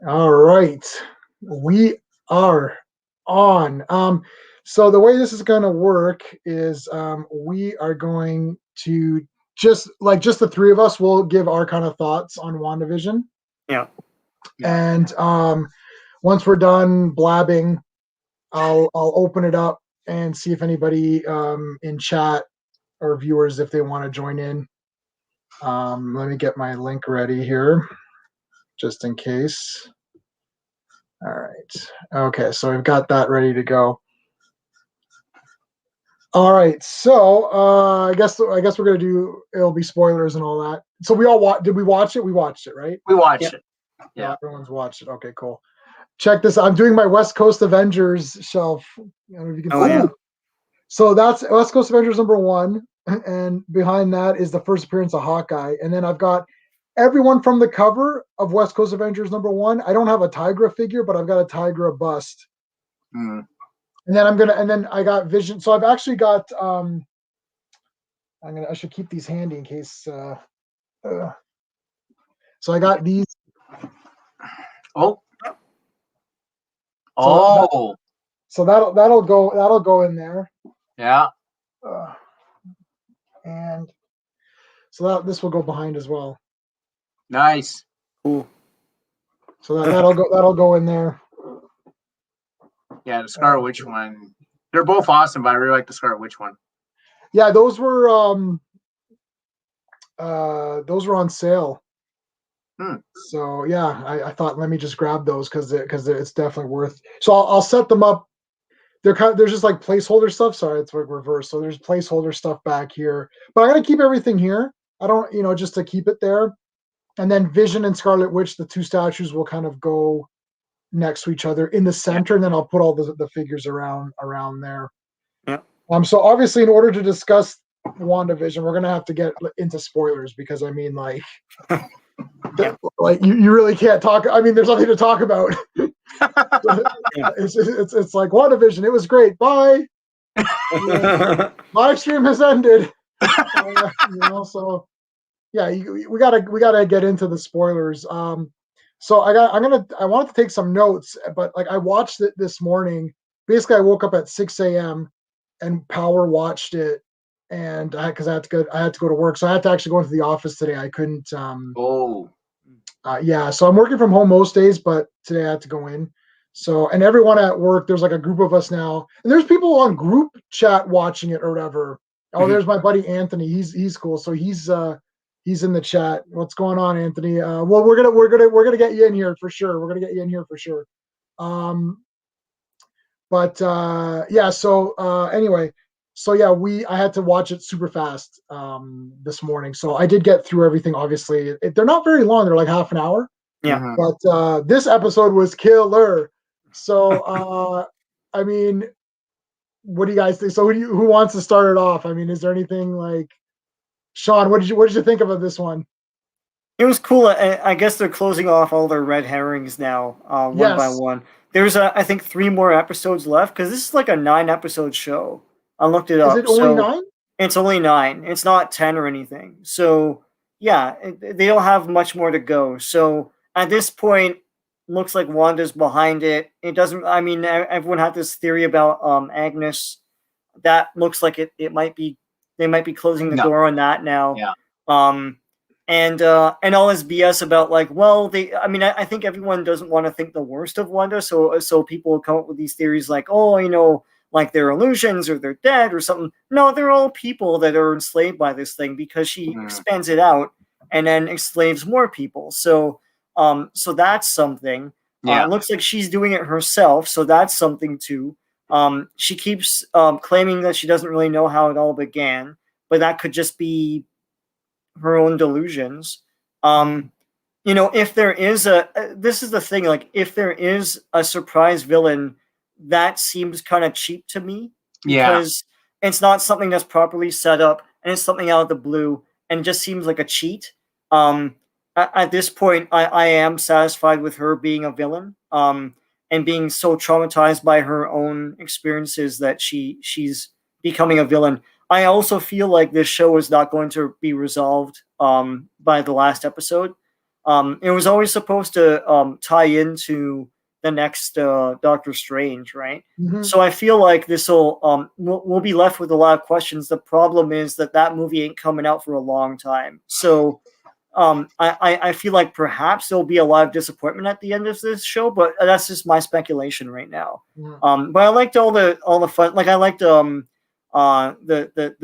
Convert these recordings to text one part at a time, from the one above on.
All right. We are on. So the way this is going to work is we are going to just the three of us will give our kind of thoughts on WandaVision. Yeah. And once we're done blabbing, I'll open it up and see if anybody in chat or viewers, if they want to join in. Let me get my link ready here, just in case. All right. Okay, so we've got that ready to go. All right. So I guess we're gonna do. It'll be spoilers and all that. So we all did we watch it? We watched it, right? We watched it. Yeah, everyone's watched it. Okay, cool. Check this. I'm doing my West Coast Avengers shelf. I don't know if you can see that. So that's West Coast Avengers #1, and behind that is the first appearance of Hawkeye, and then I've got everyone from the cover of West Coast Avengers #1. I don't have a Tigra figure, but I've got a Tigra bust. And then I got Vision. So I've actually got I should keep these handy in case so I got these. Oh. So that'll go in there. Yeah. And so this will go behind as well. Nice. Cool. So that'll go in there. Yeah, the Scarlet Witch one. They're both awesome, but I really like the Scarlet Witch one. Yeah, those were on sale. So yeah, I thought let me just grab those because it's definitely worth. So I'll set them up. There's just like placeholder stuff. Sorry, it's like reverse. So there's placeholder stuff back here, but I'm gonna keep everything here. I don't, just to keep it there. And then Vision and Scarlet Witch, the two statues will kind of go next to each other in the center, and then I'll put all the figures around there. Yeah. So obviously, in order to discuss WandaVision, we're gonna have to get into spoilers because I mean, like, like you really can't talk. I mean, there's nothing to talk about. It's like WandaVision. It was great. Bye. Live stream has ended. So yeah, we gotta get into the spoilers. So I wanted to take some notes, but like I watched it this morning. Basically, I woke up at 6 a.m. and power watched it, and because I had to go to work, so I had to actually go into the office today. I couldn't. Yeah, so I'm working from home most days, but today I had to go in. So, and everyone at work, there's like a group of us now, and there's people on group chat watching it or whatever. Oh, there's my buddy Anthony. He's cool. So he's in the chat. What's going on, Anthony? Well, we're gonna get you in here for sure. We're gonna get you in here for sure. Yeah. So anyway, so yeah, I had to watch it super fast this morning. So I did get through everything. Obviously, they're not very long. They're like half an hour. Yeah. But this episode was killer. So I mean, what do you guys think? So who wants to start it off? I mean, is there anything like Sean? What did you think of this one? It was cool. I guess they're closing off all their red herrings now, one by one. There's I think 3 more episodes left because this is like a 9-episode show. I looked it up. Is it only 9? It's only 9. It's not 10 or anything. So yeah, they don't have much more to go. So at this point, looks like Wanda's behind it. It doesn't. I mean, everyone had this theory about Agnes. That looks like it might be. They might be closing the door on that now. Yeah. And all this BS about like, well, I mean, I think everyone doesn't want to think the worst of Wanda, so people will come up with these theories like, oh, like they're illusions or they're dead or something. No, they're all people that are enslaved by this thing because she expands it out and then enslaves more people. So that's something. It looks like she's doing it herself, so that's something too. She keeps claiming that she doesn't really know how it all began, but that could just be her own delusions. If there is this is the thing, like if there is a surprise villain, that seems kind of cheap to me because it's not something that's properly set up and it's something out of the blue and it just seems like a cheat. At this point, I am satisfied with her being a villain and being so traumatized by her own experiences that she's becoming a villain. I also feel like this show is not going to be resolved by the last episode. It was always supposed to tie into the next Doctor Strange, right? Mhm. So I feel like this will we'll be left with a lot of questions. The problem is that movie ain't coming out for a long time. So I feel like perhaps there'll be a lot of disappointment at the end of this show, but that's just my speculation right now. But I liked all the fun. Like I liked the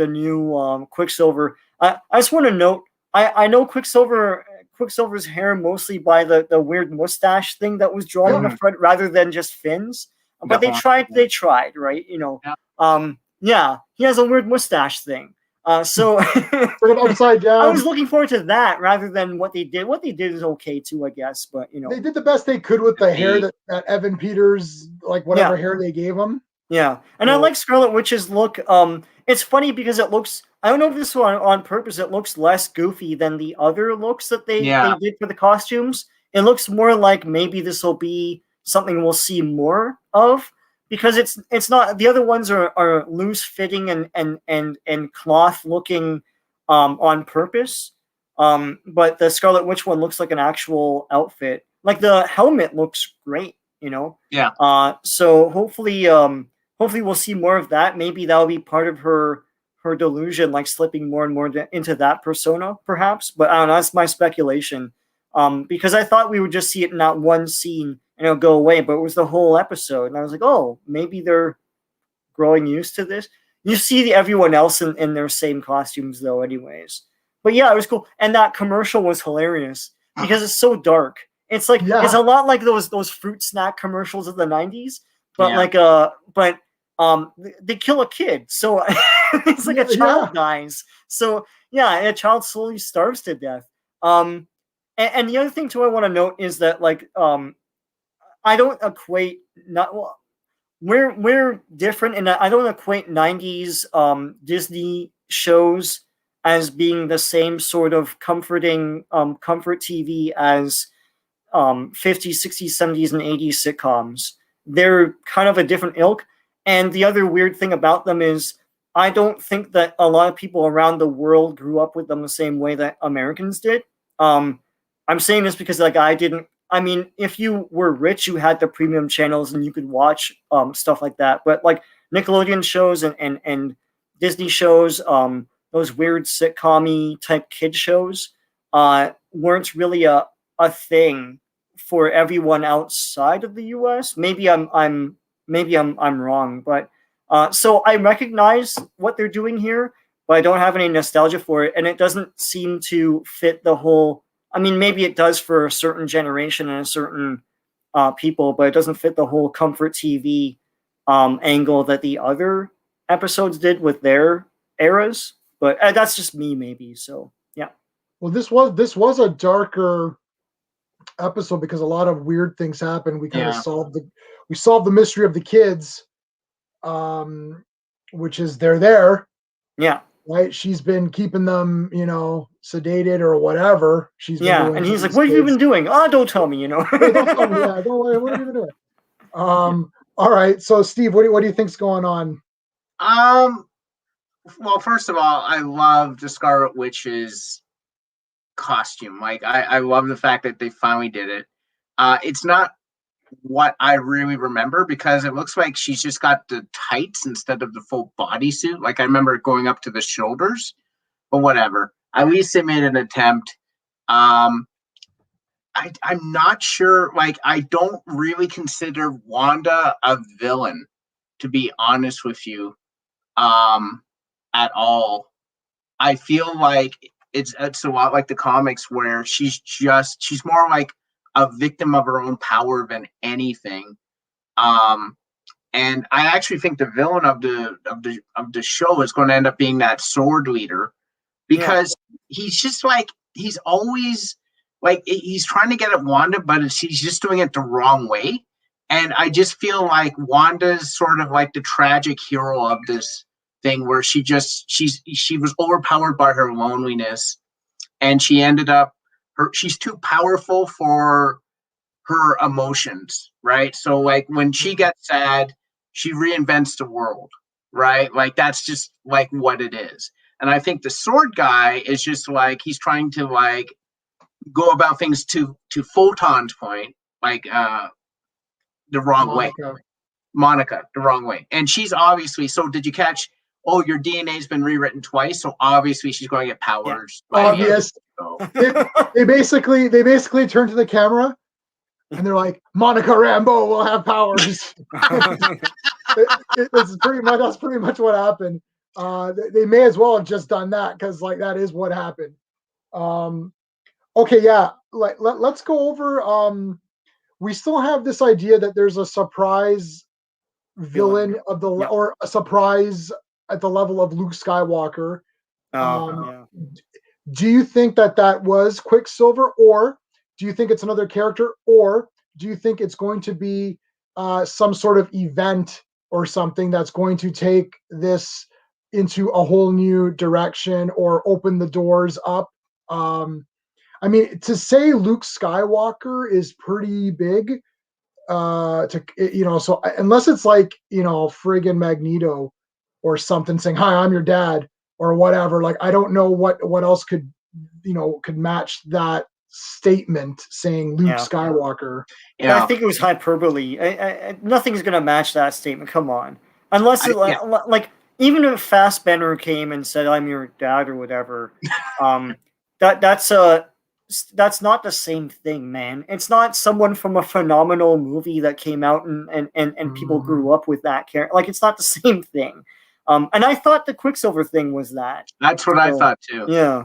new Quicksilver. I just want to note. I know Quicksilver's hair mostly by the weird mustache thing that was drawn in the front rather than just fins. But they tried, right? Yeah, he has a weird mustache thing. So upside down. I was looking forward to that rather than what they did. What they did is okay too, I guess. But they did the best they could with the hair that Evan Peters, like whatever hair they gave him. Yeah, and I like Scarlet Witch's look. It's funny because it looks. I don't know if this was on purpose. It looks less goofy than the other looks that they did for the costumes. It looks more like maybe this will be something we'll see more of. Because it's not, the other ones are loose fitting and cloth looking on purpose, but the Scarlet Witch one looks like an actual outfit. Like the helmet looks great, so hopefully we'll see more of that. Maybe that'll be part of her delusion, like slipping more and more into that persona, perhaps. But I don't know. That's my speculation, because I thought we would just see it in that one scene and it'll go away, but it was the whole episode, and I was like, oh, maybe they're growing used to this. You see everyone else in their same costumes though, anyways. But yeah, it was cool, and that commercial was hilarious because it's so dark. It's like it's a lot like those fruit snack commercials of the '90s, but they kill a kid, so it's like a child dies. So yeah, a child slowly starves to death. And the other thing too I want to note is that I don't equate we're different, and I don't equate 90s Disney shows as being the same sort of comforting comfort TV as 50s, 60s, 70s, and 80s sitcoms. They're kind of a different ilk. And the other weird thing about them is I don't think that a lot of people around the world grew up with them the same way that Americans did. I'm saying this because I didn't. I mean, if you were rich, you had the premium channels and you could watch stuff like that. But like Nickelodeon shows and Disney shows, those weird sitcom-y type kid shows weren't really a thing for everyone outside of the US. Maybe I'm wrong, but so I recognize what they're doing here, but I don't have any nostalgia for it, and it doesn't seem to fit the whole. I mean, maybe it does for a certain generation and a certain people, but it doesn't fit the whole comfort TV angle that the other episodes did with their eras. But that's just me, maybe. So yeah. Well, this was a darker episode because a lot of weird things happened. We kind of solved the mystery of the kids, which is they're there. Yeah. Right. She's been keeping them, sedated or whatever. She's been and he's like, "What have you been doing? Oh, don't tell me, Don't tell me. Yeah, don't worry. What have you been doing? All right. So, Steve, what do you think's going on? Well, first of all, I love the Scarlet Witch's costume. Like, I love the fact that they finally did it. It's not what I really remember because it looks like she's just got the tights instead of the full bodysuit. Like I remember going up to the shoulders, but whatever. At least they made an attempt. I'm not sure. Like I don't really consider Wanda a villain, to be honest with you, at all. I feel like it's a lot like the comics where she's more like a victim of her own power than anything. And I actually think the villain of the show is going to end up being that sword leader because he's just like he's always like he's trying to get at Wanda, but he's just doing it the wrong way. And I just feel like Wanda's sort of like the tragic hero of this thing where she was overpowered by her loneliness and she ended up she's too powerful for her emotions, right? So like when she gets sad, she reinvents the world, right? Like that's just like what it is. And I think the sword guy is just like he's trying to like go about things to Photon's point, like the wrong way. Monica, the wrong way. And she's obviously, so did you catch, oh, your DNA's been rewritten twice, so obviously she's going to get powers. Yeah. Obvious. They basically turn to the camera and they're like, Monica Rambeau will have powers. That's pretty much what happened. They may as well have just done that because like that is what happened. Okay, yeah. Let's go over. We still have this idea that there's a surprise villain of the or a surprise at the level of Luke Skywalker. Do you think that was Quicksilver, or do you think it's another character, or do you think it's going to be some sort of event or something that's going to take this into a whole new direction or open the doors up? I mean, to say Luke Skywalker is pretty big. So unless it's like, friggin' Magneto or something saying, "Hi, I'm your dad," or whatever. Like, I don't know what else could match that statement saying Luke Skywalker. Yeah, I think it was hyperbole. Nothing's gonna match that statement. Come on, unless like even if Fassbender came and said, "I'm your dad" or whatever, that's not the same thing, man. It's not someone from a phenomenal movie that came out and people grew up with that character. Like, it's not the same thing. And I thought the Quicksilver thing was that. That's what I thought too. Yeah.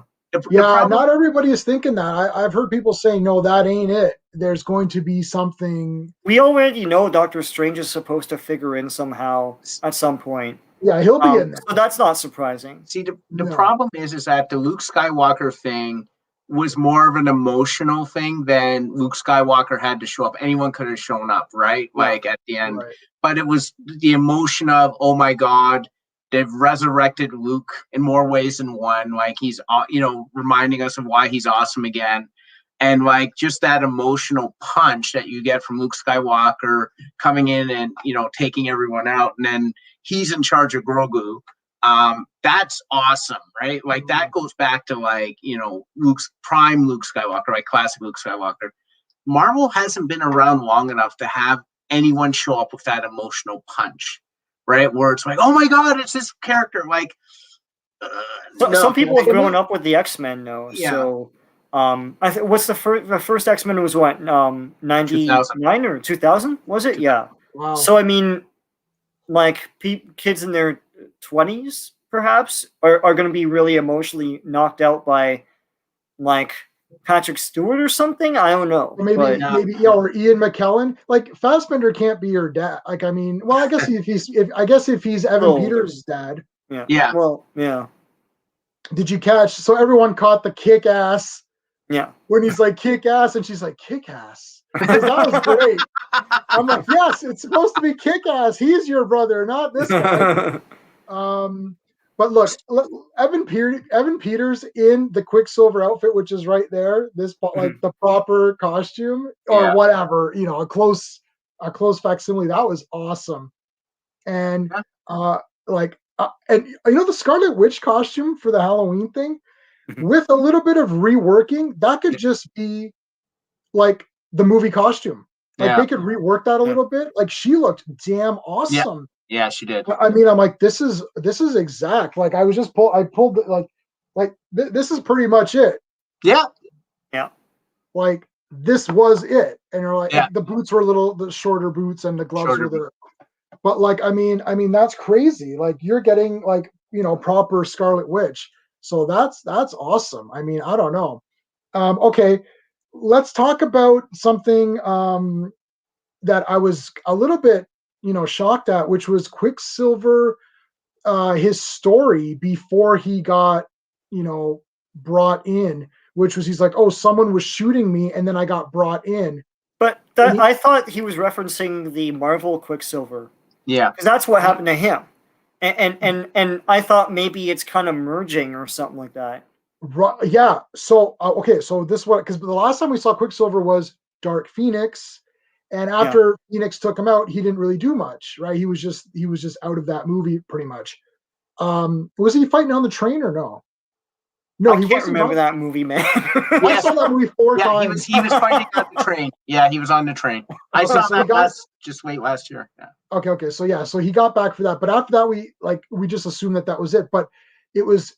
Not everybody is thinking that. I've heard people saying, no, that ain't it. There's going to be something. We already know Doctor Strange is supposed to figure in somehow at some point. Yeah, he'll be in there. So that's not surprising. See, the problem is that the Luke Skywalker thing was more of an emotional thing than Luke Skywalker had to show up. Anyone could have shown up, right? Like at the end. Right. But it was the emotion of, oh my God, they've resurrected Luke in more ways than one. Like he's, reminding us of why he's awesome again. And like just that emotional punch that you get from Luke Skywalker coming in and, taking everyone out. And then he's in charge of Grogu. That's awesome, right? Like that goes back to like, Luke's prime Luke Skywalker, like classic Luke Skywalker. Marvel hasn't been around long enough to have anyone show up with that emotional punch, right? Where it's like, oh my God, it's this character. Like, some people have grown up with the X-Men, though. Yeah. So, what's the first X-Men was what? 99 or 2000? Was it? Yeah. Wow. So I mean, like kids in their 20s perhaps are going to be really emotionally knocked out by like Patrick Stewart or something. I don't know. Or maybe or Ian McKellen. Like Fassbender can't be your dad. Like, I mean, well, I guess if he's Evan Peters' dad. Yeah. Well, yeah. Did you catch? So everyone caught the kick ass. Yeah. When he's like kick ass and she's like kick ass. That was great. I'm like, yes, it's supposed to be kick ass. He's your brother, not this guy. But look, Evan Peters in the Quicksilver outfit, which is right there, like the proper costume or whatever, a close facsimile. That was awesome. And and the Scarlet Witch costume for the Halloween thing, with a little bit of reworking, that could just be like the movie costume. Like they could rework that a little bit. Like she looked damn awesome. Yeah, she did. I mean, I'm like, this is exact. Like I was just pulled this is pretty much it. Yeah. Like this was it. And you're like, the boots were the shorter boots and the gloves were there. But like, I mean, that's crazy. Like you're getting like, proper Scarlet Witch. So that's awesome. I mean, I don't know. Okay. Let's talk about something that I was a little bit, shocked at, which was Quicksilver, his story before he got, brought in, which was he's like, oh, someone was shooting me, and then I got brought in. But I thought he was referencing the Marvel Quicksilver. Yeah, because that's what happened to him, and I thought maybe it's kind of merging or something like that. Right, yeah. So okay, so this one, because the last time we saw Quicksilver was Dark Phoenix. And after Phoenix took him out, he didn't really do much, right? He was just out of that movie pretty much. Was he fighting on the train or no? No, I he can't wasn't. remember that movie, man. I saw that movie 4 times. He was fighting on the train. Yeah, he was on the train. I Okay, saw so that last year. Yeah. Okay. So he got back for that, but after that, we just assumed that was it. But it was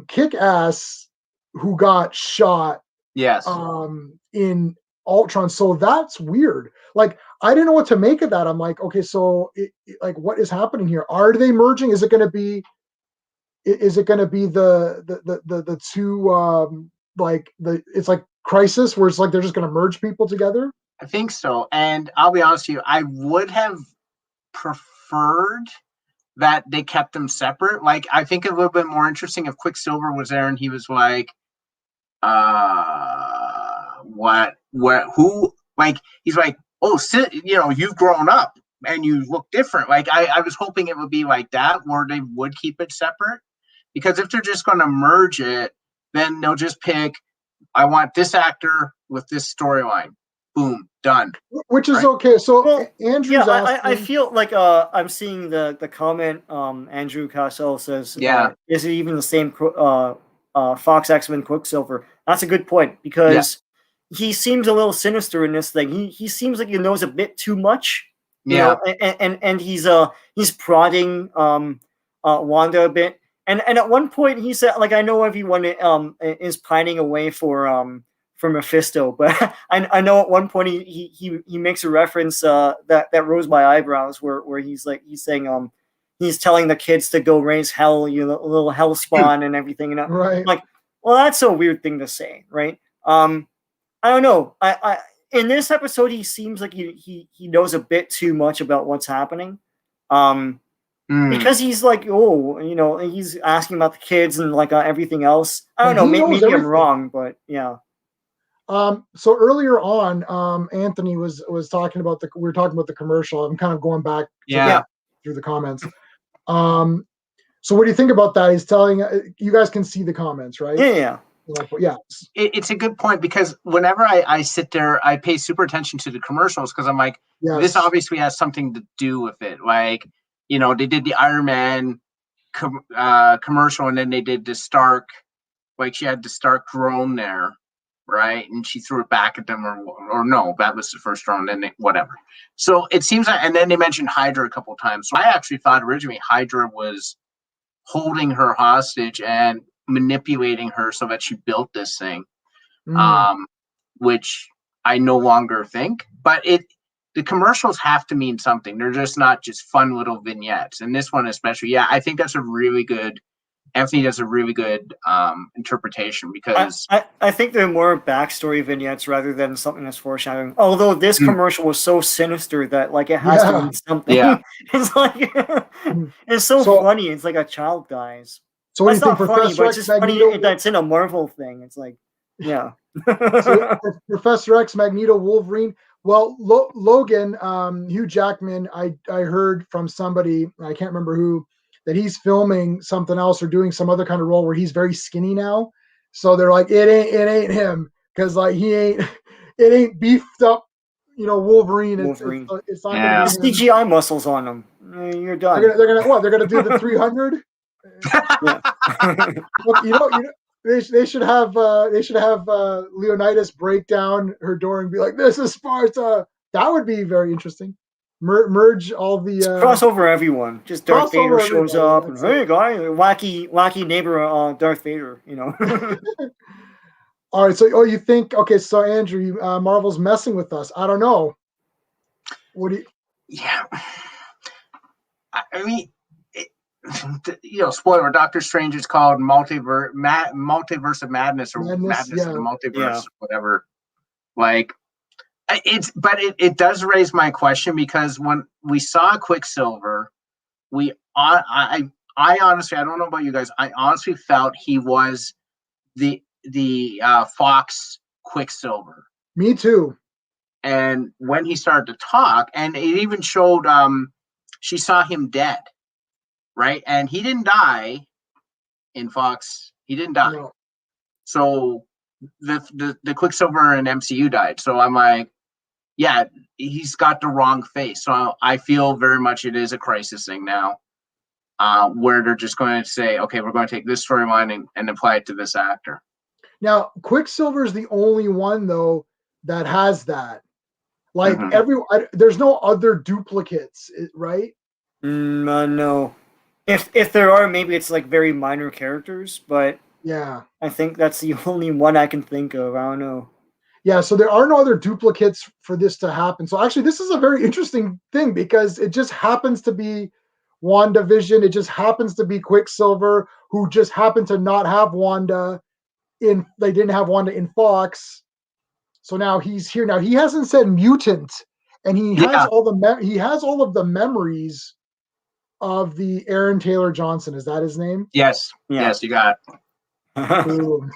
Kick-Ass who got shot. Yes. In Ultron. So that's weird. Like, I didn't know what to make of that. I'm like, okay, so like, what is happening here? Are they merging? Is it going to be the two it's like Crisis, where it's like they're just going to merge people together? I think so. And I'll be honest with you, I would have preferred that they kept them separate. Like, I think a little bit more interesting if Quicksilver was there and he was like, who, like, he's like, oh, you've grown up and you look different. Like, I was hoping it would be like that, where they would keep it separate, because if they're just going to merge it, then they'll just pick, I want this actor with this storyline. Boom, done. Which is right? Okay. So well, Andrew's asking, I feel like I'm seeing the comment. Andrew Cassell says, is it even the same Fox X-Men Quicksilver? That's a good point, because he seems a little sinister in this thing. He seems like he knows a bit too much. You know, and he's prodding Wanda a bit. And at one point he said, like, I know everyone is pining away for Mephisto, but I know at one point he makes a reference that rose my eyebrows, where he's saying he's telling the kids to go raise hell, a little hell spawn and everything, and right. Like, well, that's a weird thing to say, right? I don't know. I in this episode he seems like he knows a bit too much about what's happening. Because he's like, he's asking about the kids and like everything else. I don't know. Maybe everything. I'm wrong, but yeah. So earlier on, Anthony was talking about we were talking about the commercial. I'm kind of going back through the comments. So what do you think about that? He's telling you guys can see the comments, right? Yeah. Yeah. It's a good point, because whenever I sit there, I pay super attention to the commercials, because I'm like, this obviously has something to do with it. Like, they did the Iron Man commercial, and then they did the Stark, like she had the Stark drone there, right? And she threw it back at them, or no, that was the first drone, then whatever. So it seems like, and then they mentioned Hydra a couple of times. So I actually thought originally Hydra was holding her hostage and manipulating her so that she built this thing, which I no longer think. But the commercials have to mean something. They're just not just fun little vignettes. And this one especially, yeah, I think that's a really good. Anthony does a really good interpretation, because I think they're more backstory vignettes rather than something that's foreshadowing. Although this commercial was so sinister that like it has to mean something. Yeah. It's like it's so funny. It's like a child dies. So what do you think, funny, Professor X, it's just Magneto? Funny that's in a Marvel thing. It's like, yeah. So Professor X, Magneto, Wolverine. Well, Logan, Hugh Jackman, I heard from somebody, I can't remember who, that he's filming something else or doing some other kind of role where he's very skinny now. So they're like, it ain't him, because like it ain't beefed up, Wolverine. It's not gonna be him. CGI muscles on him. You're done. They're gonna do the 300. Well, they should have Leonidas break down her door and be like, "This is Sparta." That would be very interesting. Merge all the crossover everyone. Just Darth Vader shows up and, hey guy, wacky neighbor Darth Vader, All right, so you think, okay, so Andrew, Marvel's messing with us. I don't know. What do you? Yeah, I mean, spoiler: Doctor Strange is called multiverse of madness, or madness of the multiverse, whatever. Like, it does raise my question, because when we saw Quicksilver, I honestly, I don't know about you guys, I honestly felt he was the Fox Quicksilver. Me too. And when he started to talk, and it even showed she saw him dead, right? And he didn't die in Fox. He didn't die. No. So the Quicksilver in MCU died. So I'm like, yeah, he's got the wrong face. So I feel very much it is a Crisis thing now. where they're just going to say, okay, we're going to take this storyline and apply it to this actor. Now, Quicksilver is the only one though that has that. Like there's no other duplicates, right? No. If there are, maybe it's like very minor characters, but yeah, I think that's the only one I can think of. I don't know. Yeah, so there are no other duplicates for this to happen. So actually, this is a very interesting thing because it just happens to be WandaVision. It just happens to be Quicksilver, who just happened to not have Wanda in. They didn't have Wanda in Fox, so now he's here. Now he hasn't said mutant, and he has all of the memories of the Aaron Taylor Johnson. Is that his name? Yes. Yes, you got it. Boom.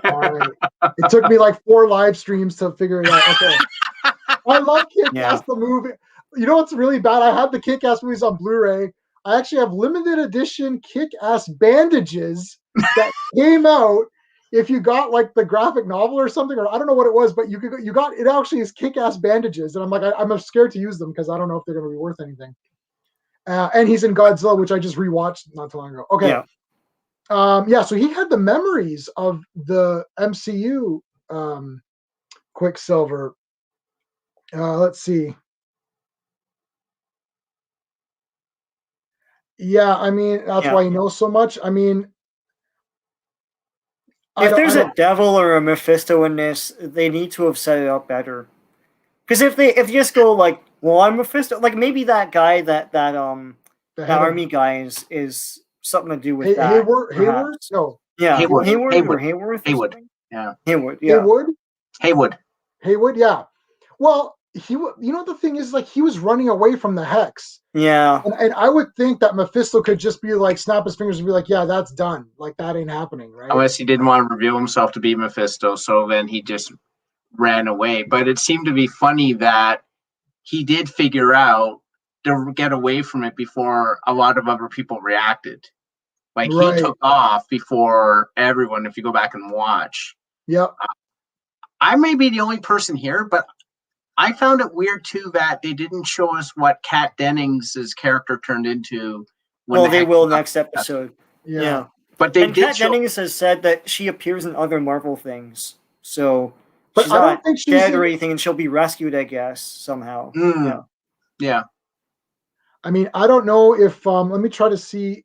All right. It took me like 4 live streams to figure it out. Okay. I love Kick-Ass the movie. You know what's really bad? I have the Kick-Ass movies on Blu-ray. I actually have limited edition Kick-Ass bandages that came out if you got like the graphic novel or something, or I don't know what it was, but you got it actually is Kick-Ass bandages. And I'm like, I'm scared to use them because I don't know if they're going to be worth anything. And he's in Godzilla, which I just rewatched not too long ago. Okay. Yeah. So he had the memories of the MCU Quicksilver. Let's see. Yeah, I mean, that's why he knows so much. I mean, if there's a devil or a Mephisto in this, they need to have set it up better. Because if you just go like, well, I'm Mephisto, like maybe that guy, that army guy is something to do with that. Hayward? No. Yeah. Haywood. Haywood. Yeah. Haywood. Yeah. Haywood. Yeah. Well, you know the thing is, like, he was running away from the Hex. Yeah. And I would think that Mephisto could just be like, snap his fingers and be like, yeah, that's done. Like, that ain't happening, right? Unless he didn't want to reveal himself to be Mephisto, so then he just ran away. But it seemed to be funny that he did figure out to get away from it before a lot of other people reacted. Like, he took off before everyone, if you go back and watch. Yep. I may be the only person here, but I found it weird too that they didn't show us what Kat Dennings' character turned into. Well, they will next episode. Yeah. But they Kat Dennings has said that she appears in other Marvel things. So she's not dead or anything, and she'll be rescued, I guess, somehow. Yeah. I mean, I don't know if let me try to see.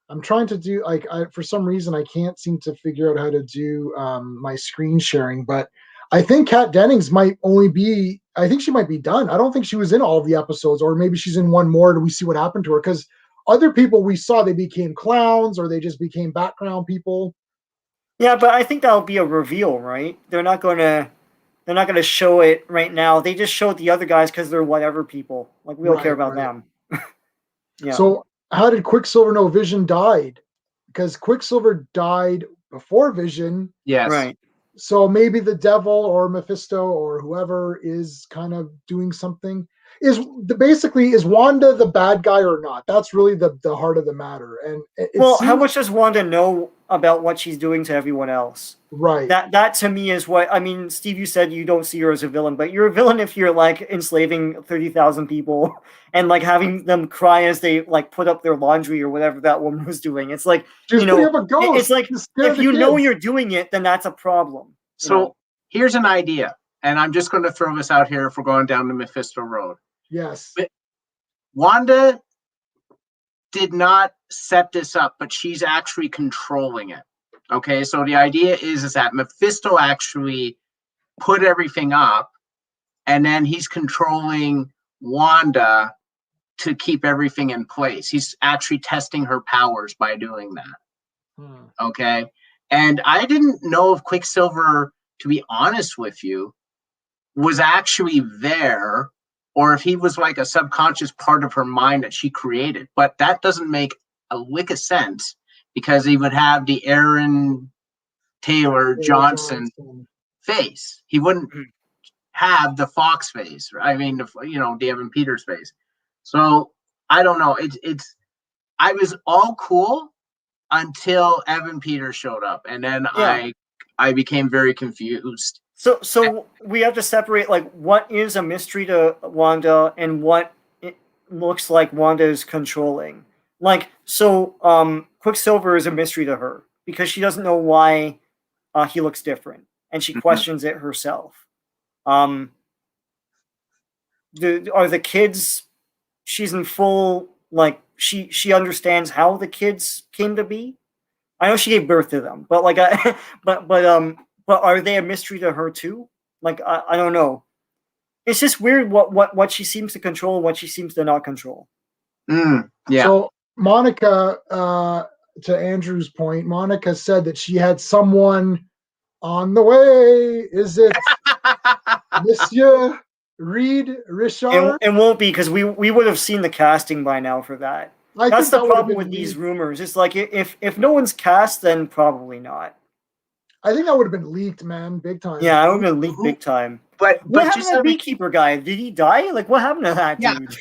I'm trying to do for some reason I can't seem to figure out how to do my screen sharing, but I think Kat Dennings might only be. I think she might be done. I don't think she was in all of the episodes, or maybe she's in one more. Do we see what happened to her? Because other people we saw, they became clowns or they just became background people. Yeah, but I think that'll be a reveal, right? They're not gonna show it right now. They just showed the other guys because they're whatever people. Like, we don't care about them. Yeah. So how did Quicksilver know Vision died? Because Quicksilver died before Vision. Yes. Right. So maybe the devil or Mephisto or whoever is kind of doing something. Is Wanda the bad guy or not? That's really the heart of the matter. And how much does Wanda know about what she's doing to everyone else? Right. That to me is what I mean. Steve, you said you don't see her as a villain, but you're a villain if you're like enslaving 30,000 people and like having them cry as they like put up their laundry or whatever that woman was doing. It's like, just you know, a ghost. It's like if you know you're doing it, then that's a problem. So here's an idea, and I'm just going to throw this out here if we're going down the Mephisto road. Yes. But Wanda did not set this up, but she's actually controlling it. Okay, so the idea is that Mephisto actually put everything up, and then he's controlling Wanda to keep everything in place. He's actually testing her powers by doing that. Okay, and I didn't know if Quicksilver, to be honest with you, was actually there, or if he was like a subconscious part of her mind that she created. But that doesn't make a lick of sense, because he would have the Aaron Taylor Johnson face. He wouldn't have the Fox face. I mean, the Evan Peters face. So I don't know. I was all cool until Evan Peters showed up, and then I became very confused. So we have to separate like what is a mystery to Wanda and what it looks like Wanda is controlling. like, so Quicksilver is a mystery to her because she doesn't know why he looks different, and she questions it herself. Are the kids? She's in full, like, she understands how the kids came to be. I know she gave birth to them, but like, but are they a mystery to her too? Like, I don't know. It's just weird what she seems to control and what she seems to not control. Yeah. So Monica, to Andrew's point, Monica said that she had someone on the way. Is it Monsieur Reed Richard? It won't be, because we would have seen the casting by now for that. That's the problem with these rumors. It's like, if no one's cast, then probably not. I think that would have been leaked, man, big time. Yeah, I would have been leaked big time. But what happened to that beekeeper guy? Did he die? Like, what happened to that dude?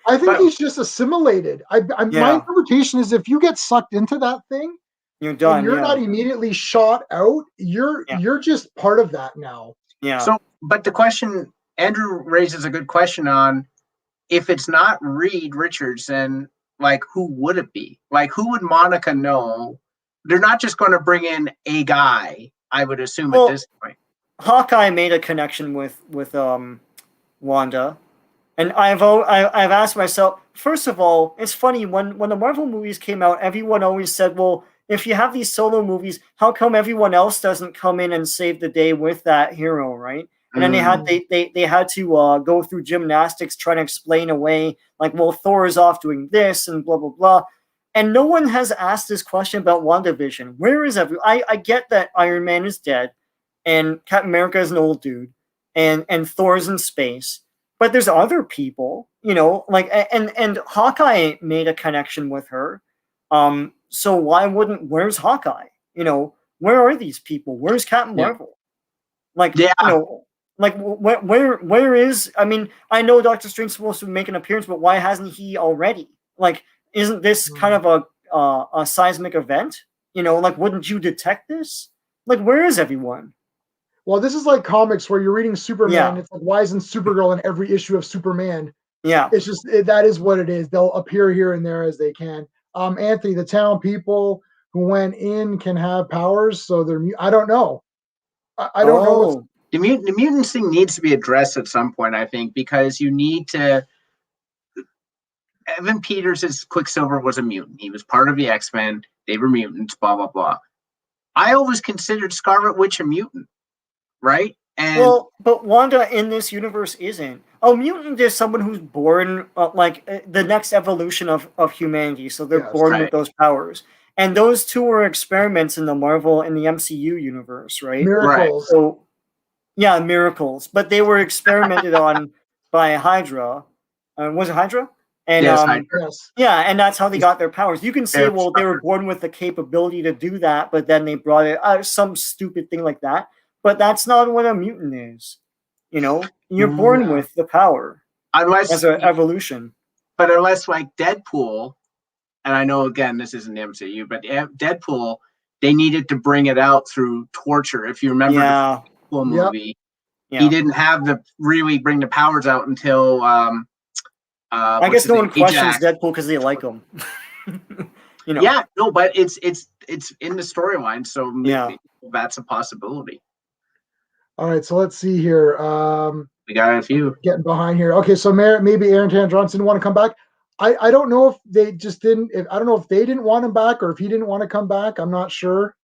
I think he's just assimilated. My interpretation is if you get sucked into that thing, you're done. And you're not immediately shot out. You're just part of that now. Yeah. So, but the question Andrew raises a good question on, if it's not Reed Richards, then like who would it be? Like, who would Monica know? They're not just going to bring in a guy, I would assume, at this point. Hawkeye made a connection with Wanda, and I've asked myself. First of all, it's funny when the Marvel movies came out, everyone always said, "Well, if you have these solo movies, how come everyone else doesn't come in and save the day with that hero, right?" And then they had to go through gymnastics trying to explain away, like, well, Thor is off doing this and blah blah blah. And no one has asked this question about WandaVision. Where is everyone? I get that Iron Man is dead, and Captain America is an old dude, and Thor's in space, but there's other people, like, and Hawkeye made a connection with her. So why wouldn't? Where's Hawkeye? Where are these people? Where's Captain Marvel? Like, like where is? I mean, I know Doctor Strange's supposed to make an appearance, but why hasn't he already? Like, isn't this kind of a seismic event? Like, wouldn't you detect this? Like, where is everyone? Well, this is like comics where you're reading Superman. Yeah. It's like, why isn't Supergirl in every issue of Superman? Yeah, it's just that is what it is. They'll appear here and there as they can. Anthony, the town people who went in can have powers, so they're. I don't know. I don't know. The mutants thing needs to be addressed at some point, I think, because you need to. Evan Peters' Quicksilver was a mutant. He was part of the X-Men. They were mutants, blah, blah, blah. I always considered Scarlet Witch a mutant, right? And but Wanda in this universe isn't. A mutant is someone who's born like the next evolution of humanity. So they're born with those powers. And those two were experiments in the MCU universe, right? Miracles. So, yeah, miracles. But they were experimented on by Hydra. Was it Hydra? And yeah, and that's how they got their powers. You can say, well, they were born with the capability to do that, but then they brought it some stupid thing like that. But that's not what a mutant is. You're born with the power, as an evolution. But unless, like, Deadpool, and I know again this isn't the MCU, but Deadpool, they needed to bring it out through torture. If you remember the Deadpool movie, he didn't have really bring the powers out until. I guess no one questions Deadpool because they like him. Yeah, no, but it's in the storyline, so maybe that's a possibility. All right, so let's see here. We got a few getting behind here. Okay, so maybe Aaron Taylor Johnson didn't want to come back. I don't know if they just didn't. I don't know if they didn't want him back or if he didn't want to come back. I'm not sure.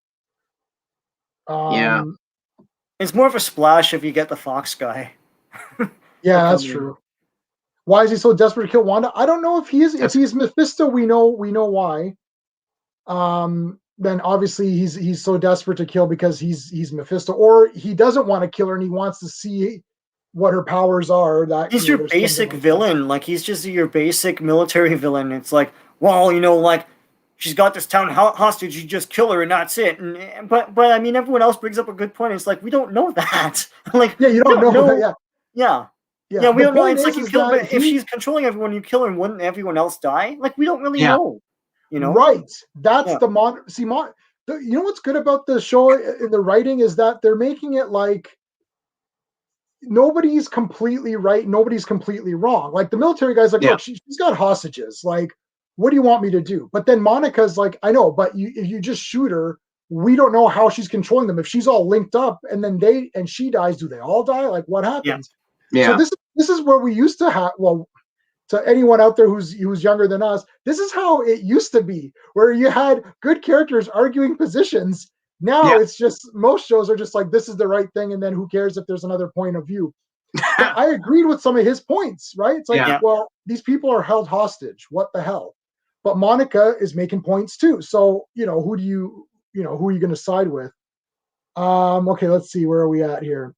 It's more of a splash if you get the Fox guy. Yeah, that's true. Why is he so desperate to kill Wanda? I don't know if he is. If he's Mephisto, we know why. Then obviously he's so desperate to kill because he's Mephisto, or he doesn't want to kill her and he wants to see what her powers are. That he's your basic villain. Like, he's just your basic military villain. It's like, well, like, she's got this town hostage. You just kill her and that's it. But I mean, everyone else brings up a good point. It's like, we don't know that. Like, you don't know that. Yeah, we don't know. It's like, you kill, but if she's controlling everyone, you kill her, and wouldn't everyone else die? Like, we don't really know. Right. That's the you know what's good about the show in the writing is that they're making it like nobody's completely right, nobody's completely wrong. Like, the military guy's like, look, she's got hostages. Like, what do you want me to do? But then Monica's like, I know, but if you just shoot her, we don't know how she's controlling them. If she's all linked up and then she dies, do they all die? Like what happens? Yeah. So this is where we used to have, well, to anyone out there who's younger than us, this is how it used to be, where you had good characters arguing positions. Now it's just, most shows are just like, this is the right thing, and then who cares if there's another point of view. But I agreed with some of his points, right? It's like, well, these people are held hostage. What the hell? But Monica is making points too. So, who are you going to side with? Okay, let's see. Where are we at here?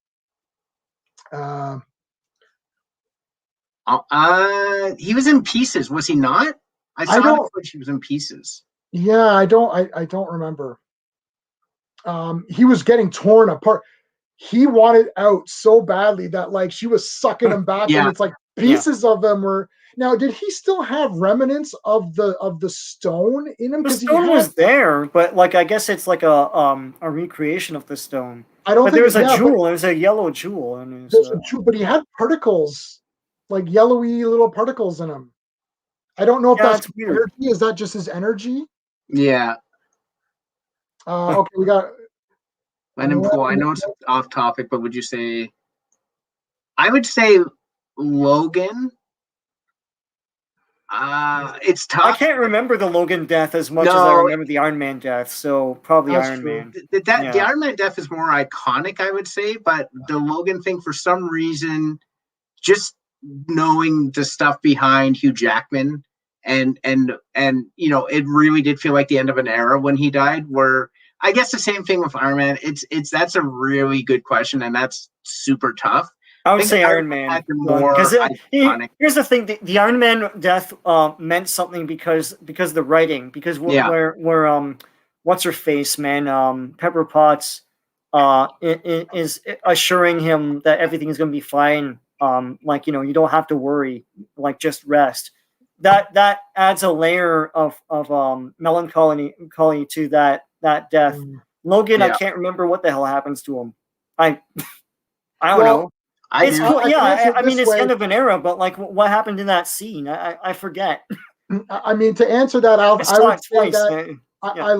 He was in pieces, was he not? I saw the footage. He was in pieces. Yeah, I don't remember. He was getting torn apart. He wanted out so badly that like she was sucking him back, and it's like pieces of them were. Now, did he still have remnants of the stone in him? The stone was there, but like I guess it's like a recreation of the stone. I don't. But there's a jewel. There's a yellow jewel, and there's a jewel, but he had particles, like yellowy little particles in him. I don't know if that's weird. Energy. Is that just his energy? Yeah. Okay, we got. Lennon Pool. I know it's off topic, but would you say? I would say Logan. It's tough. I can't remember the Logan death as much as I remember the Iron Man death, so probably Iron Man. The Iron Man death is more iconic, I would say, but the Logan thing, for some reason, just knowing the stuff behind Hugh Jackman, and it really did feel like the end of an era when he died. Where I guess the same thing with Iron Man. That's a really good question, and that's super tough. I would say Iron Man. Because here's the thing: the Iron Man death meant something because the writing, because where what's her face, man, Pepper Potts is assuring him that everything is going to be fine. You don't have to worry, like just rest. That adds a layer of melancholy to that death. Logan, I can't remember what the hell happens to him. I don't know. It's cool. I mean, it's end of an era, but like, what happened in that scene? I forget. I mean, to answer that, I would say that I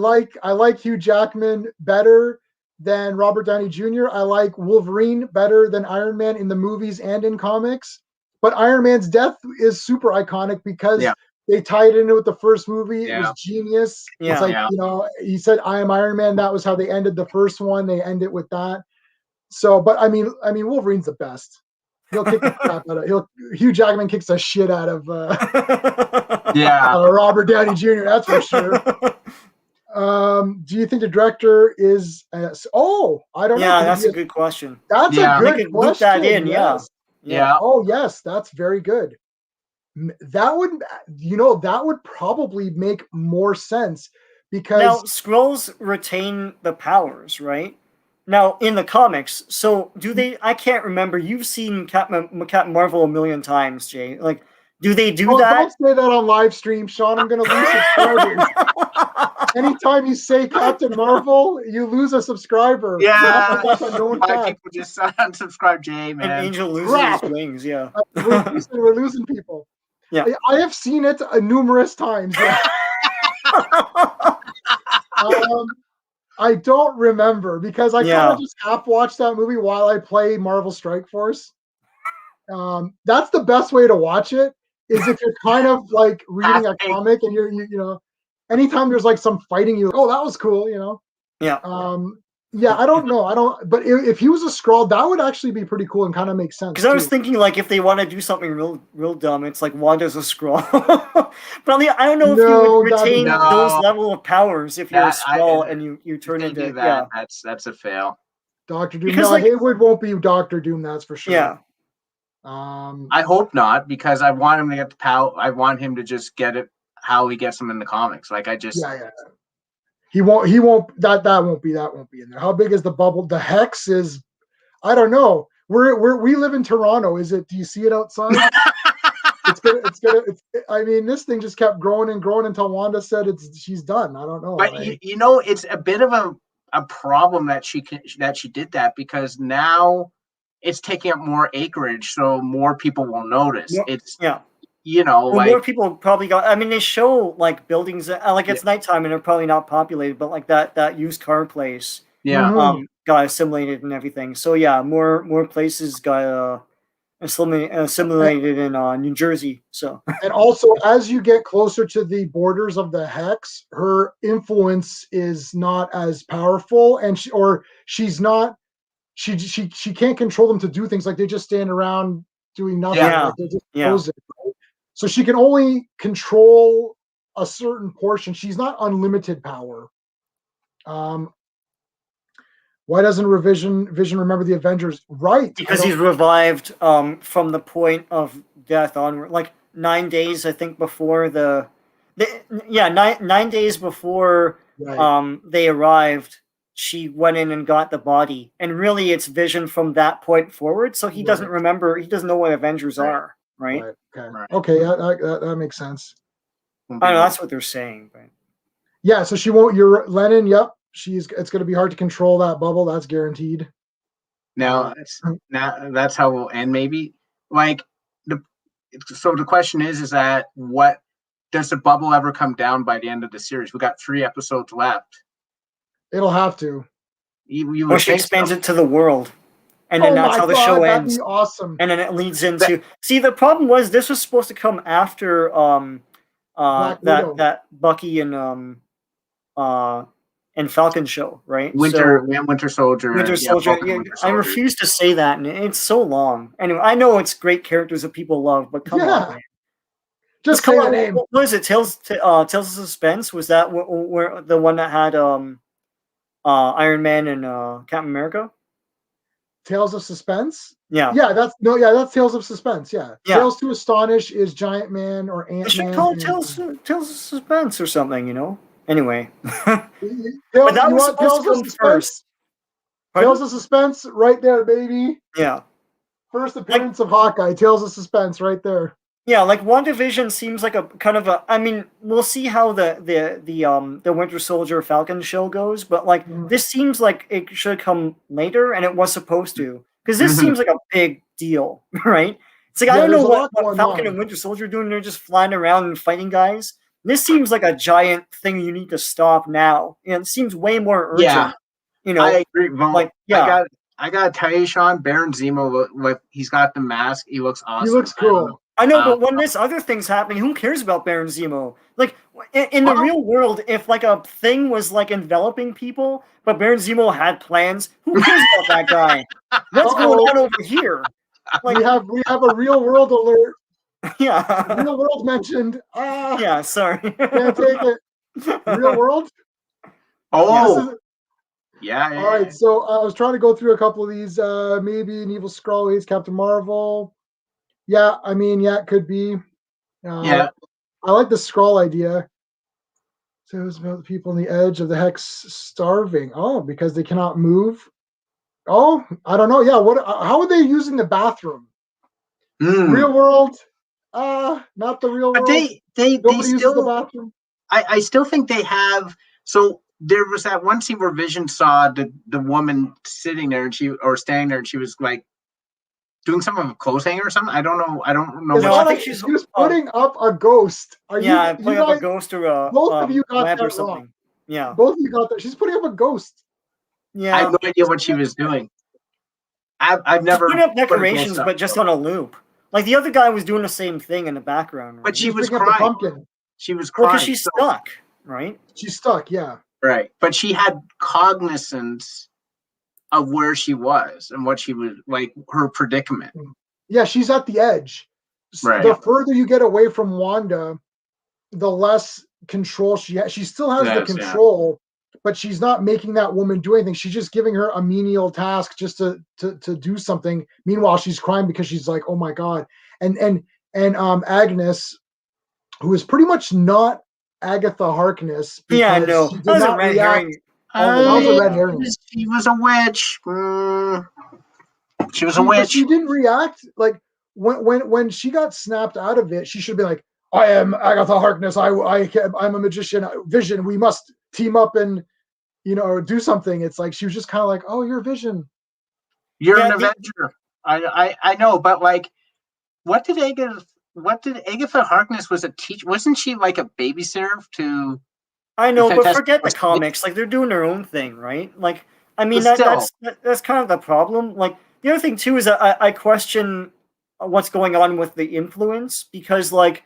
like Hugh Jackman better than Robert Downey Jr. I like Wolverine better than Iron Man in the movies and in comics. But Iron Man's death is super iconic because they tied it in with the first movie. It was genius. It's like, he said, "I am Iron Man." That was how they ended the first one. They end it with that. So, but I mean, Wolverine's the best. He'll kick the crap out of. Hugh Jackman kicks the shit out of. Robert Downey Jr. That's for sure. Do you think the director is? I don't know. Yeah, that's a good question. That's a good question. Loop that in, yeah. Oh yes, that's very good. That would probably make more sense because now Skrulls retain the powers, right? Now, in the comics, so do they? I can't remember. You've seen Captain Marvel a million times, Jay. Like, do they do that? Don't say that on live stream, Sean. I'm going to lose subscribers. Anytime you say Captain Marvel, you lose a subscriber. Yeah, that's a known fact. People just unsubscribe Jay, man. An angel loses his wings, yeah. We're losing people. Yeah. I have seen it numerous times. Yeah. I don't remember because I kind of just half watched that movie while I play Marvel Strike Force. That's the best way to watch it, is if you're kind of like reading a comic and you're anytime there's like some fighting, that was cool, Yeah. I don't know. But if he was a Skrull, that would actually be pretty cool and kind of make sense. Because I was thinking, like, if they want to do something real dumb, it's like Wanda's a Skrull. But I don't know if you would retain those level of powers if you're a Skrull and you turn into that. That's a fail. Doctor Doom. Because Hayward won't be Doctor Doom. That's for sure. Yeah. I hope not, because I want him to get the power. I want him to just get it how he gets them in the comics. Like He won't. That won't be in there. How big is the bubble? The hex is. I don't know. We live in Toronto. Is it? Do you see it outside? I mean, this thing just kept growing and growing until Wanda said she's done. I don't know. But it's a bit of a problem that she did that, because now it's taking up more acreage, so more people will notice. you know, well, more people probably got. I mean, they show like buildings, like it's nighttime and they're probably not populated, but like that used car place, yeah. got assimilated and everything. So yeah, more places got assimilated in New Jersey. So And also, as you get closer to the borders of the hex, her influence is not as powerful, and she's not. She can't control them to do things, like they just stand around doing nothing. Yeah. Like they just Yeah. pose it, right? So she can only control a certain portion. She's not unlimited power. Why doesn't Vision remember the Avengers? Right. because he's revived from the point of death onward, like 9 days, I think, before nine days before Right. they arrived. She went in and got the body, and really, it's Vision from that point forward. So he doesn't remember. He doesn't know what Avengers are, right? Okay. Right. Okay. That makes sense. I don't know. That's what they're saying, but Yeah. So she won't. You're Lennon. Yep. It's going to be hard to control that bubble. That's guaranteed. Now that's how we'll end. Maybe like so the question is that what does the bubble ever come down by the end of the series? We got 3 episodes left. It'll have to. Or she expands it to the world, and then that's how the show ends. That'd be awesome. And then it leads into. See, the problem was this was supposed to come after that Bucky and Falcon show, right? Winter Soldier. Winter Soldier. I refuse to say that, and it's so long. Anyway, I know it's great characters that people love, but come on, man. Just say the name. What was it? Tales of Suspense? Was that where the one that had Iron Man and Captain America? Tales of Suspense? Yeah. Yeah, that's Tales of Suspense. Yeah. Tales to Astonish is Giant Man or Ant-Man. They should call it Tales of Suspense or something, you know? Anyway. But that was supposed to come first. Tales of Suspense right there, baby. Yeah. First appearance of Hawkeye, Tales of Suspense right there. Yeah, like WandaVision seems like a kind of a. I mean, we'll see how the Winter Soldier Falcon show goes, but like this seems like it should come later, and it was supposed to, because this seems like a big deal, right? It's like I don't know what Falcon and Winter Soldier are doing. They're just flying around and fighting guys. This seems like a giant thing you need to stop now. It seems way more urgent. Yeah, you know, I agree. Like, yeah, I gotta tell you, Sean, Baron Zemo, like he's got the mask. He looks awesome. He looks cool. I know, but when this other thing's happening, who cares about Baron Zemo? Like, in the real world, if like a thing was like enveloping people, but Baron Zemo had plans, who cares about that guguy? What's going on over here? Like, we have a real world alert. Yeah. Real world mentioned. Yeah, sorry. Can't take it. Real world? Oh. Yeah. All right, so I was trying to go through a couple of these. Maybe an evil Skrull hates Captain Marvel. Yeah, I mean, it could be. I like the Skrull idea. So it's about the people on the edge of the hex starving. Oh, because they cannot move. Oh, I don't know. Yeah, how are they using the bathroom? Real world? Not the real world. They uses the bathroom. I still think they have. So there was that one scene where Vision saw the woman sitting there standing there, and she was like doing some of a clothes hanger or something. I don't know. No, I think she was putting up a ghost. Putting up a ghost or a both of you got lamp that or something. wrong. Yeah, both of you got that. She's putting up a ghost. Yeah, I have no idea what she was doing. I've never putting up decorations, but just on a loop. Like the other guy was doing the same thing in the background. Right? But she was crying. Pumpkin. She was crying because she's stuck, right? She's stuck. Yeah. Right, but she had cognizance of where she was and what she was like, her predicament. Yeah, she's at the edge. Right. The further you get away from Wanda, the less control she has. She still has the control, but she's not making that woman do anything. She's just giving her a menial task just to do something. Meanwhile, she's crying because she's like, "Oh my god!" And Agnes, who is pretty much not Agatha Harkness. Yeah, I know. That was a red herring. She was a witch. She was a witch. She didn't react. Like when she got snapped out of it, she should be like, "I am Agatha Harkness. I'm a magician. Vision. We must team up and do something." It's like she was just kind of like, "Oh, you're Vision. You're an Avenger." I know, but like, what did what did Agatha Harkness was a teacher? Wasn't she like a babysitter to? I know, but Fantastic forget the Four? comics. Like they're doing their own thing, right? Like, I mean, But still. that's kind of the problem. Like the other thing too is that I question what's going on with the influence because like.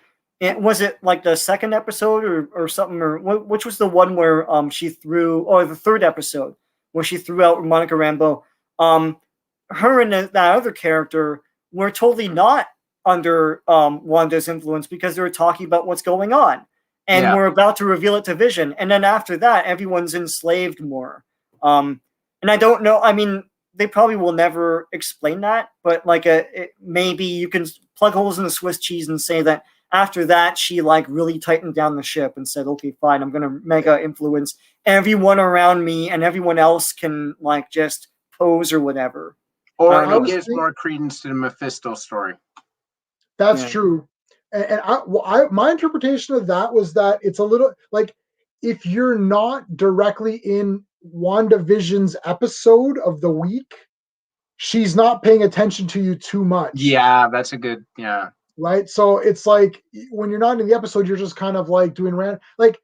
Was it like the second episode or something, or which was the one where she threw, or the third episode where she threw out Monica Rambeau? Her and that other character were totally not under Wanda's influence because they were talking about what's going on, and we're about to reveal it to Vision, and then after that, everyone's enslaved more. And I don't know. I mean, they probably will never explain that, but like maybe you can plug holes in the Swiss cheese and say that. After that, she like really tightened down the ship and said, "Okay, fine, I'm gonna mega influence everyone around me, and everyone else can like just pose or whatever." Or it gives more credence to the Mephisto story. That's true, and my interpretation of that was that it's a little like if you're not directly in WandaVision's episode of the week, she's not paying attention to you too much. Yeah, that's a good Right, so it's like when you're not in the episode, you're just kind of like doing like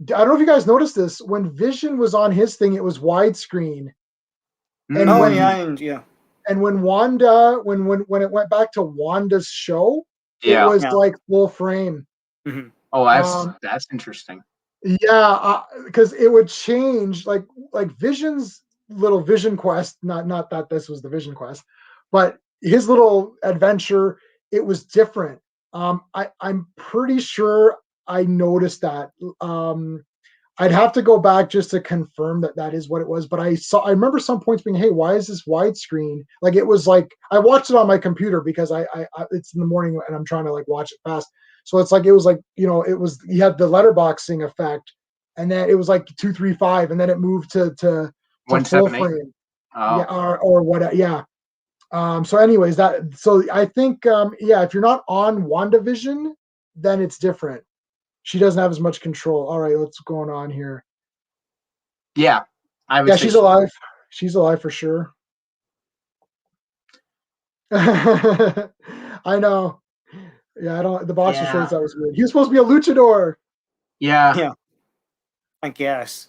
I don't know if you guys noticed this when Vision was on his thing, it was widescreen. And and when Wanda, when it went back to Wanda's show, it was like full frame. Mm-hmm. Oh, that's interesting. Yeah, because it would change like Vision's little Vision quest. Not that this was the Vision quest, but his little adventure. It was different. I'm pretty sure I noticed that. I'd have to go back just to confirm that is what it was. But I remember some points being, hey, why is this widescreen? Like it was like I watched it on my computer because I it's in the morning and I'm trying to like watch it fast. So it's like it was like it was you had the letterboxing effect, and then it was like 235, and then it moved to full frame. Oh. Yeah, or what? Yeah. So anyways, so I think if you're not on WandaVision, then it's different. She doesn't have as much control. All right, what's going on here? Yeah, she's alive. She's alive for sure. I know. Yeah, I don't. The boxer shorts, that was weird. He was supposed to be a luchador. Yeah. I guess.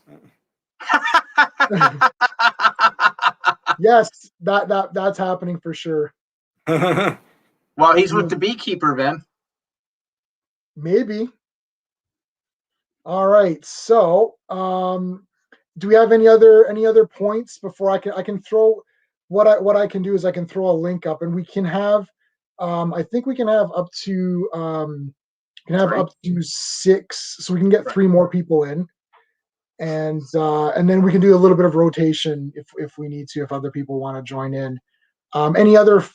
Yes, that's happening for sure. Well, he's with the beekeeper, then. Maybe. All right. So, do we have any other points before I can throw what I can do is I can throw a link up, and we can have I think we can have up to up to 6, so we can get 3 more people in. And then we can do a little bit of rotation if we need to, if other people want to join in. Any other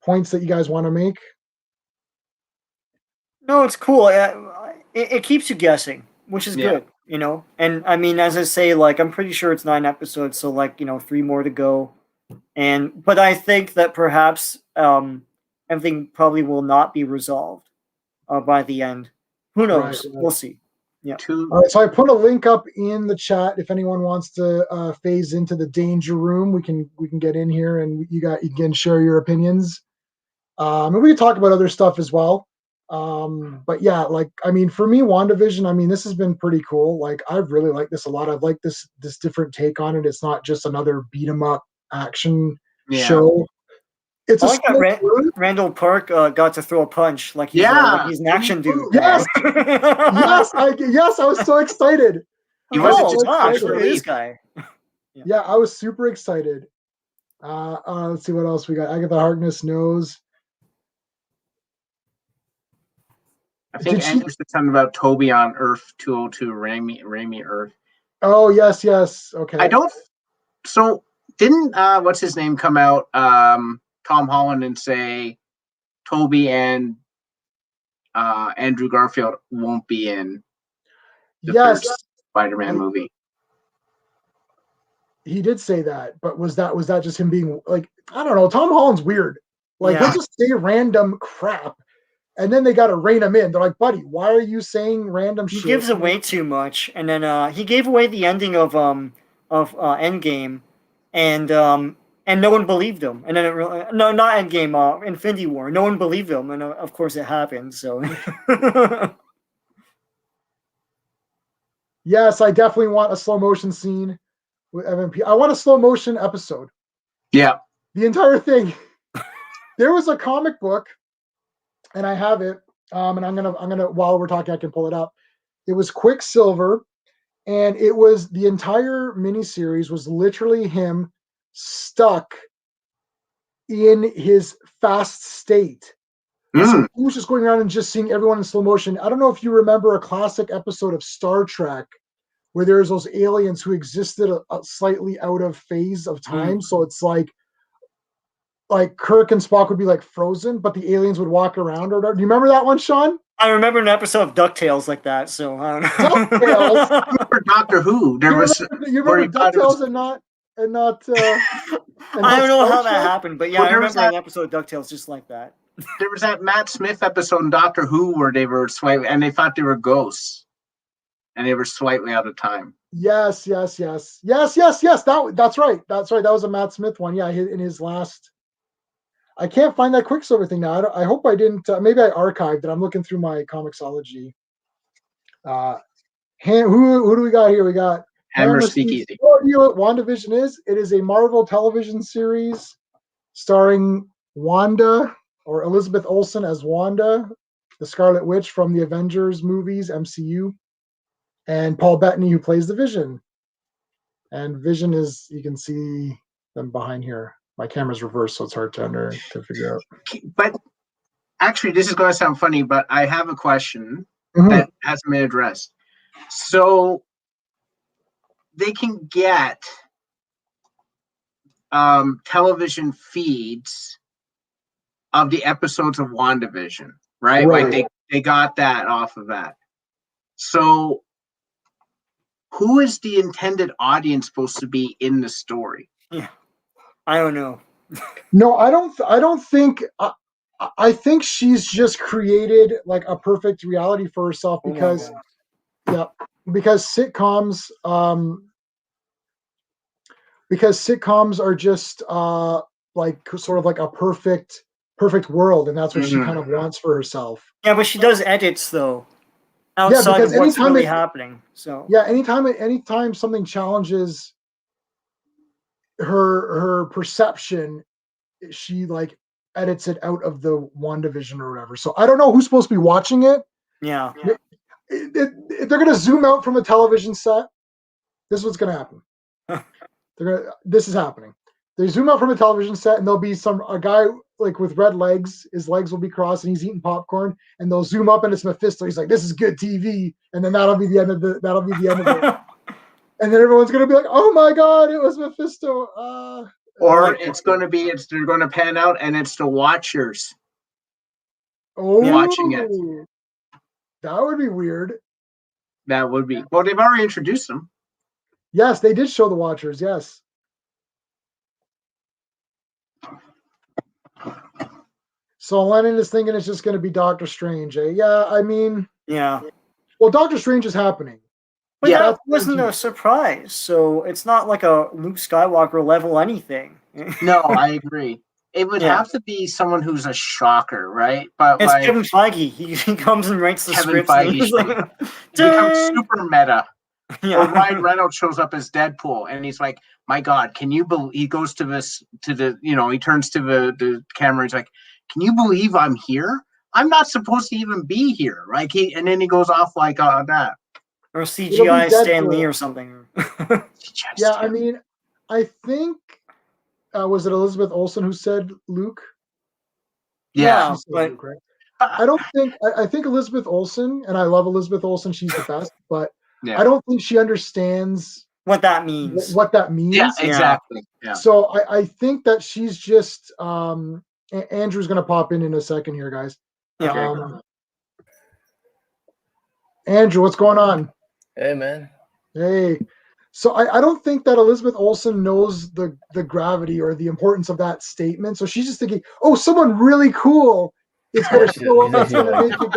points that you guys want to make? No, it's cool. It keeps you guessing, which is good, And I mean, as I say, like I'm pretty sure it's 9 episodes, so like 3 more to go. But I think that perhaps everything probably will not be resolved by the end. Who knows? Right. We'll see. Yeah. All right, so I put a link up in the chat if anyone wants to phase into the danger room. We can get in here and you can share your opinions. And we can talk about other stuff as well. But yeah, like I mean, for me, WandaVision, I mean, this has been pretty cool. Like I've really liked this a lot. I've liked this different take on it. It's not just another beat 'em up action show. It's I like that Randall Park got to throw a punch like he's an action dude. Yes, yes, I was so excited. He wasn't just punch this guy. Yeah, I was super excited. Let's see what else we got. Agatha Harkness knows. I think Andrew said something about Toby on Earth 202, Raimi Earth. Oh yes. Okay. I don't. So didn't what's his name come out? Tom Holland and say Toby and Andrew Garfield won't be in the third Spider-Man movie. He did say that, but was that just him being like, I don't know, Tom Holland's weird. Like he'll just say random crap and then they gotta rein him in. They're like, buddy, why are you saying random shit? He gives away too much. And then he gave away the ending of Endgame. And and no one believed him. And then no, not Endgame, Infinity War. No one believed him, and of course it happened. So. Yes, I definitely want a slow motion scene with MMP. I want a slow motion episode. Yeah. The entire thing. There was a comic book, and I have it. And I'm gonna while we're talking, I can pull it up. It was Quicksilver, and it was the entire miniseries was literally him stuck in his fast state. So he was just going around and just seeing everyone in slow motion. I don't know if you remember a classic episode of Star Trek where there's those aliens who existed a slightly out of phase of time. So it's like Kirk and Spock would be like frozen, but the aliens would walk around. Or do you remember that one, Sean? I remember an episode of DuckTales like that. So I don't know. DuckTales. For Doctor Who, you remember DuckTales and not. I don't know how that happened, but yeah, I remember an episode of DuckTales just like that. There was that Matt Smith episode in Doctor Who where they were slightly, and they thought they were ghosts, and they were slightly out of time. Yes. That's right. That's right. That was a Matt Smith one. Yeah, in his last. I can't find that Quicksilver thing now. I hope I didn't. Maybe I archived it. I'm looking through my Comixology. Who do we got here? We got Hammer Speakeasy. You know what WandaVision is? It is a Marvel television series starring Wanda, or Elizabeth Olsen as Wanda, the Scarlet Witch from the Avengers movies, MCU, and Paul Bettany, who plays the Vision. And Vision is, you can see them behind here. My camera's reversed, so it's hard to figure out. But actually, this is going to sound funny, but I have a question that hasn't been addressed. So they can get television feeds of the episodes of WandaVision, right? Like they got that off of that. So who is the intended audience supposed to be in the story? Yeah. I don't know. No, I don't think. I think she's just created like a perfect reality for herself because, because sitcoms are just like sort of like a perfect world, and that's what she kind of wants for herself. Yeah, but she does edits though. Outside of what's really happening. So yeah, anytime something challenges her perception, she like edits it out of the WandaVision or whatever. So I don't know who's supposed to be watching it. Yeah. If they're gonna zoom out from a television set, this is what's gonna happen. This is happening. They zoom out from a television set, and there'll be a guy like with red legs. His legs will be crossed, and he's eating popcorn. And they'll zoom up, and it's Mephisto. He's like, "This is good TV," and then that'll be the end of it. And then everyone's gonna be like, "Oh my God, it was Mephisto!" Or it's going to be they're going to pan out, and it's the Watchers watching it. That would be weird. That would be. Well, they've already introduced them. Yes, they did show the Watchers. Yes. So Lennon is thinking it's just going to be Doctor Strange. Yeah, I mean. Yeah. Well, Doctor Strange is happening. But that wasn't a surprise. So it's not like a Luke Skywalker level anything. No, I agree. It would have to be someone who's a shocker, right? But it's Kevin Feige. He comes and writes the scripts. He's like, becomes super meta. Yeah. Or Ryan Reynolds shows up as Deadpool, and he's like, "My God, can you believe?" He goes to he turns to the camera. He's like, "Can you believe I'm here? I'm not supposed to even be here." Right? And then he goes off like that. Or CGI Stan Lee or something. Yeah, I mean, I think was it Elizabeth Olsen who said Luke? Yeah, but Luke, right? I don't think. I think Elizabeth Olsen, and I love Elizabeth Olsen. She's the best, but I don't think she understands what that means. What that means? Yeah, exactly. Yeah. So I think that she's just. Andrew's going to pop in a second here, guys. Yeah. Andrew, what's going on? Hey, man. Hey. So I don't think that Elizabeth Olsen knows the gravity or the importance of that statement. So she's just thinking, oh, someone really cool is going to show up. That's going to make you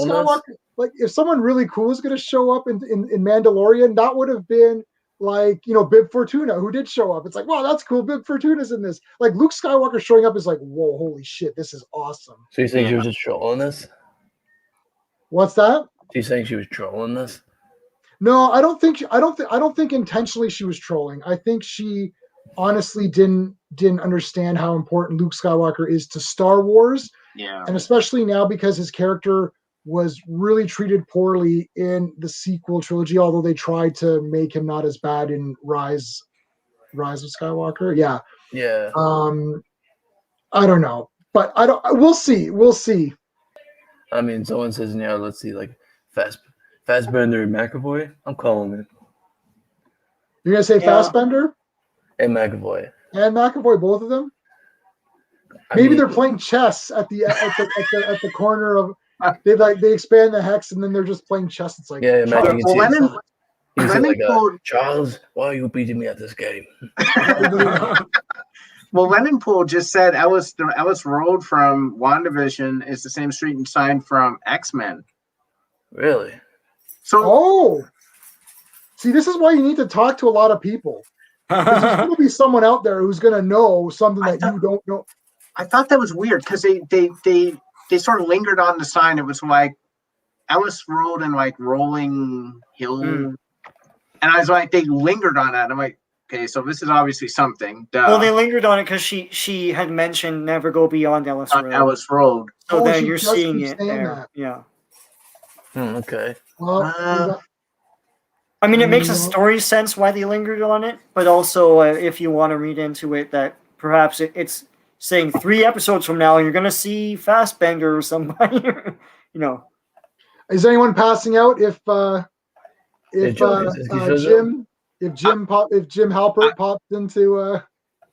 go. Like if someone really cool is going to show up in Mandalorian, that would have been like, Bib Fortuna, who did show up. It's like, wow, that's cool. Bib Fortuna's in this. Like Luke Skywalker showing up is like, whoa, holy shit, this is awesome. So you think she was just trolling this? What's that? Do you think she was trolling this? No, I don't think intentionally she was trolling. I think she honestly didn't understand how important Luke Skywalker is to Star Wars. Yeah. And especially now because his character was really treated poorly in the sequel trilogy, although they tried to make him not as bad in Rise of Skywalker. Yeah. Yeah. I don't know. But we'll see. We'll see. I mean, someone says, let's see, like Fassbender and McAvoy. I'm calling it. You're gonna say Fassbender and McAvoy. And McAvoy, both of them? Maybe they're playing chess at the corner of. They expand the hex and then they're just playing chess. It's like Charles, why are you beating me at this game? Well, Lennon Poole just said Ellis Road from WandaVision is the same street and sign from X-Men. Really? So, see, this is why you need to talk to a lot of people. There's going to be someone out there who's going to know something that you don't know. I thought that was weird because they sort of lingered on the sign. It was like Ellis Road and like Rolling Hill. And I was like, they lingered on that. I'm like, okay, so this is obviously something. Duh. Well, they lingered on it because she had mentioned never go beyond Ellis Road. Ellis Road. So then you're seeing it there. That. Yeah. Okay. Well, I mean, it makes a story sense why they lingered on it, but also if you want to read into it, that perhaps it's saying 3 episodes from now you're going to see Fassbender or somebody. Is anyone passing out if Jim Halpert pops into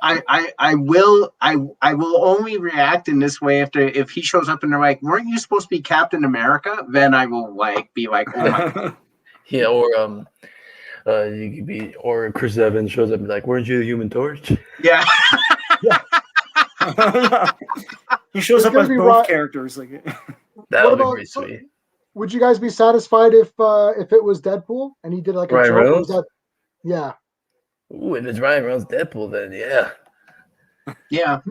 I will only react in this way if he shows up and they're like, weren't you supposed to be Captain America? Then I will be like, oh my God. Yeah, you could be, or Chris Evans shows up and be like, weren't you the Human Torch? Yeah. He shows up as both characters. That would be pretty sweet. Would you guys be satisfied if it was Deadpool and he did like a Ryan Reynolds? Yeah. Ooh, if it's Ryan Reynolds Deadpool, then yeah. Yeah.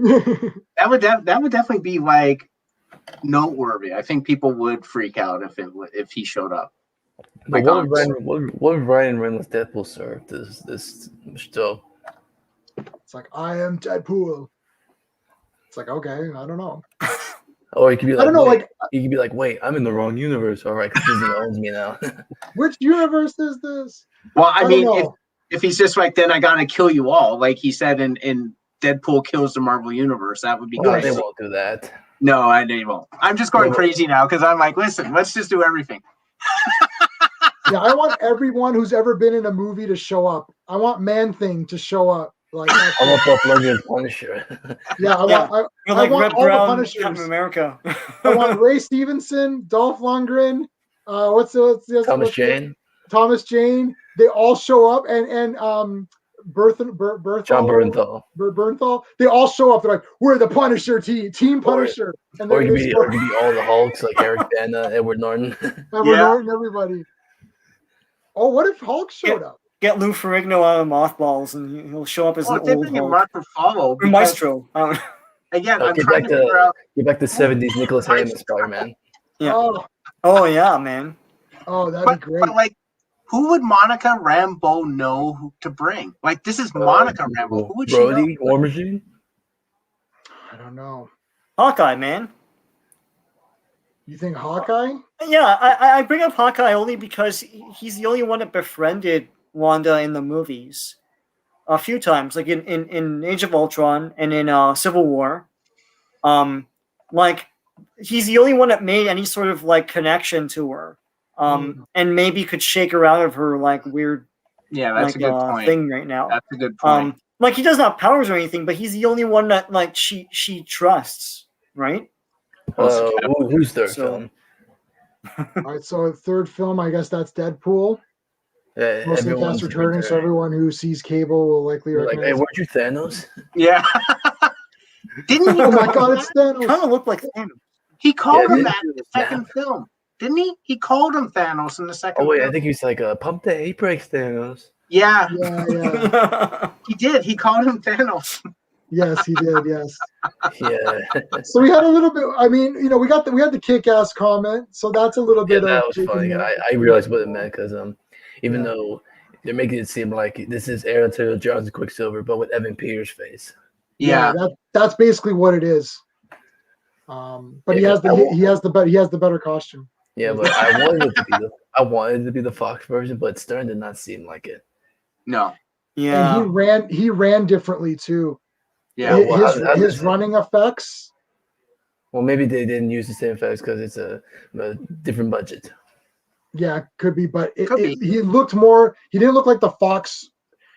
that would definitely be like noteworthy. I think people would freak out if he showed up. But what would Ryan Reynolds Deadpool serve this show? It's like, I am Deadpool. It's like, okay, I don't know. Or he could be like, I don't know, he could be like, wait, I'm in the wrong universe. All right, Disney owns me now. Which universe is this? Well, I mean, if he's just like, then I gotta kill you all, like he said in Deadpool kills the Marvel universe, that would be great. They won't do that. No, they won't. I'm just going crazy now because I'm like, listen, let's just do everything. Yeah, I want everyone who's ever been in a movie to show up. I want Man-Thing to show up. Like I want Dolph Lundgren's Punisher. Yeah, I want all the Punishers. Captain America. I want Ray Stevenson, Dolph Lundgren. What's the Thomas Jane. Thomas Jane. They all show up, and John Bernthal. They all show up. They're like, we're the Punisher team Punisher. Or it could be all the Hulks, like Eric Bana, Edward Norton. Norton, everybody. Oh, what if Hulk showed up? Get Lou Ferrigno out of mothballs, and he'll show up as an old Hulk. Mark Ruffalo, or Maestro. Again, I'm trying to figure out. Get back to 70s Nicholas Hammond Spider-Man. Yeah. Oh yeah, man. Oh, that'd be great. But like, who would Monica Rambeau know who to bring? Like, this is Monica Rambeau. Who would she know? War Machine? I don't know. Hawkeye, man. You think Hawkeye? Yeah, I bring up Hawkeye only because he's the only one that befriended Wanda in the movies a few times, like in Age of Ultron and in Civil War. Like, he's the only one that made any sort of like connection to her, and maybe could shake her out of her like weird, that's a good point. Thing right now. That's a good point. Like, he doesn't have powers or anything, but he's the only one that like she trusts, right? Who's third film? All right, so third film, I guess that's Deadpool. Yeah, most of the cast returning, so everyone who sees Cable will likely recognize. Like, hey, weren't you Thanos? Yeah. Didn't he? Oh my God, it's Thanos. Kind of looked like Thanos. He called him that in the second film, didn't he? He called him Thanos in the second. Oh wait, film. I think he's like, "Pump the brake, Thanos." Yeah, Yeah. he did. He called him Thanos. Yes, he did. Yes. Yeah. So we had a little bit. I mean, we had the kick-ass comment. So that's a little Yeah, bit that of. was funny. I realized what it meant because even though they're making it seem like this is Aaron Taylor John's Quicksilver, but with Evan Peters' face. Yeah. That's basically what it is. But he has the better costume. Yeah, but I wanted it to be the Fox version, but it's starting to not seem like it. No. Yeah. And he ran differently too. Yeah. His running effects. Well, maybe they didn't use the same effects because it's a different budget. Yeah, could be, but Could be. he looked more. He didn't look like the Fox.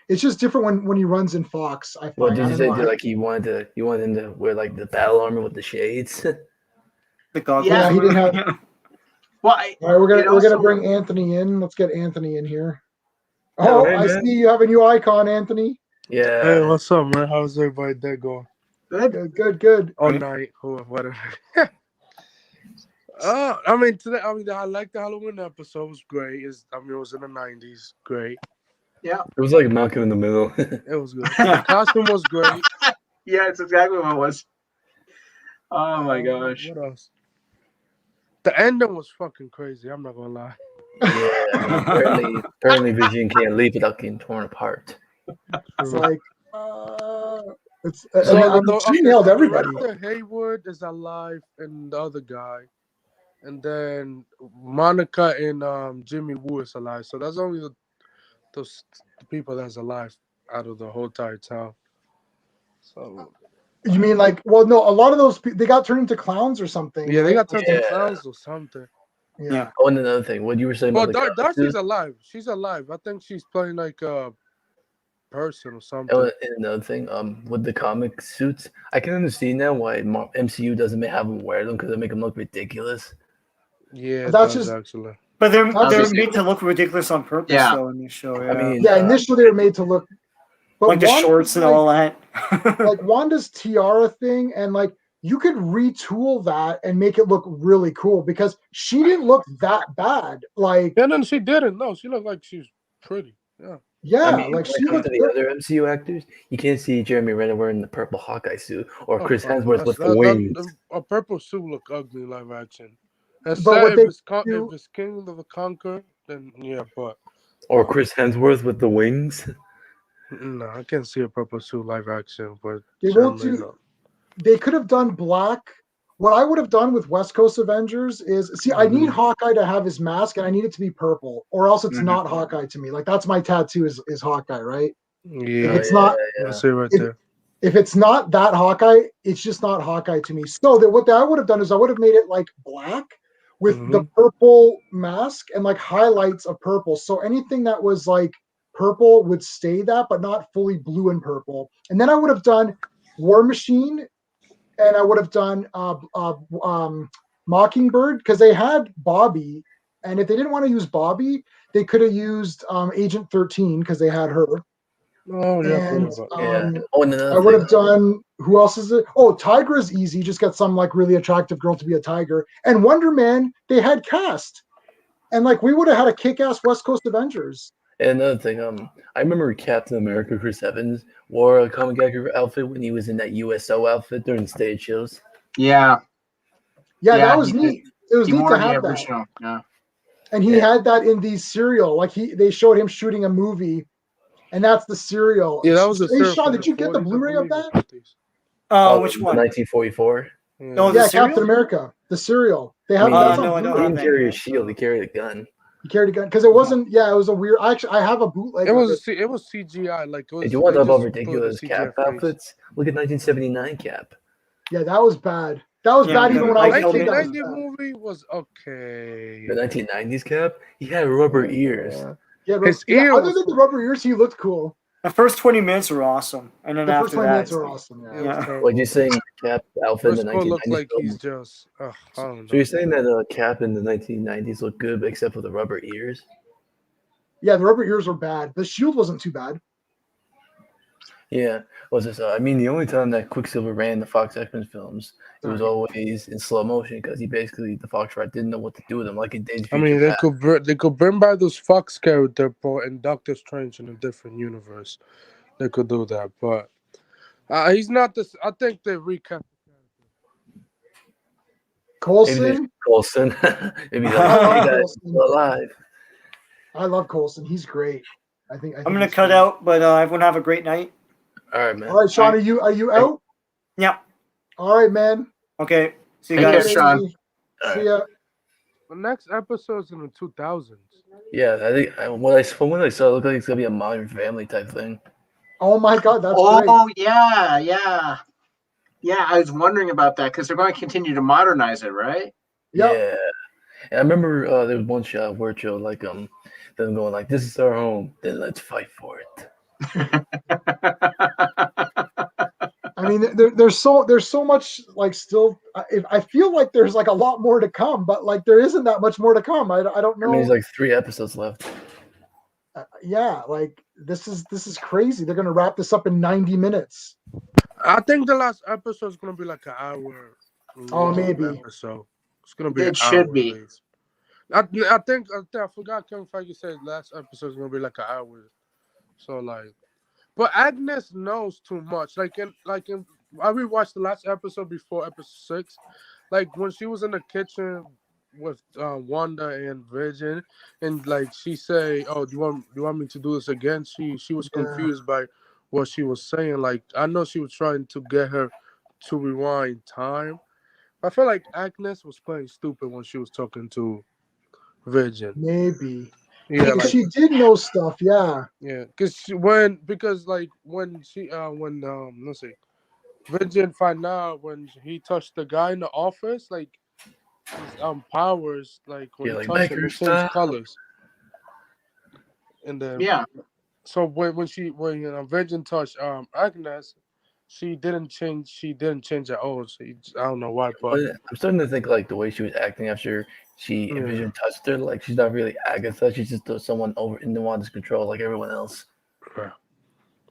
It's just different when he runs in Fox. I find. What did you say? I don't know. Like he wanted him to wear like the battle armor with the shades. The goggles. Yeah, he didn't have. Well, All right, we're gonna bring Anthony in. Let's get Anthony in here. Oh, hey, I man. see you have a new icon, Anthony. Yeah. Hey, what's up, man? How's everybody day going? good. All night or whatever. Today, I like the Halloween episode. It was great. It was in the 90s. Great. Yeah. It was like Malcolm in the Middle. It was good. The costume was great. Yeah, it's exactly what it was. Oh my gosh. What else? The ending was fucking crazy. I'm not gonna lie. Yeah. Apparently Vision can't leave without getting torn apart. It's like, She nailed everybody. Director Haywood is alive, and the other guy, and then Monica and Jimmy Woo is alive. So that's only those people that's alive out of the whole entire town. So You mean like? Well, no. A lot of those they got turned into clowns or something. yeah, they got turned Yeah. into clowns or something. Yeah. Oh, and another thing, what you were saying Well, about the Darcy's costumes? alive. She's alive. I think she's playing like a person or something. Oh, and another thing, with the comic suits, I can understand now why MCU doesn't have them wear them because they make them look ridiculous. Yeah, That's that's just- actually. But they're Obviously. made to look ridiculous on purpose, Yeah. though, in this show. Yeah. I mean, Yeah, initially they were made to look, but like the Wanda's shorts and like- all that. like Wanda's tiara thing, and like you could retool that and make it look really cool because she didn't look that bad. Like, Yeah, no, she didn't. No, she looked like she's pretty. Yeah. I mean, like when she it comes looked to the good. other MCU actors, you can't see Jeremy Renner wearing the purple Hawkeye suit or Oh, Chris fuck, Hemsworth with that's- the wings. A purple suit look ugly in live action. And But what if they it's do- if it's King of the Conquer, then yeah, but Or Chris Hemsworth with the wings. no, I can't see a purple suit live action. But They won't generally, do- They could have done black. What I would have done with West Coast Avengers is I need Hawkeye to have his mask and I need it to be purple, or else it's Mhm. not Hawkeye to me. Like that's my tattoo is Hawkeye, right? Yeah, If it's not I see right if- there. if it's not that Hawkeye, it's just not Hawkeye to me. So that what I would have done is I would have made it like black with the purple mask and like highlights of purple. So anything that was like purple would stay that, but not fully blue and purple. And then I would have done War Machine, and I would have done Mockingbird because they had Bobby, and if they didn't want to use Bobby, they could have used Agent 13 because they had her. Oh yeah, I And forgot about that. Yeah. Oh, and another I would thing, have done. Who else is it? Oh, Tiger is easy. Just get some like really attractive girl to be a tiger. And Wonder Man, they had cast, and like we would have had a kick-ass West Coast Avengers. and another thing, I remember Captain America Chris Evans wore a comic accurate outfit when he was in that USO outfit during stage shows. Yeah. Yeah, Yeah, that was he neat. It was He neat wore to the have that. original. Yeah. And he had that in the serial. Like they showed him shooting a movie, and that's the serial. Yeah, that was a Hey, serial Sean, from did the you get the 40s, I Blu-ray of believe, or that? 50s. Which one? 1944. Oh, the Yeah, serial? Captain America, the serial. They have I mean, that's no, on I don't Blu-ray. He have didn't that carry a yet, shield; so- he carried a gun. He carried a gun because it wasn't. Yeah, it was a weird. I have a bootleg. It of was CGI. Like it was. If you want to they talk about just put a ridiculous CGI Cap face. outfits, look at 1979 Cap. Yeah, that was bad. That was Yeah, bad the even when I was Mike a kid. Hilton That was 1990 bad. movie was okay. The 1990s Cap, he had rubber ears. Yeah, His ear other was than the rubber ears, he looked cool. The first 20 minutes were awesome, and then The after first 20 that, minutes it's are like- awesome. It Yeah. was Yeah. terrible. Like you're saying, Cap outfit in the Briscoe looks 1990s. like he's looked- just. I don't know. So you're saying that Cap in the 1990s looked good, except for the rubber ears? Yeah, the rubber ears were bad. The shield wasn't too bad. Yeah, was this? I mean, the only time that Quicksilver ran the Fox X-Men films, it was always in slow motion because the Fox Rat didn't know what to do with him, like in Days of I Future mean, they Past. could bring back those Fox character, bro, and Doctor Strange in a different universe. They could do that, but he's not this. I think they recast. Maybe there's Coulson. Coulson. Maybe I like, hey love guys, I'm Coulson. still alive. I love Coulson. He's great. I think I'm gonna he's cut great. out, but everyone have a great night. All right, man. All right, Sean, are you out? Yeah. All right, man. Okay. See you Take care, guys. Sean. See ya. The next episode's in the 2000s. Yeah, I think from when I saw it, looked like it's gonna be a Modern Family type thing. Oh my God, that's great. Oh yeah. I was wondering about that because they're going to continue to modernize it, right? Yep. Yeah, and I remember there was one shot where it showed like them going like, "This is our home, then let's fight for it." I mean, there's so much like still. I feel like there's like a lot more to come, but like there isn't that much more to come. I don't know. I mean, there's like 3 episodes left. Yeah, like this is crazy. They're gonna wrap this up in 90 minutes. I think the last episode is gonna be like an hour. Oh, maybe. Episode. It's gonna be. It should be. I think I forgot Kevin Feige said last episode is gonna be like an hour. So like, but Agnes knows too much. I rewatched the last episode before episode 6. Like when she was in the kitchen with Wanda and Vision, and like she say, "Oh, do you want me to do this again?" She was confused by what she was saying. Like I know she was trying to get her to rewind time. I feel like Agnes was playing stupid when she was talking to Vision. Maybe. Yeah, like she did know stuff. Yeah. yeah, let's see, when Vision find out when he touched the guy in the office, like his powers, like when he like touched him, biker it changed style. colors. And then so when Vision touched Agnes, she didn't change at all. I don't know why, but I'm starting to think like the way she was acting after Vision touched her, like she's not really Agatha. She's just someone over in the Wanda's control, like everyone else. But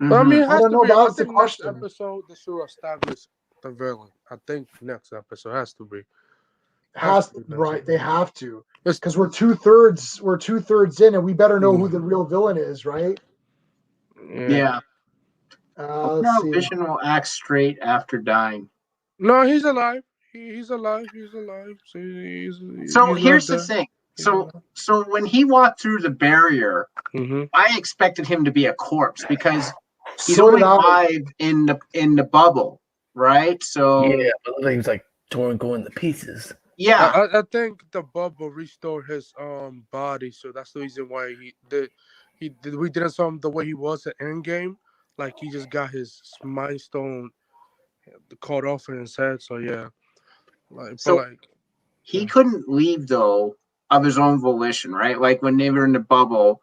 I mean, it has I don't to know. be. That I was the think next question. episode they should establish the villain. I think next episode has to be. Right. They have to because we're 2/3 in, and we better know who the real villain is, right? Yeah. Let's see. Vision will act straight after dying. No, he's alive. He's alive. So here's the thing. So when he walked through the barrier, I expected him to be a corpse because he's only alive in the bubble, right? So yeah, but he was like going to pieces. Yeah, I think the bubble restored his body, so that's the reason why we didn't saw him the way he was at Endgame. Like he just got his mind stone caught off in his head. So yeah, he couldn't leave though of his own volition, right? Like when they were in the bubble,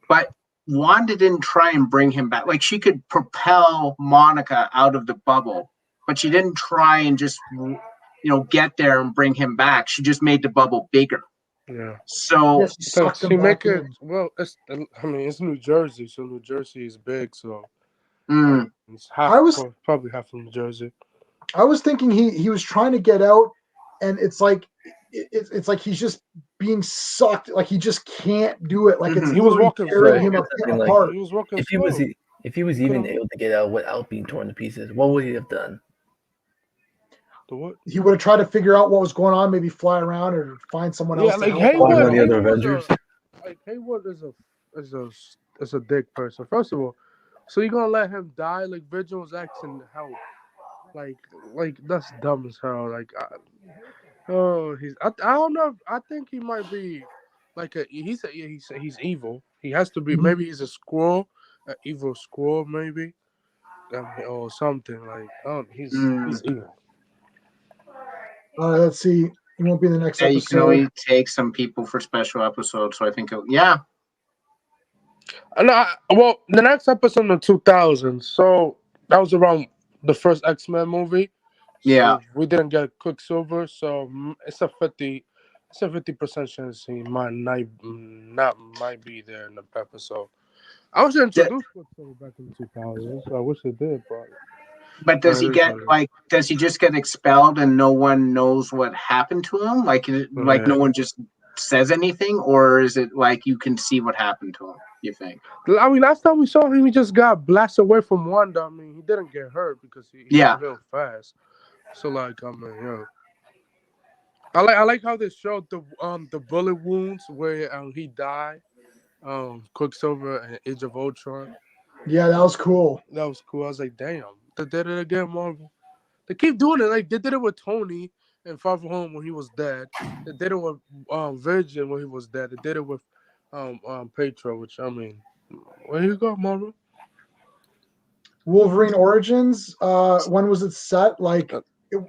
but Wanda didn't try and bring him back. Like she could propel Monica out of the bubble, but she didn't try and just get there and bring him back. She just made the bubble bigger. Yeah. So she make it. Well, it's New Jersey, so New Jersey is big. So it's probably half of New Jersey. I was thinking he was trying to get out, and it's like he's just being sucked. Like he just can't do it. Like he was walking carrying him apart. He was walking. If he was even able to get out without being torn to pieces, what would he have done? What? He would have tried to figure out what was going on, maybe fly around or find someone else. Like Hayward, the other Avengers. Hayward is a dick person. First of all, so you're gonna let him die? Like Vision was asking to help. Like that's dumb as hell. Like, I don't know. I think he might be like he's evil. He has to be. Maybe he's a squirrel, an evil squirrel, maybe, or something. Like, he's evil. Let's see. He won't be in the next episode. You can only take some people for special episodes, so I think well, the next episode in the 2000s. So that was around the first X-Men movie. So we didn't get Quicksilver, so it's a 50% chance he might be there in the episode. I was introduced Quicksilver back in the 2000s. So I wish it did, but does he get like? Does he just get expelled and no one knows what happened to him? Like no one just says anything, or is it like you can see what happened to him? You think? I mean, last time we saw him, he just got blasted away from Wanda. I mean, he didn't get hurt because he got healed fast. So like, I mean, yeah. I like how they showed the bullet wounds where he died. Quicksilver and Age of Ultron. Yeah, that was cool. That was cool. I was like, damn, they did it again, Marvel. They keep doing it. Like they did it with Tony in Far From Home when he was dead. They did it with Virgin when he was dead. They did it with Petro, which I mean, where you go, Marvel? Wolverine Origins. When was it set? Like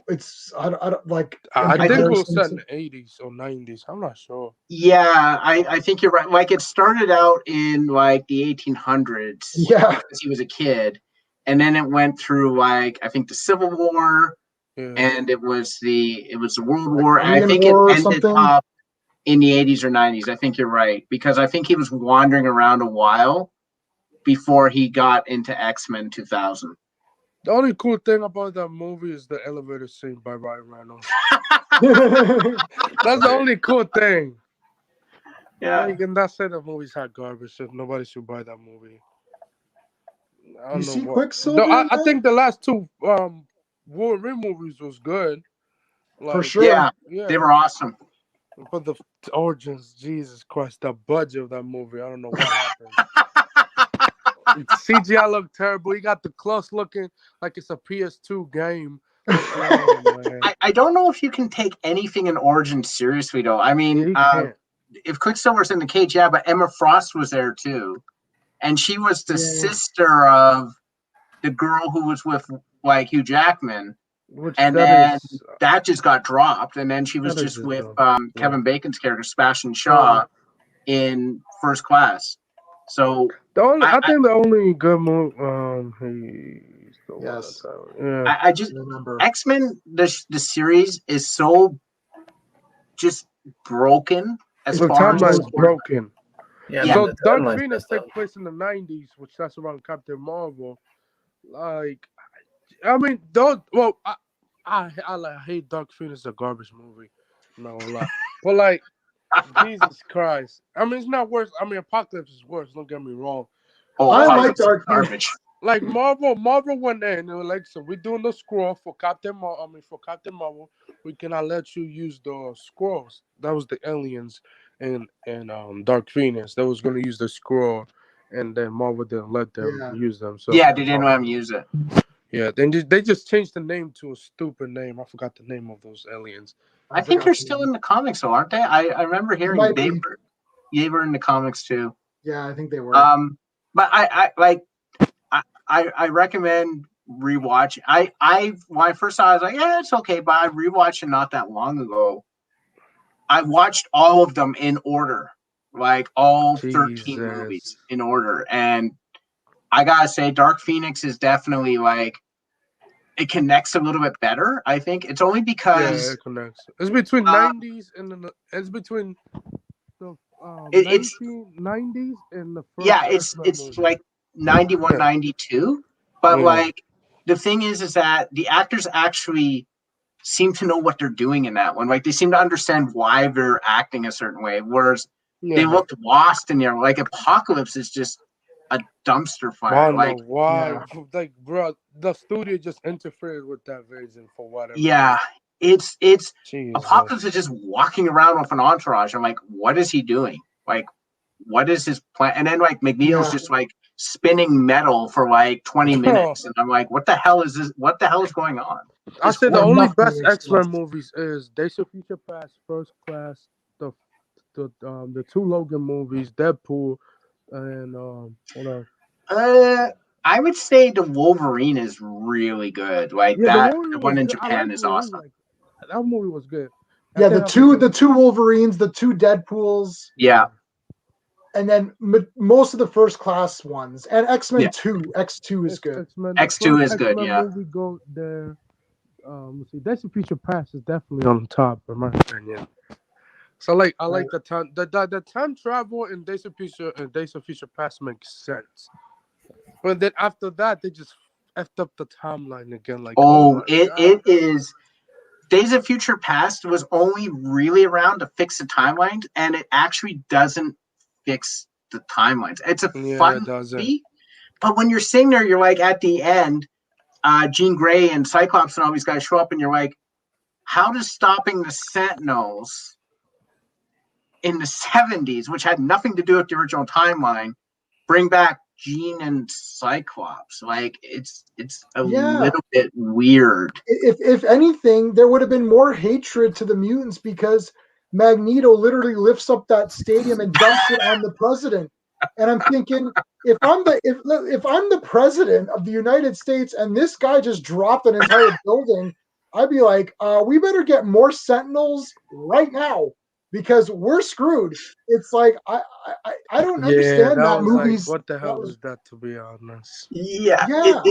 it's I don't like. I think it was set in the 80s or 90s. I'm not sure. Yeah, I think you're right. Like it started out in like the 1800s. Yeah, because he was a kid, and then it went through like I think the Civil War, and it was the World War, and I think it ended up in the 80s or 90s. I think you're right because I think he was wandering around a while before he got into X-Men 2000. The only cool thing about that movie is the elevator scene by Ryan Reynolds. That's the only cool thing. Yeah. Like, and that's it. The movie's hot garbage. So nobody should buy that movie. I don't you know see what. Quicksilver? No, I think the last two Wolverine movies was good. Like, for sure. Yeah, they were awesome. But the origins, Jesus Christ, the budget of that movie, I don't know what happened. CGI looked terrible. You got the close looking like it's a PS2 game. I don't know if you can take anything in Origins seriously, though. I mean, if Quicksilver's in the cage, yeah, but Emma Frost was there too, and she was the sister of the girl who was with like Hugh Jackman, and then that just got dropped, and then she was just with Kevin Bacon's character Sebastian Shaw in First Class. So I think the only good movie. Yes. I just remember X-Men. The series is so just broken as far as broken. Yeah. So Dark Phoenix took place in the 90s, which that's around Captain Marvel. Like, I mean, I hate Dark Phoenix. It's a garbage movie. No lie, but like. Jesus Christ. I mean, it's not worse. I mean, Apocalypse is worse. Don't get me wrong. Oh, I like Dark Phoenix. Like Marvel went there and they were like, so we're doing the scroll for Captain Marvel. We cannot let you use the scrolls. That was the aliens and Dark Phoenix. That was going to use the scroll, and then Marvel didn't let them use them. So they didn't let them use it. Yeah, then they just changed the name to a stupid name. I forgot the name of those aliens. I think they're still in the comics, though, aren't they? I remember hearing they were in the comics too. Yeah, I think they were. But I recommend rewatch. When I first saw it, I was like, yeah, it's okay. But I rewatched it not that long ago. I watched all of them in order, like all 13 movies in order, and I gotta say, Dark Phoenix is definitely like. It connects a little bit better, I think. It's only because it connects. It's between 90s and it's between the 1990s and the first. It's like 91, 92. But like the thing is that the actors actually seem to know what they're doing in that one. Like they seem to understand why they're acting a certain way, whereas they looked lost in there. Like Apocalypse is just a dumpster fire. Why? Like, bro, the studio just interfered with that vision for whatever. Yeah, it's Apocalypse is just walking around with an entourage. I'm like, what is he doing? Like, what is his plan? And then like McNeil's just like spinning metal for like 20 minutes, and I'm like, what the hell is this? What the hell is going on? I said the only best X-Men movies is Days of Future Past, First Class, the two Logan movies, Deadpool. And what else? I would say the Wolverine is really good. Like the one in Japan is awesome. That movie was good. Yeah, the two Wolverines, the two Deadpools. Yeah, and then most of the First Class ones, and X-Men 2. X2 is good. X2 is good. Yeah. Movie go there. Let's see. Days of Future Past is definitely on top in my opinion. So like I like the time travel in Days of Future Past makes sense. But then after that they just effed up the timeline again. Like it is. Days of Future Past was only really around to fix the timelines, and it actually doesn't fix the timelines. It's a fun movie, but when you're sitting there, you're like at the end, Jean Grey and Cyclops and all these guys show up, and you're like, how does stopping the Sentinels in the 70s, which had nothing to do with the original timeline, bring back Jean and Cyclops? Like it's a little bit weird. If anything, there would have been more hatred to the mutants because Magneto literally lifts up that stadium and dumps it on the president. And I'm thinking, if I'm the president of the United States and this guy just dropped an entire building, I'd be like, we better get more Sentinels right now because we're screwed. It's like I don't understand that movies. Like, what the hell is that, to be honest? Yeah.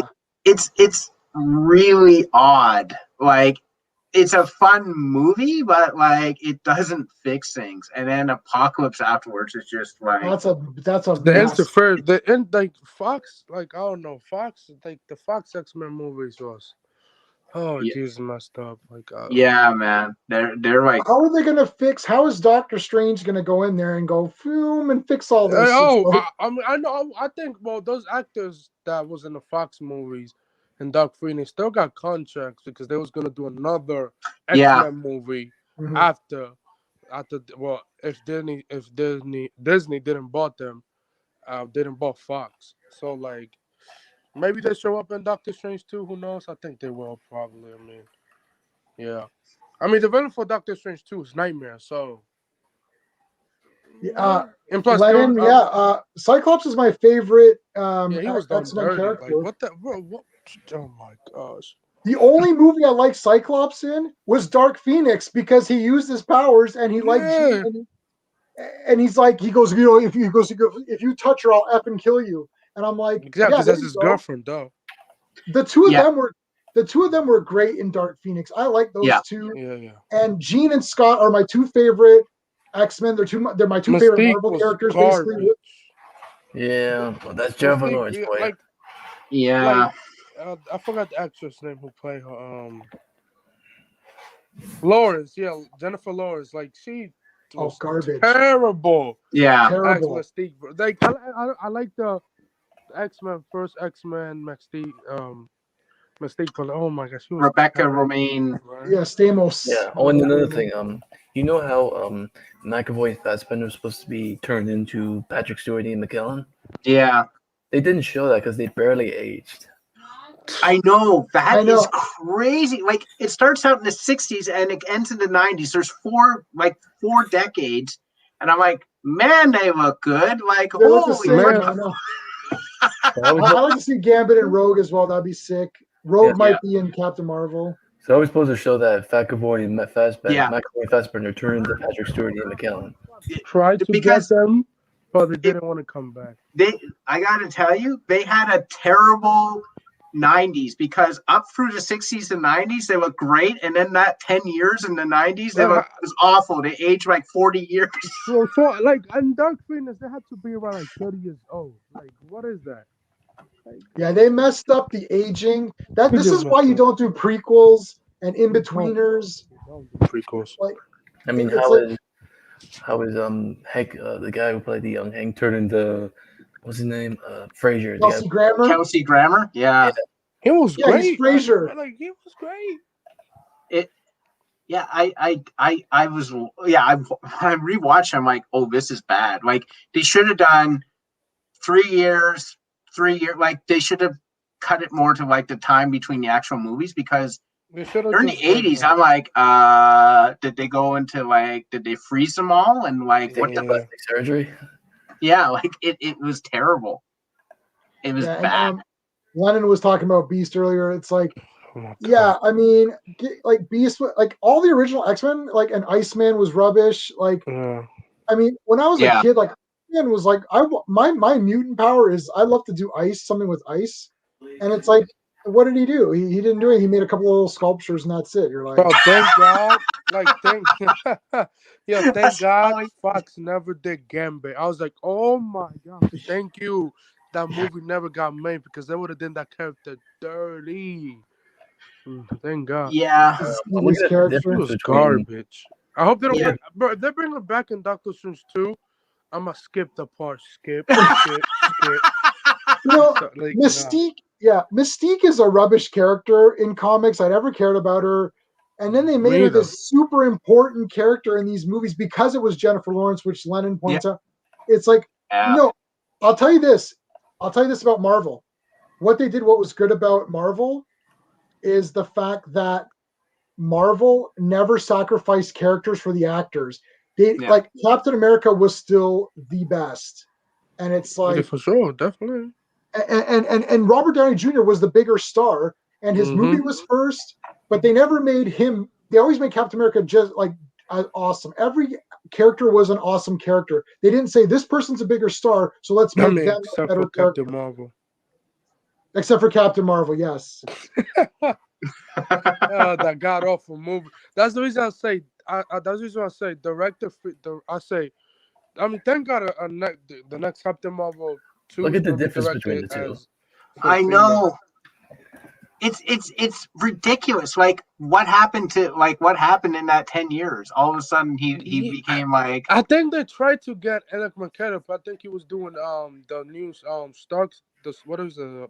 It's really odd. Like, it's a fun movie, but like it doesn't fix things. And then Apocalypse afterwards is just like that's a the end to first the end, like Fox, like I don't know, Fox, like the Fox X-Men movies was Jesus, messed up. Like man. They're like, how are they gonna fix? How is Doctor Strange gonna go in there and go boom and fix all this? I know. I think those actors that was in the Fox movies and Dark Phoenix still got contracts because they was gonna do another X-Men movie after if Disney didn't bought them, didn't bought Fox. So like maybe they show up in Doctor Strange 2. Who knows? I think they will probably. I mean, yeah. I mean, the villain for Doctor Strange 2 is Nightmare. So and plus, Cyclops is my favorite. He was X-Men character. Like, what the? What? Oh my gosh! The only movie I liked Cyclops in was Dark Phoenix because he used his powers and he liked Jean, and he's like, he goes, if you touch her, I'll effing kill you. And I'm like, because that's his girlfriend, though. The two of them were great in Dark Phoenix. I like those two. Yeah. And Jean and Scott are my two favorite X-Men. They're my two favorite Marvel characters, basically. Yeah, well, that's Jennifer Lawrence. I forgot the actress name who played her. Lawrence, Jennifer Lawrence. Like she was garbage, terrible. Terrible. Mystique. Like I like the X-Men, first X-Men Mystique. Mystique, but oh my gosh, she was Rebecca Romaine. Yeah, Stamos. Yeah. Oh, and another thing, you know how McAvoy and Fassbender was supposed to be turned into Patrick Stewart and Ian McKellen? Yeah. They didn't show that because they barely aged. I know. That is crazy. Like, it starts out in the 60s and it ends in the 90s. There's four decades. And I'm like, man, they look good. Like, holy man. I'd like to see Gambit and Rogue as well. That'd be sick. Rogue might be in Captain Marvel. So I was supposed to show that McAvoy and Fassbender turned into Patrick Stewart and Ian McKellen. Tried to get them, but they didn't want to come back. I got to tell you, they had a terrible 90s because up through the 60s and 90s, they looked great. And then that 10 years in the 90s, it was awful. They aged like 40 years. So like, in Dark Phoenix, they had to be around like 30 years old. Like, what is that? Yeah, they messed up the aging. This is why you don't do prequels and in-betweeners. Prequels. Like, I mean, how is Hank, the guy who played the young Hank, turned into what's his name? Frasier. Kelsey Grammer. Yeah. He was great. He's Frasier. Like, he was great. I rewatched. I'm like, oh, this is bad. Like, they should have done 3 years. Like, they should have cut it more to like the time between the actual movies because during the 80s, I'm like, did they go into like, did they freeze them all and like what the plastic surgery? Yeah, like it was terrible. It was bad. Lennon was talking about Beast earlier. It's like, I mean, like Beast, like all the original X-Men, like and Iceman was rubbish. Like, I mean, when I was a kid, like Iceman was like, my mutant power is I love to do something with ice, and it's like what did he do? He didn't do anything. He made a couple of little sculptures and that's it. You're like, Bro, thank God. Like, thank thank That's God all Fox never did Gambit. I was like, oh my God, thank you. That movie never got made because they would have done that character dirty. Thank God. yeah. I'm his looking at the It character. difference was between. garbage. I hope they don't Yeah. bring, bro. If they bring it back in Doctor Strange 2, I'm gonna skip the part. Skip. You know, So, like, Mystique. Yeah, Mystique is a rubbish character in comics. I never cared about her. And then they made her Rita. this super important character in these movies because it was Jennifer Lawrence, which Lennon points out. It's like, Yeah. no, I'll tell you this. I'll tell you this about Marvel. What they did, what was good about Marvel, is the fact that Marvel never sacrificed characters for the actors. They Yeah. like Captain America was still the best. And it's Yeah, like for sure, definitely. and Robert Downey Jr. was the bigger star, and his movie was first, but they never made him. They always made Captain America just like awesome. Every character was an awesome character. They didn't say this person's a bigger star, so let's I make mean, them a except better for character. Captain Marvel. Except for Captain Marvel, yes. That god awful movie. That's the reason I say. That's the reason I say director. I mean, thank God the next Captain Marvel 2 Look is at the gonna be difference between directed the two. as. I full female. know. It's ridiculous. Like what happened in that 10 years? All of a sudden he became like I think they tried to get Alec McCarthy. I think he was doing the news Starks. What is the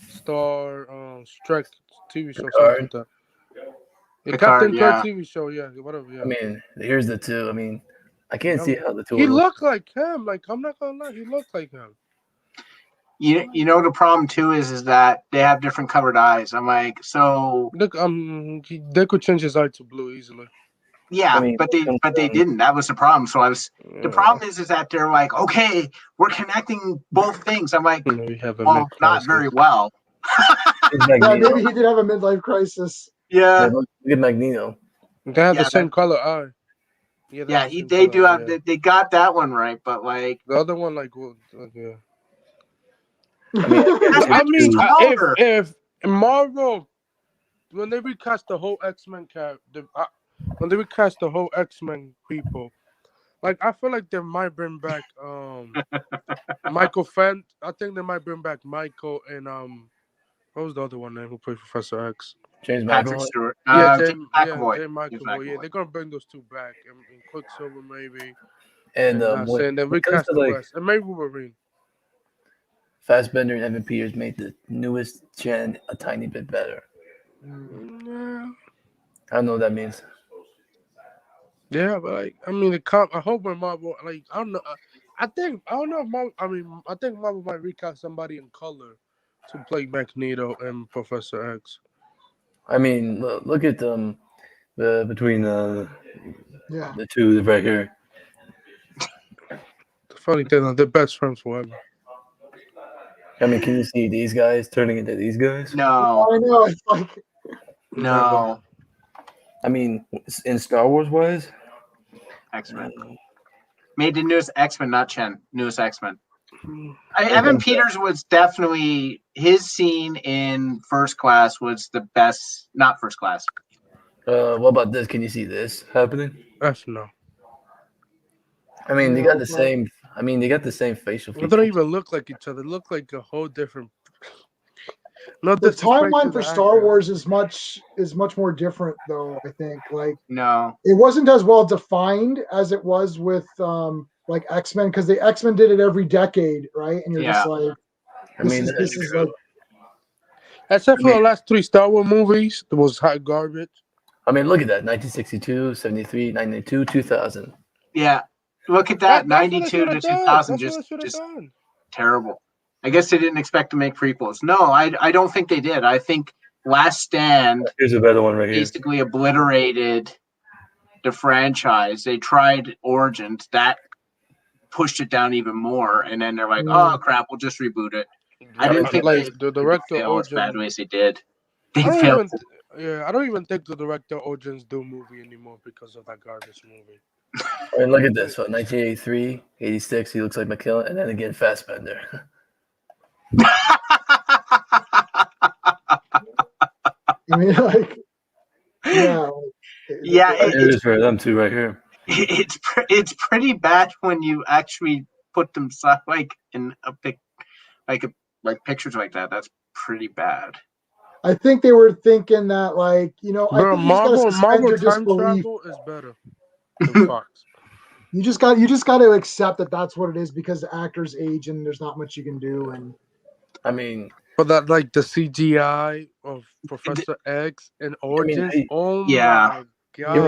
Star Strike TV show, something like that. The Picard, Captain Kirk yeah. TV show, yeah, whatever, yeah. I mean, here's the two. I mean, I can't see how the two. He would looked like him. Like, I'm not gonna lie, he looked like him. You know the problem too is that they have different colored eyes. I'm like, so Look, they could change his eye to blue easily. yeah, I mean, but they didn't. That was the problem. So the Yeah. problem is that they're like, okay, we're connecting both things. I'm like, We have a well, not very well. It's Yeah, Magneto. maybe he did have a midlife crisis. Yeah, Yeah, look at Magneto. They have Yeah, the same color eye. Yeah, yeah, the same they color do eye, have yeah. they got that one right, but like The other one, like yeah. I mean, I mean, smaller. if Marvel, when they recast the whole X-Men when they recast the whole X-Men people, like I feel like they might bring back Michael Fent. I think they might bring back Michael and what was the other one name who played Professor X? James Patrick McAvoy. Stewart. James McAvoy. McAvoy. Yeah, they're gonna bring those two back in Quicksilver maybe. And Saying they when it comes recast to the like rest and maybe Wolverine. Fassbender and Evan Peters made the newest gen a tiny bit better. Yeah. I don't know what that means. Yeah, but like I mean, I hope when Marvel, like I don't know, I think Marvel might recast somebody in color to play Magneto and Professor X. I mean, look at them between Yeah. the two right here. The funny thing, they're best friends forever. I mean, can you see these guys turning into these guys? No, I know. It's like no. I mean, in Star Wars wise, X-Men. Made the newest X-Men, not Chen. Newest X-Men. Mm. Evan Peters was definitely his scene in First Class was the best. Not First Class. what about this? Can you see this happening? That's no. I mean, they No, got the same. I mean, they got the same facial They features. don't even look like each other. They look like a whole different. No the disrespect to timeline for the Star actor. Wars is much more different though. I think like No. it wasn't as well defined as it was with like X-Men because the X-Men did it every decade, right? And you're just like, I mean, this is like Except for the last 3 Star Wars movies, it was hot garbage. I mean, look at that: 1962, 73, 92, 2000. Yeah. Look at that. That's what they 92 should've to done. 2000. That's what they should've Just done. terrible. I guess they didn't expect to make prequels. No, I don't think they did. I think Last Stand Here's a better one right here. basically obliterated the franchise. They tried Origins. That pushed it down even more. And then they're like, oh, crap, we'll just reboot it. I didn't think like they the director fail as Origin. badly as they did. They I failed. don't even think the director Origins do movie anymore because of that garbage movie. I mean, look at this. So 1983, 86, he looks like McKellen, and then again Fassbender. I mean, like, yeah. Yeah, It is for them too, right here. it's pretty bad when you actually put them like in a like pictures like that. That's pretty bad. I think they were thinking that, like, I Bro, think you just gotta suspend Marvel your time disbelief. travel is better than Fox. You just got to accept that that's what it is because the actors age and there's not much you can do. And I mean, But that like the CGI of Professor X and Origins. Oh yeah. my god! you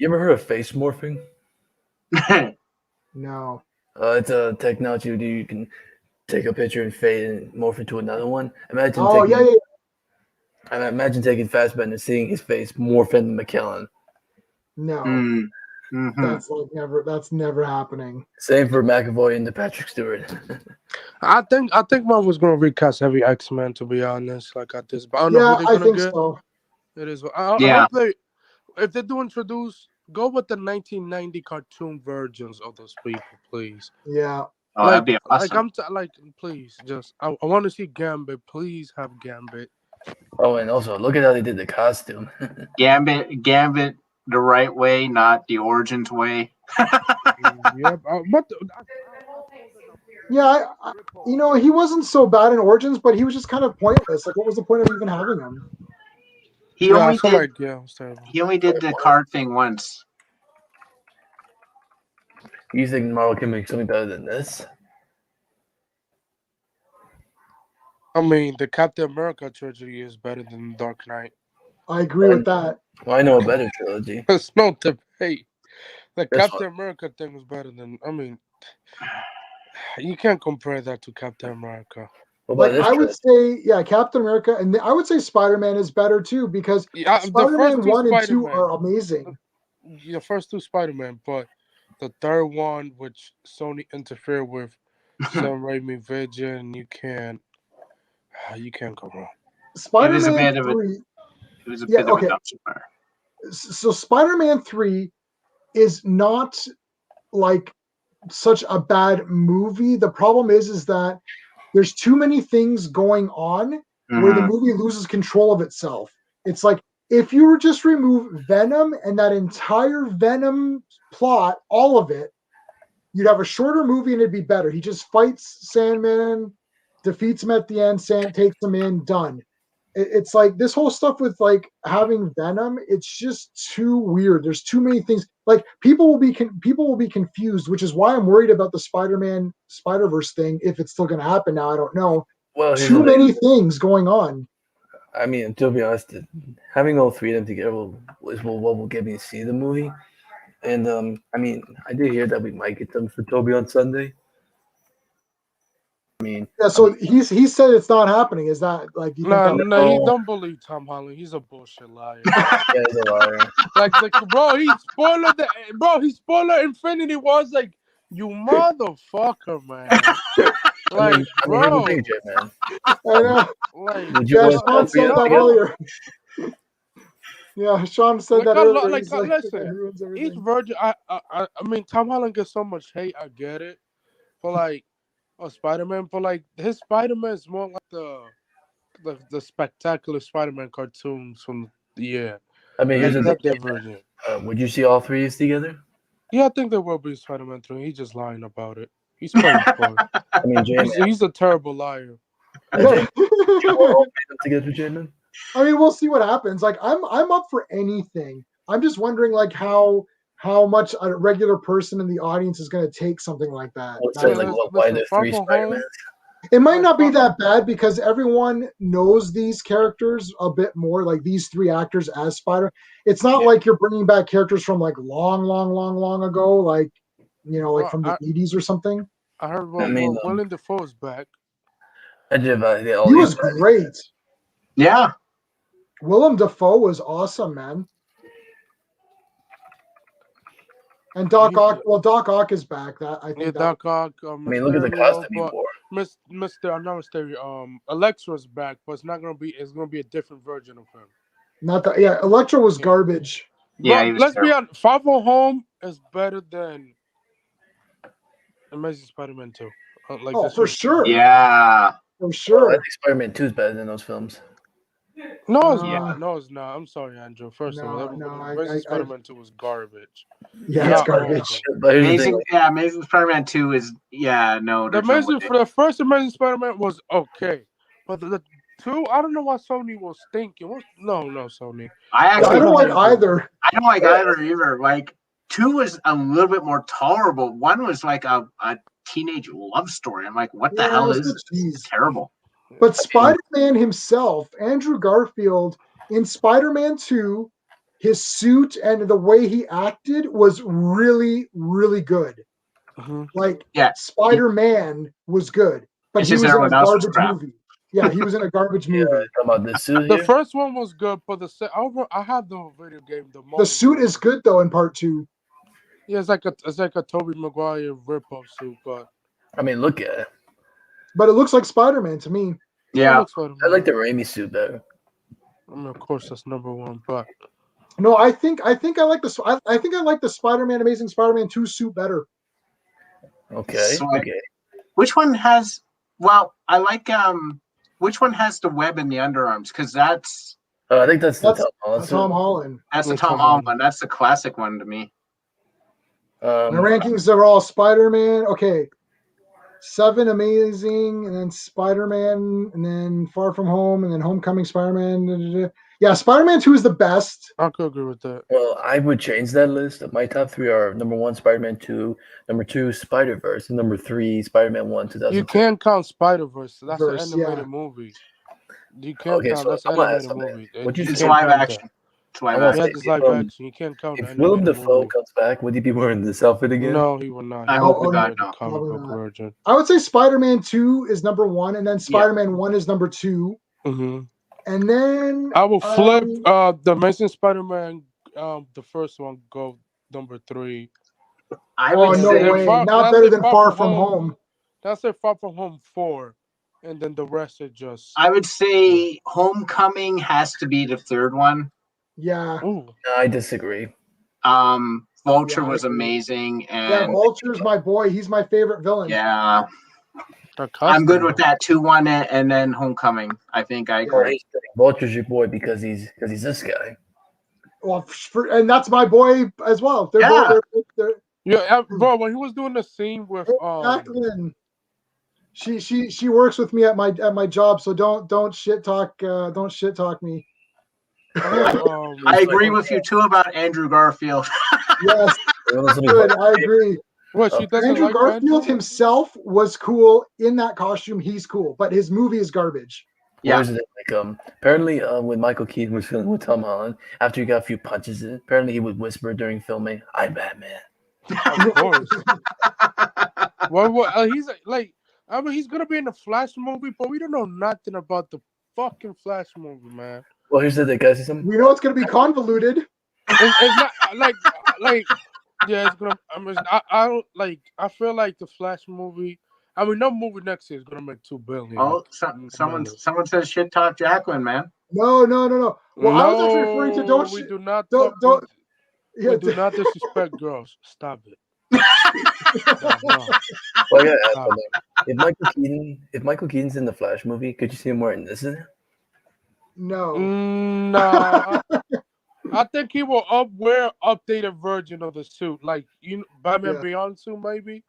ever heard of face morphing? no, It's a technology where you can take a picture and fade and morph into another one. Imagine oh taking, yeah. imagine taking Fassbender and seeing his face morph into McKellen. No, Mm-hmm. that's never happening. Same for McAvoy and the Patrick Stewart. I think Marvel's gonna recast every X-Men, to be honest, like at this. But I don't know Yeah, who they're I gonna think get. so. It is. I hope if they do introduce, go with the 1990 cartoon versions of those people, please. Yeah. Oh, that'd be awesome. Please, just I want to see Gambit. Please have Gambit. Oh, and also look at how they did the costume. Gambit the right way, not the Origins way. Yeah, but Yeah, he wasn't so bad in Origins, but he was just kind of pointless. Like, what was the point of even having him? He only did the card thing once. You think Marvel can make something better than this? I mean, the Captain America trilogy is better than Dark Knight. I agree with that. Well, I know a better trilogy. There's no debate. The Captain America thing was better than. I mean, you can't compare that to Captain America. Like, I would say, yeah, Captain America, and I would say Spider-Man is better too because Spider-Man 1 and 2 are amazing. The first two Spider-Man, but the third one, which Sony interfered with, Sam Raimi Vision, you can't go wrong. Spider-Man 3. It was a bit of a dumpster fire. So Spider-Man 3 is not like such a bad movie. The problem is that there's too many things going on where the movie loses control of itself. It's like if you were just remove Venom and that entire Venom plot, all of it, you'd have a shorter movie and it'd be better. He just fights Sandman, defeats him at the end, takes him in, done. It's like this whole stuff with like having Venom. It's just too weird. There's too many things. Like people will be confused, which is why I'm worried about the Spider-Man Spider-Verse thing. If it's still going to happen now, I don't know. Well, too many things going on. I mean, to be honest, having all three of them together is what will get me to see the movie. And I mean, I did hear that we might get them for Toby on Sunday. I mean, yeah. So he said it's not happening. Is that like? No, he don't believe Tom Holland. He's a bullshit liar. Yeah, he's a liar. like bro, he spoiled Infinity War. Like, you motherfucker, man. Like, bro. I know. Like, Sean said that earlier. Yeah, Sean said that earlier. Listen, each version. I mean, Tom Holland gets so much hate. I get it, but like. Spider-Man, but like his Spider-Man is more like the spectacular Spider-Man cartoons from the year. I mean, here's that version. Would you see all three together? Yeah, I think there will be Spider-Man 3. He's just lying about it. He's playing for it. I mean, he's a terrible liar. Yeah. Together, Jamin? I mean, we'll see what happens. Like, I'm up for anything. I'm just wondering, like, how much a regular person in the audience is going to take something like that. Why the three Spider-Mans? It might not be that bad because everyone knows these characters a bit more, like these three actors as Spider. It's not like you're bringing back characters from like long ago, like like from the 80s or something. I heard Willem Dafoe is back. He was great. Yeah, Willem Dafoe was awesome, man. And Doc Ock. Well, Doc Ock is back. Doc Ock. I mean, look at the costume he wore. Electra's back, but it's not gonna be. It's gonna be a different version of him. Not that. Yeah, Electra was garbage. Yeah, let's be honest. Far From Home is better than Amazing Spider-Man 2. For sure. Yeah, for sure. I think Spider-Man 2 is better than those films. No, it's Uh, not. No, it's not. I'm sorry, Andrew. First of all, Amazing Spider-Man 2 was garbage. Yeah, Not it's garbage. awful. But here's the thing. Amazing Spider-Man 2 is no. The There's no Amazing way. for the first Amazing Spider-Man was okay, but the two, I don't know why Sony was thinking. No, Sony. I I actually don't like either. I don't like either either. Like 2 was a little bit more tolerable. 1 was like a teenage love story. I'm like, what the hell is this? It's terrible. But Spider-Man himself, Andrew Garfield, in Spider-Man 2, his suit and the way he acted was really, really good. Mm-hmm. Like, yeah, Spider-Man was good, but he was in a garbage movie. Yeah, he was in a garbage movie. About the suit The here? first one was good, but I had the video game. The suit is good though in part 2. Yeah, it's like a Tobey Maguire rip-off suit, but I mean, look at it. But it looks like Spider-Man to me. Yeah, I like the Raimi suit better. I mean, of course, that's number one, but no, I think I like the Spider-Man Amazing Spider-Man 2 suit better. Okay. So, okay. Which one has? Well, I like which one has the web in the underarms? Because that's. I think that's the Tom Holland. That's the Tom Holland one. That's the classic one to me. My rankings are all Spider-Man. Okay. 7 Amazing, and then Spider-Man, and then Far From Home, and then Homecoming Spider-Man. Yeah, Spider-Man 2 is the best. I could agree with that. Well, I would change that list. My top 3 are number 1, Spider-Man 2, number 2, Spider-Verse, and number 3, Spider-Man 1, 2000. You can't count Spider-Verse. That's an animated movie. You can't count. That's an animated movie. It's live action. It's live action. It's live action. You can't count. If Willem Dafoe comes back, would he be wearing this outfit again? No, he will not. I hope not. The comic book version. I would say Spider-Man 2 is number 1, and then Spider-Man 1 is number 2. Mm-hmm. And then I will flip the Amazing Spider-Man, the first one, go number 3. I would say no way. Not better than Far From Home. That's a Far From Home 4, and then the rest are just. I would say Homecoming has to be the third one. Yeah. Ooh. I disagree. Vulture was amazing, and Vulture's my boy. He's my favorite villain. Yeah. I'm good with that 2-1 and then Homecoming. I think I agree. Vulture's your boy because he's this guy. Well, and that's my boy as well. Yeah, bro. When he was doing the scene with Jacqueline, she works with me at my job, so don't shit talk me. I agree with you too about Andrew Garfield. Yes, good. I agree. What, she doesn't Andrew like Garfield himself was cool in that costume. He's cool, but his movie is garbage. Yeah. Apparently, when Michael Keaton was filming with Tom Holland, after he got a few punches in, apparently he would whisper during filming, "I'm Batman." Of course. He's like, I mean, he's gonna be in the Flash movie, but we don't know nothing about the fucking Flash movie, man. Well, here's the thing, guys. We know it's gonna be convoluted. It's not like. Yeah, it's gonna. I mean, I don't like. I feel like the Flash movie. I mean, no movie next year is gonna make $2 billion. Oh, someone says shit talk Jacqueline, man. No. Well, I was actually referring to don't. We do not. Yeah, we do not disrespect girls. Stop it. Well, yeah. If Michael Keaton's in the Flash movie, could you see him wearing this? No. No. I think he will wear updated version of the suit, like Batman Beyond suit, maybe.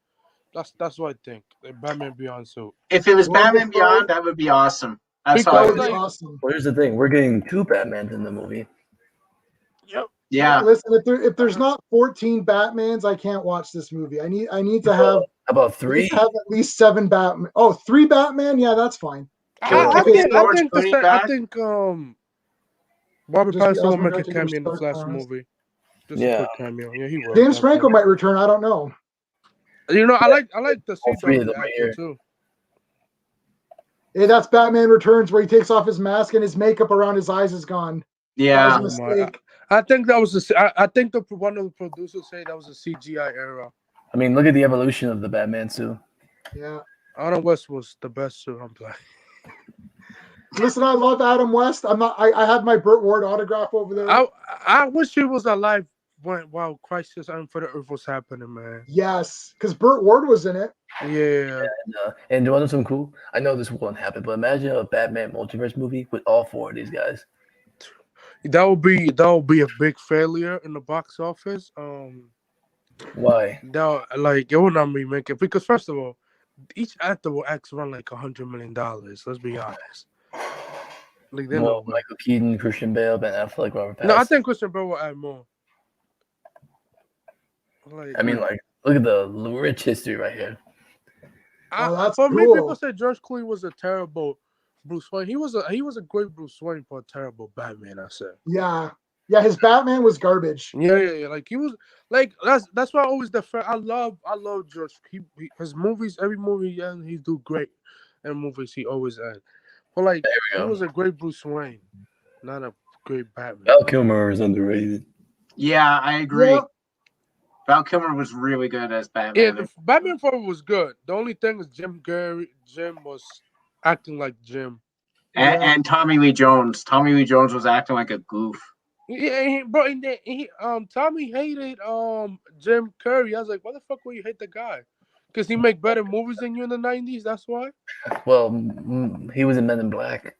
That's what I think. The Batman Beyond suit. If it was Batman Beyond, that would be awesome. That's that would be awesome. Well, here's the thing: we're getting 2 Batmans in the movie. Yep. Yeah. Listen, if there's not 14 Batmans, I can't watch this movie. I need to have about 3. Have at least 7 Batman. Oh, 3 Batman? Yeah, that's fine. I think Robert Pattinson will make a cameo in the Flash movie. Just a quick cameo. Yeah, he will. James Franco might return. I don't know. You know, I like the scene right too. Yeah, that's Batman Returns, where he takes off his mask and his makeup around his eyes is gone. Yeah, that was a mistake. I think that was I think one of the producers say that was a CGI era. I mean, look at the evolution of the Batman suit. Yeah, Adam West was the best suit. I'm playing. Listen, I love Adam West. I had my Burt Ward autograph over there. I wish he was alive while Crisis on Infinite Earth was happening, man. Yes, because Burt Ward was in it. Yeah. And you want to know something cool? I know this won't happen, but imagine a Batman multiverse movie with all 4 of these guys. That would be a big failure in the box office. Why? Like it would not be making, because first of all, each actor will act around like $100 million. Let's be honest. Like they know. Michael Keaton, Christian Bale, Ben Affleck, Robert Pattinson. No, I think Christian Bale will add more. Like, I mean, like, look at the rich history right here. That's for me, cool. people say George Clooney was a terrible Bruce Wayne. He was a great Bruce Wayne, but a terrible Batman. I said. Yeah, his Batman was garbage. Yeah. Like he was like that's why I always defer. I love George. His movies, every movie he do great, and movies he always had. But like he was a great Bruce Wayne, not a great Batman. Val Kilmer is underrated. Yeah, I agree. Yep. Val Kilmer was really good as Batman. Yeah, the Batman 4 was good. The only thing is Jim was acting like Jim. And Tommy Lee Jones. Tommy Lee Jones was acting like a goof. Yeah, bro. And then Tommy hated Jim Carrey. I was like, why the fuck would you hate the guy? Because he make better movies than you in the 90s. That's why. Well, he was in Men in Black.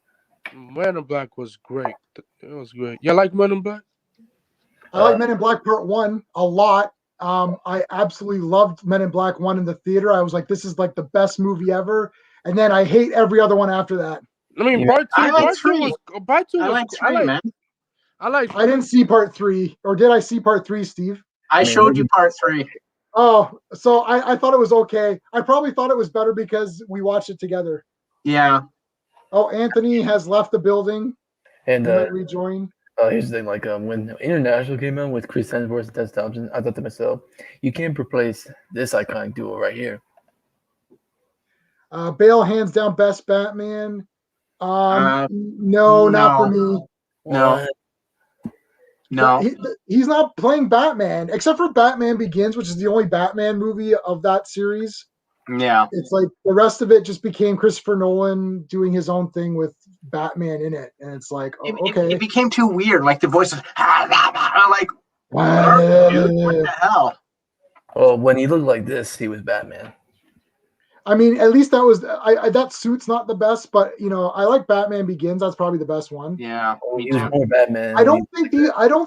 Men in Black was great. It was great. You like Men in Black? I like Men in Black Part 1 a lot. I absolutely loved Men in Black 1 in the theater. I was like, this is like the best movie ever. And then I hate every other one after that. I mean, Part 2. I like Part 2 3. was. Part 2 I was. like 3, man. I didn't see Part 3, or did I see Part 3, Steve? I showed you Part 3. Oh, so I thought it was okay. I probably thought it was better because we watched it together. Yeah. Oh, Anthony has left the building. And he might rejoin. Here's the thing, like when International came out with Chris Hemsworth and Tessa Thompson, I thought to myself, you can't replace this iconic duo right here. Bale hands down best Batman. No, not for me. No. He's not playing Batman, except for Batman Begins, which is the only Batman movie of that series. Yeah. It's like the rest of it just became Christopher Nolan doing his own thing with Batman in it. And it's like, okay. It became too weird. Like the voices, like, what the hell? Well, when he looked like this, he was Batman. I mean, at least that was that suit's not the best, but I like Batman Begins. That's probably the best one. Yeah, he was more Batman. I don't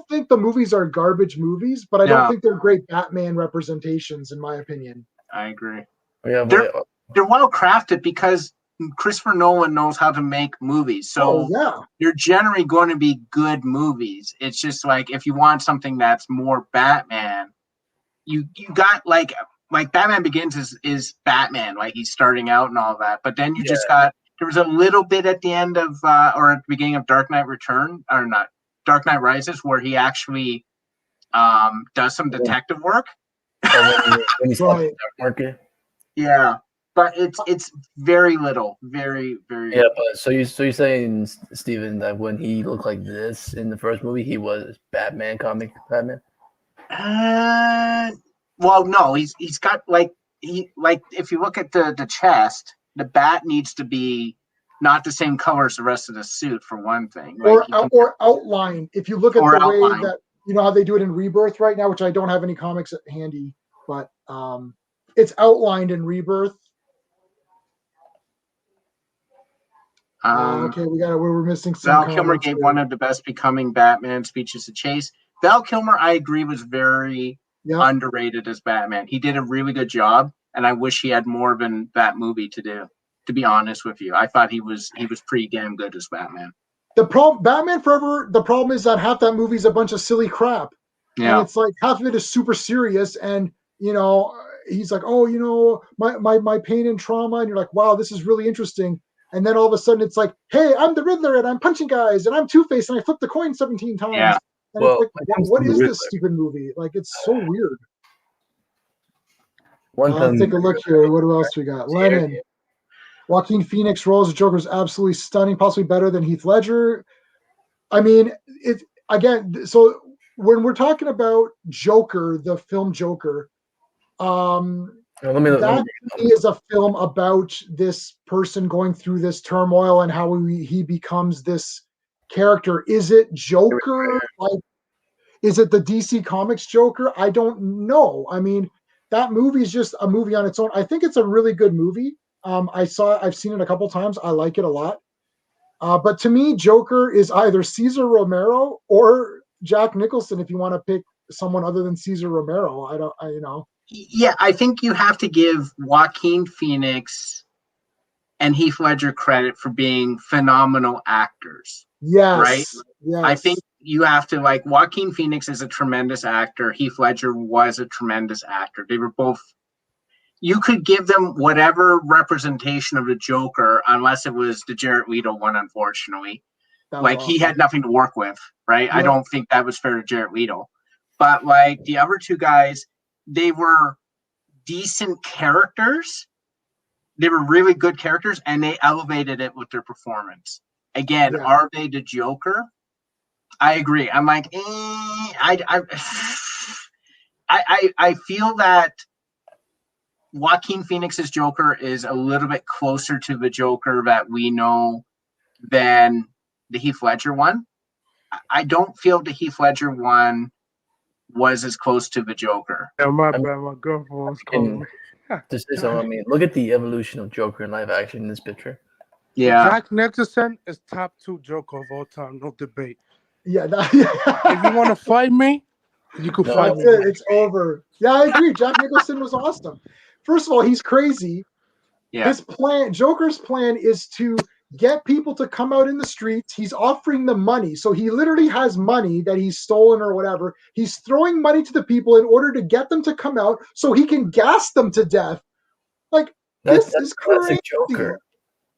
think the movies are garbage movies, but I don't think they're great Batman representations, in my opinion. I agree. Yeah, they're well crafted because Christopher Nolan knows how to make movies. So they're generally going to be good movies. It's just like if you want something that's more Batman, you got like Batman Begins is Batman, like he's starting out and all that. But then you just got there was a little bit at the end of or at the beginning of Dark Knight Rises where he actually does some detective work. When he's right. Market. Yeah, but it's very little, very very. Yeah, but so you're saying, Steven, that when he looked like this in the first movie, he was Batman comic Batman? Well, no, he's got if you look at the chest, the bat needs to be not the same color as the rest of the suit for one thing, or outline. If you look at the way that how they do it in Rebirth right now, which I don't have any comics handy, but it's outlined in Rebirth. Okay, we're missing some. Val Kilmer gave one of the best becoming Batman speeches to Chase. Val Kilmer, I agree, was very underrated as Batman. He did a really good job, and I wish he had more than that movie to do. To be honest with you, I thought he was pretty damn good as Batman. Batman Forever. The problem is that half that movie is a bunch of silly crap. Yeah, and it's like half of it is super serious, and he's like, my pain and trauma, and you're like, wow, this is really interesting. And then all of a sudden it's like, hey, I'm the Riddler and I'm punching guys and I'm Two-Face and I flipped the coin 17 times. Yeah. And it's like, what is this stupid movie? Like, it's so weird. Let's take a look here. What else we got? Lennon. Joaquin Phoenix role as Joker is absolutely stunning, possibly better than Heath Ledger. I mean, so when we're talking about Joker, the film Joker, that is a film about this person going through this turmoil and how he becomes this character. Is it Joker? Like, Is it the DC Comics Joker? I don't know. I mean, that movie is just a movie on its own. I think it's a really good movie. I've seen it a couple times. I like it a lot. But to me, Joker is either Cesar Romero or Jack Nicholson. If you want to pick someone other than Cesar Romero, Yeah, I think you have to give Joaquin Phoenix and Heath Ledger credit for being phenomenal actors. Yes. Right? Yes. I think you have to, like, Joaquin Phoenix is a tremendous actor. Heath Ledger was a tremendous actor. They were both, you could give them whatever representation of the Joker, unless it was the Jared Leto one, unfortunately. Like, awesome. He had nothing to work with, right? Yeah. I don't think that was fair to Jared Leto. But, like, the other two guys, they were decent characters. They were really good characters, and they elevated it with their performance. Again, are they the Joker? I agree. I'm like, I feel that Joaquin Phoenix's Joker is a little bit closer to the Joker that we know than the Heath Ledger one. I don't feel the Heath Ledger one was as close to the Joker. Yeah, my bad. My girlfriend was calling me. So, I mean, look at the evolution of Joker in live action in this picture. Yeah. Jack Nicholson is top 2 Joker of all time. No debate. Yeah. If you want to fight me, you can fight me. It's over. Yeah, I agree. Jack Nicholson was awesome. First of all, he's crazy. Yeah. His plan, Joker's plan, is to get people to come out in the streets. He's offering them money. So he literally has money that he's stolen or whatever. He's throwing money to the people in order to get them to come out so he can gas them to death. Like, this is crazy. Joker.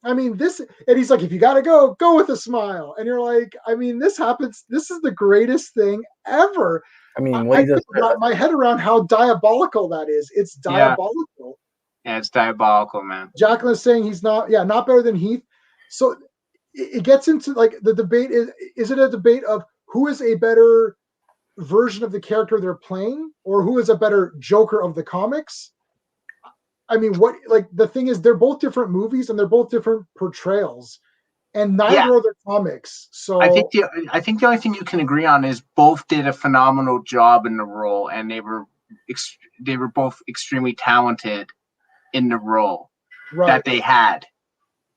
I mean, and he's like, if you got to go with a smile. And you're like, I mean, this happens. This is the greatest thing ever. I mean, I got my head around how diabolical that is. It's diabolical. Yeah, it's diabolical, man. Jacqueline's saying he's not better than Heath. So it gets into, like, the debate is it a debate of who is a better version of the character they're playing, or who is a better Joker of the comics? I mean, the thing is, they're both different movies and they're both different portrayals, and neither are their comics. So I think the only thing you can agree on is both did a phenomenal job in the role, and they were both extremely talented in the role that they had.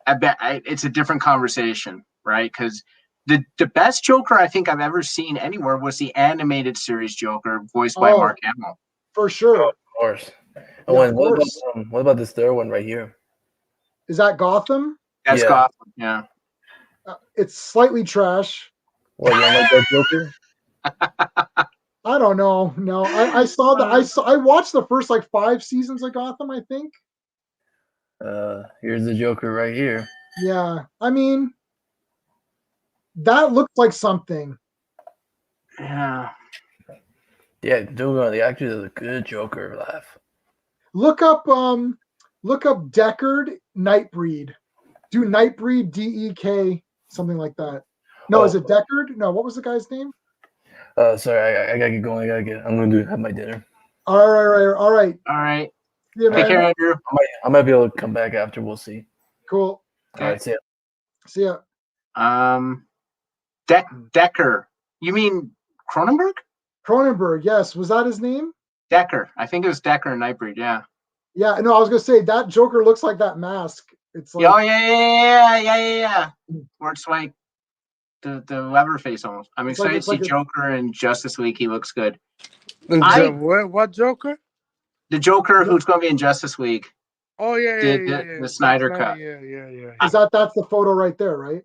I bet it's a different conversation, right? Because the best Joker I think I've ever seen anywhere was the animated series Joker, voiced by Mark Hamill. For sure. Oh, of course. What about this third one right here? Is that Gotham? That's Gotham, yeah. It's slightly trash. What, you don't like that Joker? I don't know. No, I watched the first 5 seasons of Gotham, I think. Here's the Joker right here. Yeah, I mean, that looked like something. Yeah. Yeah, the actor does a good Joker laugh. Look up Deckard Nightbreed. Do Nightbreed DEK, something like that. No, is it Deckard? No, what was the guy's name? Sorry, I gotta get going. I'm gonna have my dinner. All right. Yeah, take care, Andrew. I might be able to come back after. We'll see. Cool. All right, see ya. See ya. Decker. You mean Cronenberg? Cronenberg, yes. Was that his name? Decker. I think it was Decker and Nightbreed, yeah. Yeah, no, I was gonna say that Joker looks like that mask. It's like, oh yeah. Where it's like the Leatherface almost. I'm excited to see Joker in Justice League. He looks good. What Joker? The Joker who's going to be in Justice League. Oh yeah. The Snyder cut. Yeah. Is that's the photo right there, right?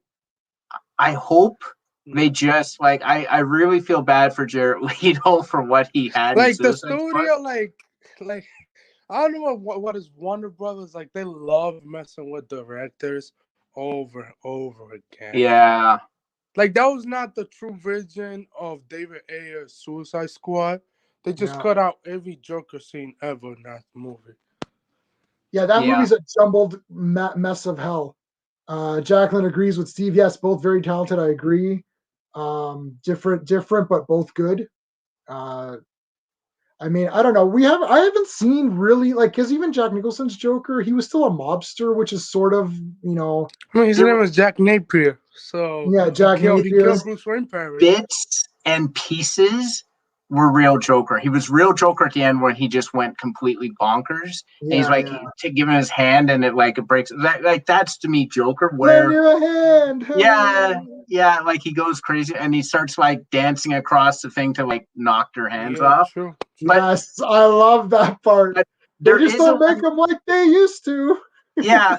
I hope they just I really feel bad for Jared Leto for what he had. Like the studio, like I don't know what is Warner Brothers like. They love messing with directors over and over again. Yeah. Like that was not the true vision of David Ayer's Suicide Squad. They just cut out every Joker scene ever in that movie. Yeah, that movie's a jumbled mess of hell. Jacqueline agrees with Steve. Yes, both very talented. I agree. Different, but both good. I mean, I don't know. I haven't seen really because even Jack Nicholson's Joker, he was still a mobster, which is sort of, I mean, his name was Jack Napier. So yeah, Jack Napier. Bits and pieces were real Joker. He was real Joker at the end when he just went completely bonkers. And he's like giving his hand and it breaks. That's to me Joker. Where lend you a hand. yeah, like he goes crazy and he starts like dancing across the thing to like knock their hands off. True. But, yes, I love that part. They just don't make them like they used to. Yeah.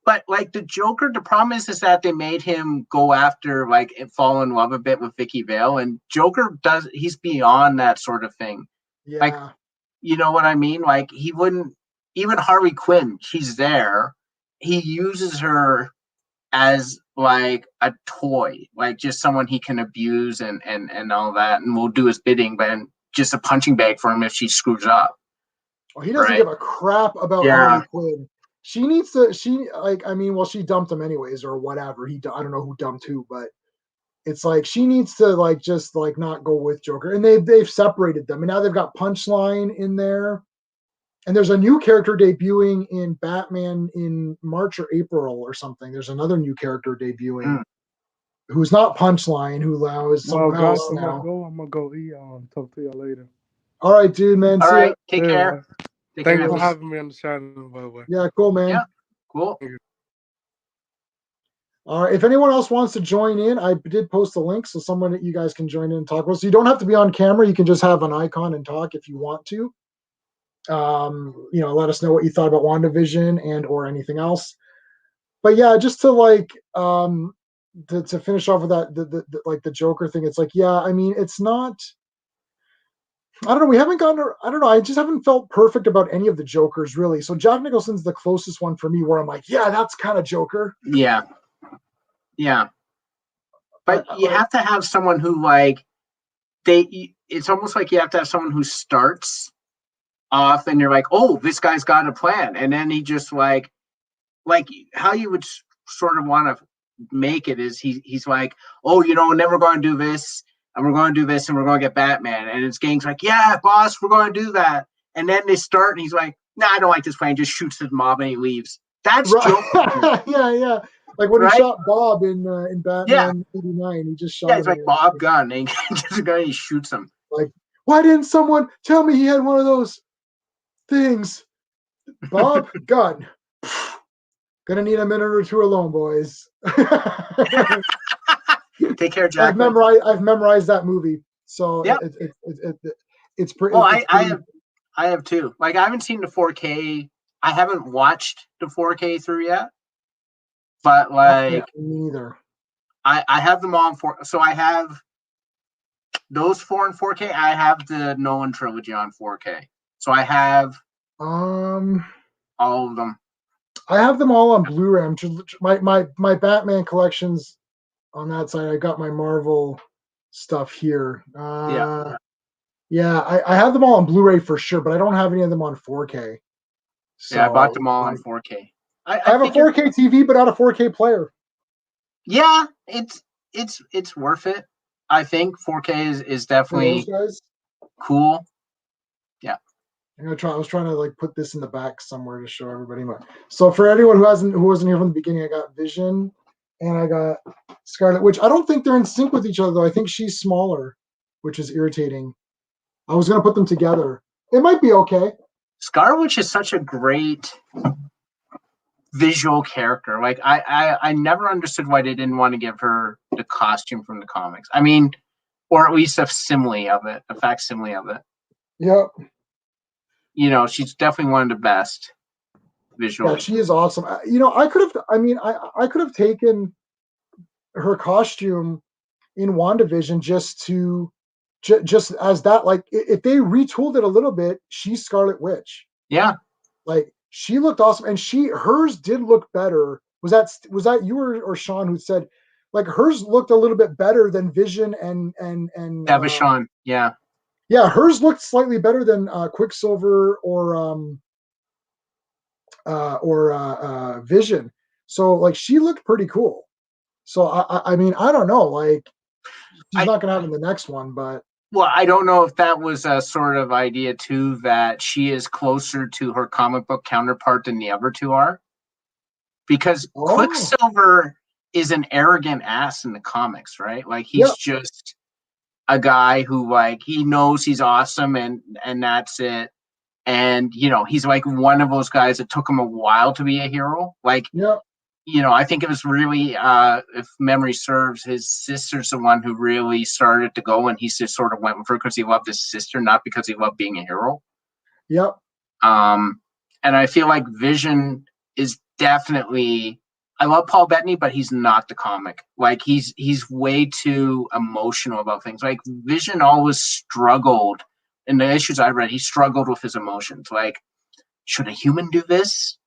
But like the Joker, the problem is that they made him go after like and fall in love a bit with Vicky Vale, and Joker he's beyond that sort of thing. Yeah. Like, you know what I mean? Like he wouldn't even Harley Quinn, she's there. He uses her as like a toy, like just someone he can abuse and all that, and will do his bidding, but just a punching bag for him if she screws up. Well, he doesn't give a crap about Harley Quinn. She needs to. She dumped him anyways, or whatever. I don't know who dumped who, but it's like she needs to like just like not go with Joker. And they've separated them, and now they've got Punchline in there, and there's a new character debuting in Batman in March or April or something. There's another new character debuting who's not Punchline, who allows someone else now. I'm gonna go eat. Talk to you later. All right, dude, man. All right, take care. Thank you for having me on the channel, by the way. Yeah, cool, man. Yeah, cool. All right. If anyone else wants to join in, I did post a link, so someone that you guys can join in and talk with. So you don't have to be on camera. You can just have an icon and talk if you want to. Let us know what you thought about WandaVision and or anything else. But yeah, just to like to finish off with that the Joker thing. It's like, yeah, I mean, it's not. I don't know. We haven't gotten. I don't know. I just haven't felt perfect about any of the Jokers, really. So Jack Nicholson's the closest one for me, where I'm like, yeah, that's kind of Joker. Yeah. But you have to have someone who like it's almost like you have to have someone who starts off, and you're like, oh, this guy's got a plan, and then he just like how you would sort of want to make it is he's like, oh, and then we're going to do this. And we're going to do this, and we're going to get Batman. And his gang's like, yeah, boss, we're going to do that. And then they start, and he's like, nah, I don't like this plan. Just shoots the mob, and he leaves. That's right. yeah. Like when he shot Bob in Batman '89, he just shot him. Yeah, he's like Bob Gunn, and he shoots him. Like, why didn't someone tell me he had one of those things? Bob Gunn. Gonna need a minute or two alone, boys. Take care, Jack. I've memorized that movie, so it's pretty. Well, I have too. Like I haven't seen the 4K. I haven't watched the 4K through yet, but like neither. I have them all in 4. So I have those 4 in 4K. I have the Nolan trilogy on 4K. So I have all of them. I have them all on Blu-ray. My Batman collections. On that side, I got my Marvel stuff here. I have them all on Blu-ray for sure, but I don't have any of them on 4K. So, I bought them all on 4K. I have a 4K TV, but not a 4K player. Yeah, it's worth it. I think 4K is definitely cool. Yeah. I was trying to like put this in the back somewhere to show everybody. So for anyone who wasn't here from the beginning, I got Vision. And I got Scarlet Witch. I don't think they're in sync with each other, though. I think she's smaller, which is irritating. I was going to put them together. It might be okay. Scarlet Witch is such a great visual character. Like, I never understood why they didn't want to give her the costume from the comics. I mean, or at least a facsimile of it. Yep. She's definitely one of the best. Visually. Yeah, she is awesome. I could have taken her costume in WandaVision just as that. Like, if they retooled it a little bit, she's Scarlet Witch. Yeah, like she looked awesome, and hers did look better. Was that you or Sean who said like hers looked a little bit better than Vision and Sean. Yeah, hers looked slightly better than Quicksilver or Vision. So like she looked pretty cool. So I mean, I don't know, like she's not gonna have in the next one, but I don't know if that was a sort of idea too, that she is closer to her comic book counterpart than the other two are, because Quicksilver is an arrogant ass in the comics, right? Like he's just a guy who like he knows he's awesome and that's it. And he's like one of those guys that took him a while to be a hero. Like, Yeah. I think it was really, if memory serves, his sister's the one who really started to go, and he just sort of went for it because he loved his sister, not because he loved being a hero. Yep. And I feel like Vision is definitely. I love Paul Bettany, but he's not the comic. Like he's way too emotional about things. Like Vision always struggled in the issues I read. He struggled with his emotions. Like, should a human do this?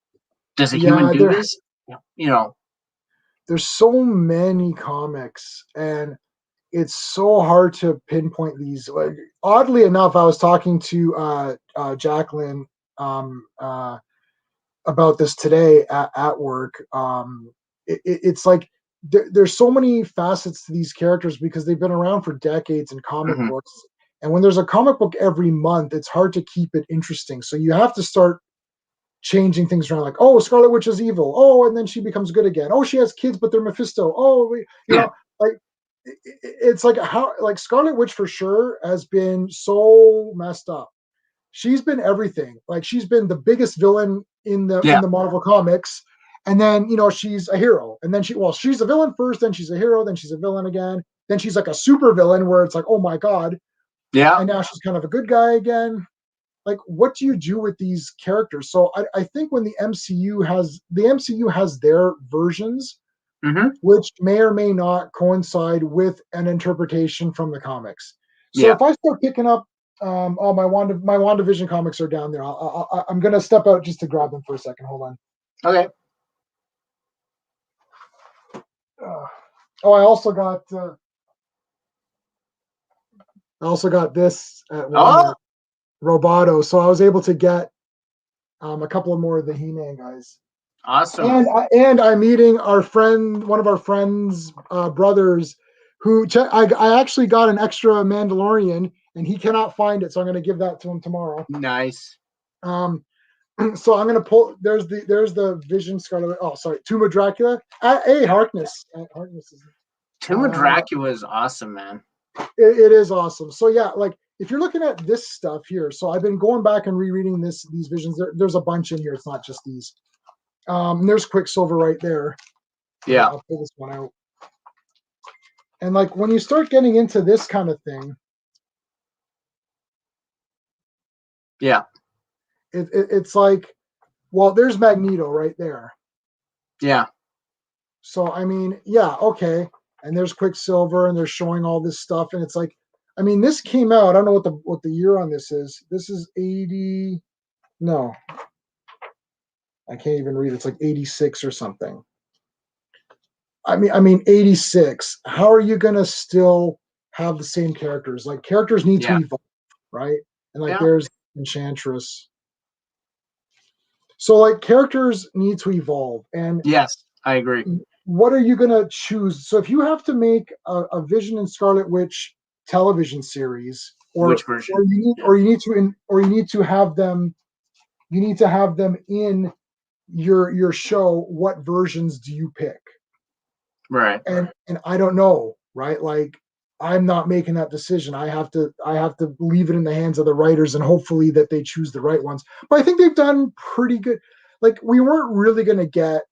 Does a human do this? There's so many comics, and it's so hard to pinpoint these. Like, oddly enough, I was talking to Jacqueline about this today at work. It's like there's so many facets to these characters because they've been around for decades in comic books. And when there's a comic book every month, it's hard to keep it interesting. So you have to start changing things around, like, oh, Scarlet Witch is evil. Oh, and then she becomes good again. Oh, she has kids, but they're Mephisto. Oh, you know, like it's like how like Scarlet Witch for sure has been so messed up. She's been everything. Like she's been the biggest villain in the Marvel comics, and then she's a hero, and then she's a villain first, then she's a hero, then she's a villain again, then she's like a super villain where it's like, oh my god, and now she's kind of a good guy again. Like, what do you do with these characters? So I think when the MCU has their versions, which may or may not coincide with an interpretation from the comics. So if I start picking up all my WandaVision comics are down there. I'm gonna step out just to grab them for a second. Hold on. Okay. I also got this at Walmart. Roboto. So I was able to get a couple of more of the He-Man guys. Awesome. And I'm meeting one of our friends' brothers, who I actually got an extra Mandalorian, and he cannot find it, so I'm going to give that to him tomorrow. Nice. So I'm going to pull. There's the Vision Scarlet. Oh, sorry, Tomb of Dracula. Harkness. Harkness is. Tomb of Dracula is awesome, man. It is awesome. So yeah, like if you're looking at this stuff here, so I've been going back and rereading these visions. There's a bunch in here. It's not just these. There's Quicksilver right there. Yeah. I'll pull this one out. And like when you start getting into this kind of thing, it's like, well, there's Magneto right there. Yeah. So I mean, yeah, okay. And there's Quicksilver, and they're showing all this stuff, and it's like, I mean, this came out. I don't know what the year on this is. This is 80. No, I can't even read. It's like 86 or something. I mean 86. How are you gonna still have the same characters? Like characters need to evolve, right? And like there's Enchantress. So like characters need to evolve. And yes, I agree. What are you gonna choose? So if you have to make a Vision and Scarlet Witch television series, which version? Or you need to have them in your show. What versions do you pick? Right. And I don't know, right? Like I'm not making that decision. I have to leave it in the hands of the writers, and hopefully that they choose the right ones. But I think they've done pretty good. Like we weren't really going to get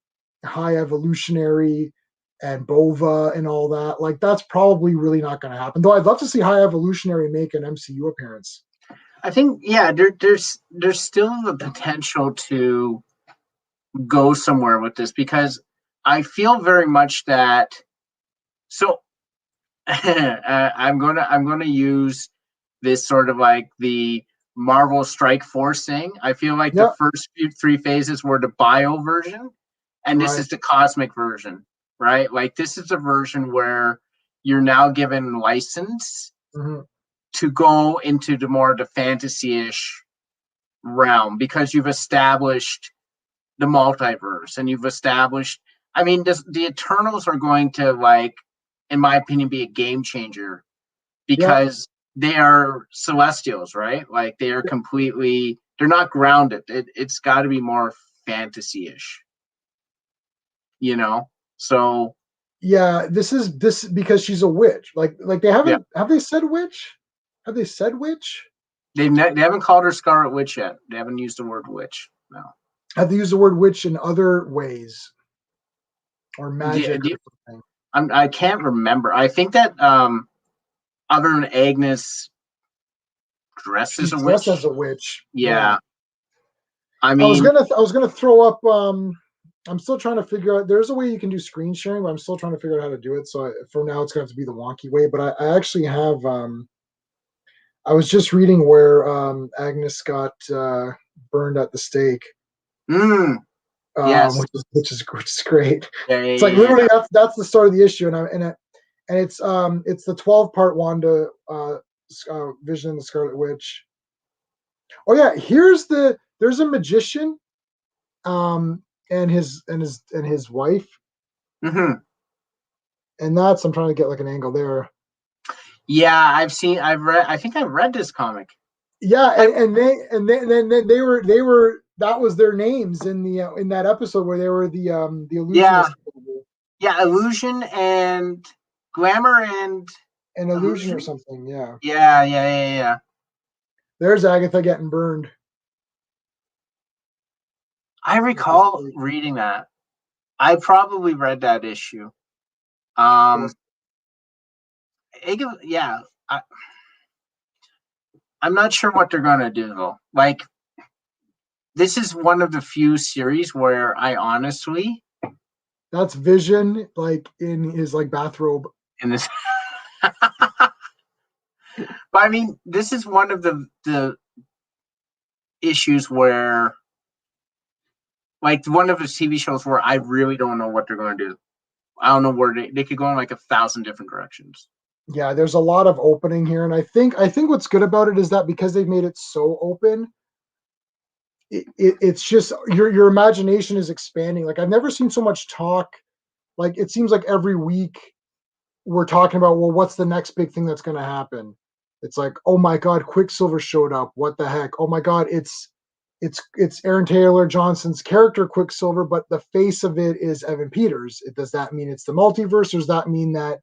High Evolutionary and Bova and all that. Like that's probably really not going to happen. Though I'd love to see High Evolutionary make an MCU appearance. I think there's still the potential to go somewhere with this, because I feel very much that. So I'm gonna use this sort of like the Marvel Strike Force thing. I feel like the first three phases were the bio version, and this is the cosmic version, right? Like this is a version where you're now given license to go into the fantasy-ish realm, because you've established the multiverse, and you've established. I mean, the Eternals are going to, like, in my opinion, be a game changer, because they are Celestials, right? Like they are completely. They're not grounded. It's got to be more fantasy-ish, So Yeah, this because she's a witch. Like they haven't have they said witch? Have they said witch? They haven't called her Scarlet Witch yet. They haven't used the word witch. No. Have they used the word witch in other ways or magic or something? I can't remember. I think that other than Agnes dresses She's a dressed witch. as a witch. Yeah. I mean, I was gonna throw up. I'm still trying to figure out. There's a way you can do screen sharing, but I'm still trying to figure out how to do it. So for now, it's gonna have to be the wonky way. But I actually have. I was just reading where Agnes got burned at the stake. Yes. Which is great. Yeah, it's like literally that's the start of the issue, and it's the 12-part Wanda Vision and the Scarlet Witch. Oh yeah, there's a magician, and his wife, mm-hmm. and I'm trying to get like an angle there. Yeah, I've read. I think I've read this comic. Yeah, and they were that was their names in the in that episode where they were the illusionist. Yeah, illusion and glamour and illusion or something. Yeah. Yeah. There's Agatha getting burned. I recall reading that. I probably read that issue. Yeah. I'm not sure what they're gonna do though. Like, this is one of the few series where I honestly. That's Vision, like in his like bathrobe. In this. But I mean, this is one of the issues where, like, one of the TV shows where I really don't know what they're going to do. I don't know where they could go in like 1,000 different directions. Yeah, there's a lot of opening here, and I think what's good about it is that because they've made it so open, it's just your imagination is expanding. Like I've never seen so much talk. Like it seems like every week we're talking about, well, what's the next big thing that's going to happen? It's like, oh my God, Quicksilver showed up. What the heck? Oh my God, it's Aaron Taylor Johnson's character Quicksilver, but the face of it is Evan Peters. Does that mean it's the multiverse, or does that mean that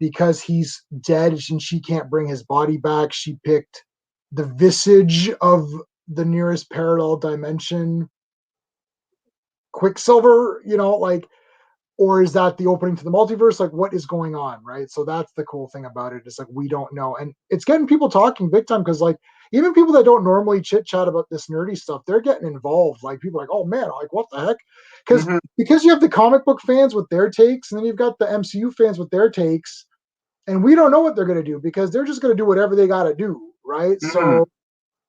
because he's dead and she can't bring his body back, she picked the visage of the nearest parallel dimension Quicksilver, like, or is that the opening to the multiverse? Like, what is going on, right? So that's the cool thing about it. It's like, we don't know. And it's getting people talking big time because, like, even people that don't normally chit-chat about this nerdy stuff, they're getting involved. Like, people are like, oh, man, like, what the heck? Because you have the comic book fans with their takes, and then you've got the MCU fans with their takes, and we don't know what they're going to do because they're just going to do whatever they got to do, right? So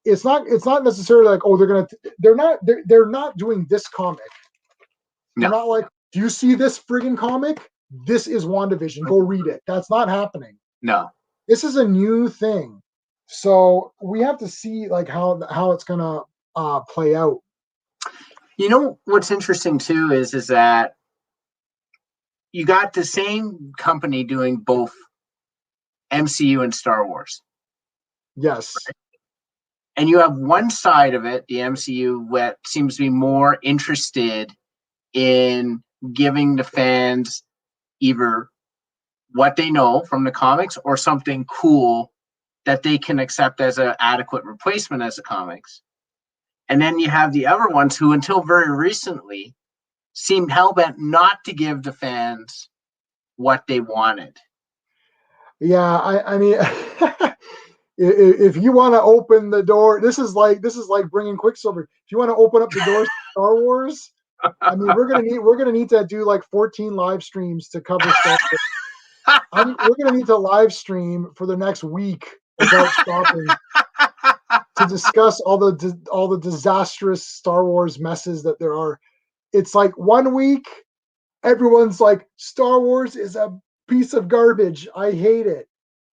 it's not necessarily like, oh, they're not doing this comic. They're not like, do you see this friggin' comic? This is WandaVision. Go read it. That's not happening. No. This is a new thing. So we have to see like how it's gonna play out. You know what's interesting too is that you got the same company doing both MCU and Star Wars. Yes. Right? And you have one side of it, the MCU, that seems to be more interested in giving the fans either what they know from the comics or something cool that they can accept as an adequate replacement as the comics. And then you have the other ones who, until very recently, seemed hell-bent not to give the fans what they wanted. Yeah, I mean, if you want to open the door, this is like bringing Quicksilver. If you want to open up the doors to Star Wars, I mean, we're gonna need to do like 14 live streams to cover Star Wars. We're gonna need to live stream for the next week without stopping to discuss all the disastrous Star Wars messes that there are. It's like 1 week, everyone's like, Star Wars is a piece of garbage. I hate it.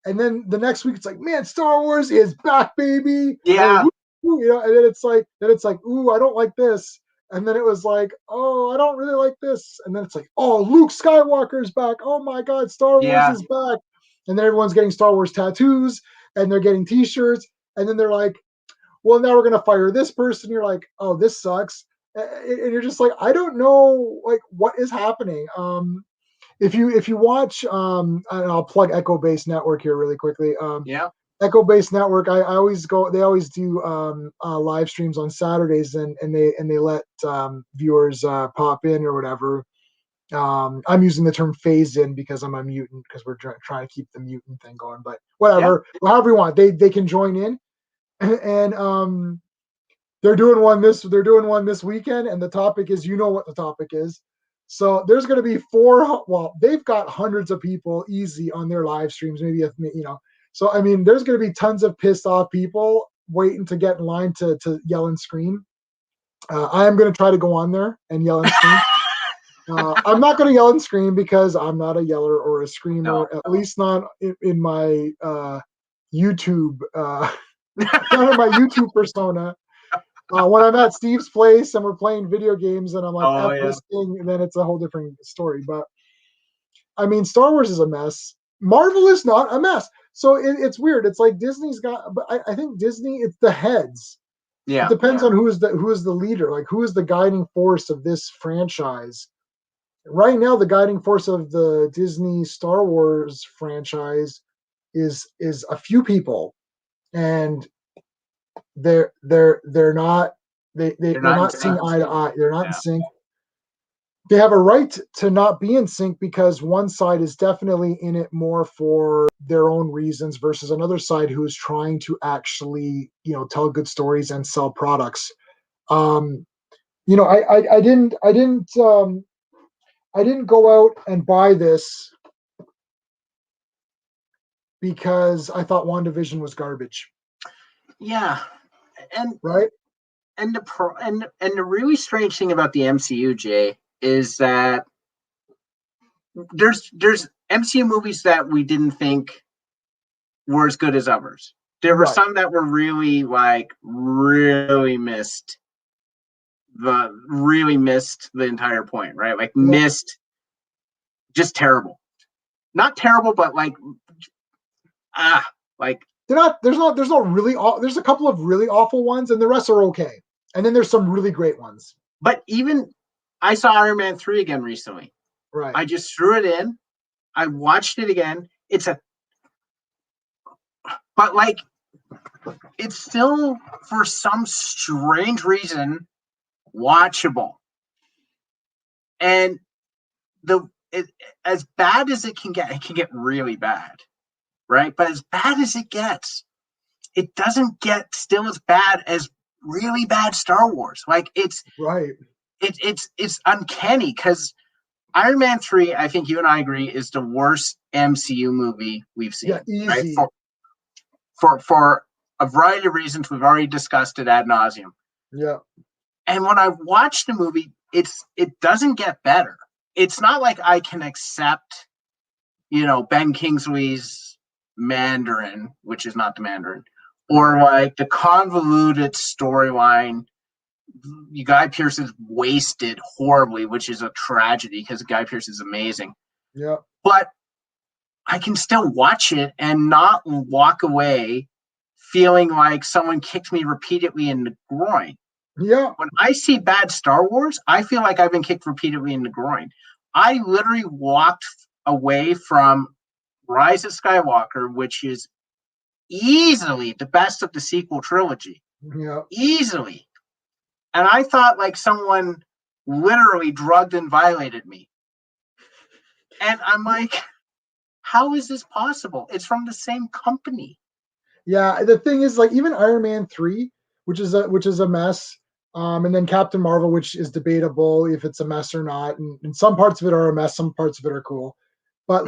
And then the next week, it's like, man, Star Wars is back, baby. Yeah. And then it's like, ooh, I don't like this. And then it was like, oh, I don't really like this. And then it's like, oh, Luke Skywalker's back. Oh my God, Star Wars is back. And then everyone's getting Star Wars tattoos and they're getting t-shirts. And then they're like, well, now we're going to fire this person. You're like, oh, this sucks. And you're just like, I don't know, like, what is happening. if you watch, and I'll plug Echo Base Network here really quickly. Yeah. Echo Base Network, I always go. They always do live streams on Saturdays, and they let viewers pop in or whatever. I'm using the term phase in because I'm a mutant because we're trying to keep the mutant thing going. But whatever, however you want, they can join in, and they're doing one this weekend, and the topic is, you know what the topic is. So there's going to be they've got hundreds of people easy on their live streams, maybe, so I mean, there's going to be tons of pissed off people waiting to get in line to yell and scream. I am going to try to go on there and yell and scream. I'm not going to yell and scream because I'm not a yeller or a screamer, at least not in my YouTube, not in my YouTube persona. When I'm at Steve's place and we're playing video games and I'm like, this thing, then it's a whole different story. But I mean, Star Wars is a mess. Marvel is not a mess. So it's weird. It's like Disney's got, but I think Disney, it's the heads. Yeah. It depends on who is the leader, like who is the guiding force of this franchise. Right now, the guiding force of the Disney Star Wars franchise is a few people, and they're not seeing eye to eye. They're not in sync. They have a right to not be in sync because one side is definitely in it more for their own reasons versus another side who is trying to actually, tell good stories and sell products. I didn't go out and buy this because I thought WandaVision was garbage. Yeah, and right. And the really strange thing about the MCU, Jay, is that there's MCU movies that we didn't think were as good as others. There were some that were really missed the entire point, right? Like missed, just terrible. Not terrible, but they're not. There's a couple of really awful ones, and the rest are okay. And then there's some really great ones. But even I saw Iron Man 3 again recently. Right. I just threw it in. I watched it again. It's still, for some strange reason, watchable. And as bad as it can get really bad, right? But as bad as it gets, it doesn't get still as bad as really bad Star Wars. It's right. It's uncanny because Iron Man 3, I think you and I agree, is the worst MCU movie we've seen. Yeah, easy. Right? For a variety of reasons, we've already discussed it ad nauseum. Yeah. And when I watch the movie, it doesn't get better. It's not like I can accept, Ben Kingsley's Mandarin, which is not the Mandarin, or the convoluted storyline. Guy Pearce is wasted horribly, which is a tragedy because Guy Pearce is amazing. Yeah. But I can still watch it and not walk away feeling like someone kicked me repeatedly in the groin. Yeah. When I see bad Star Wars, I feel like I've been kicked repeatedly in the groin. I literally walked away from Rise of Skywalker, which is easily the best of the sequel trilogy. Yeah. Easily. And I thought someone literally drugged and violated me. And I'm like, how is this possible? It's from the same company. Yeah, the thing is, even Iron Man 3, which is a mess, and then Captain Marvel, which is debatable if it's a mess or not, and some parts of it are a mess, some parts of it are cool, but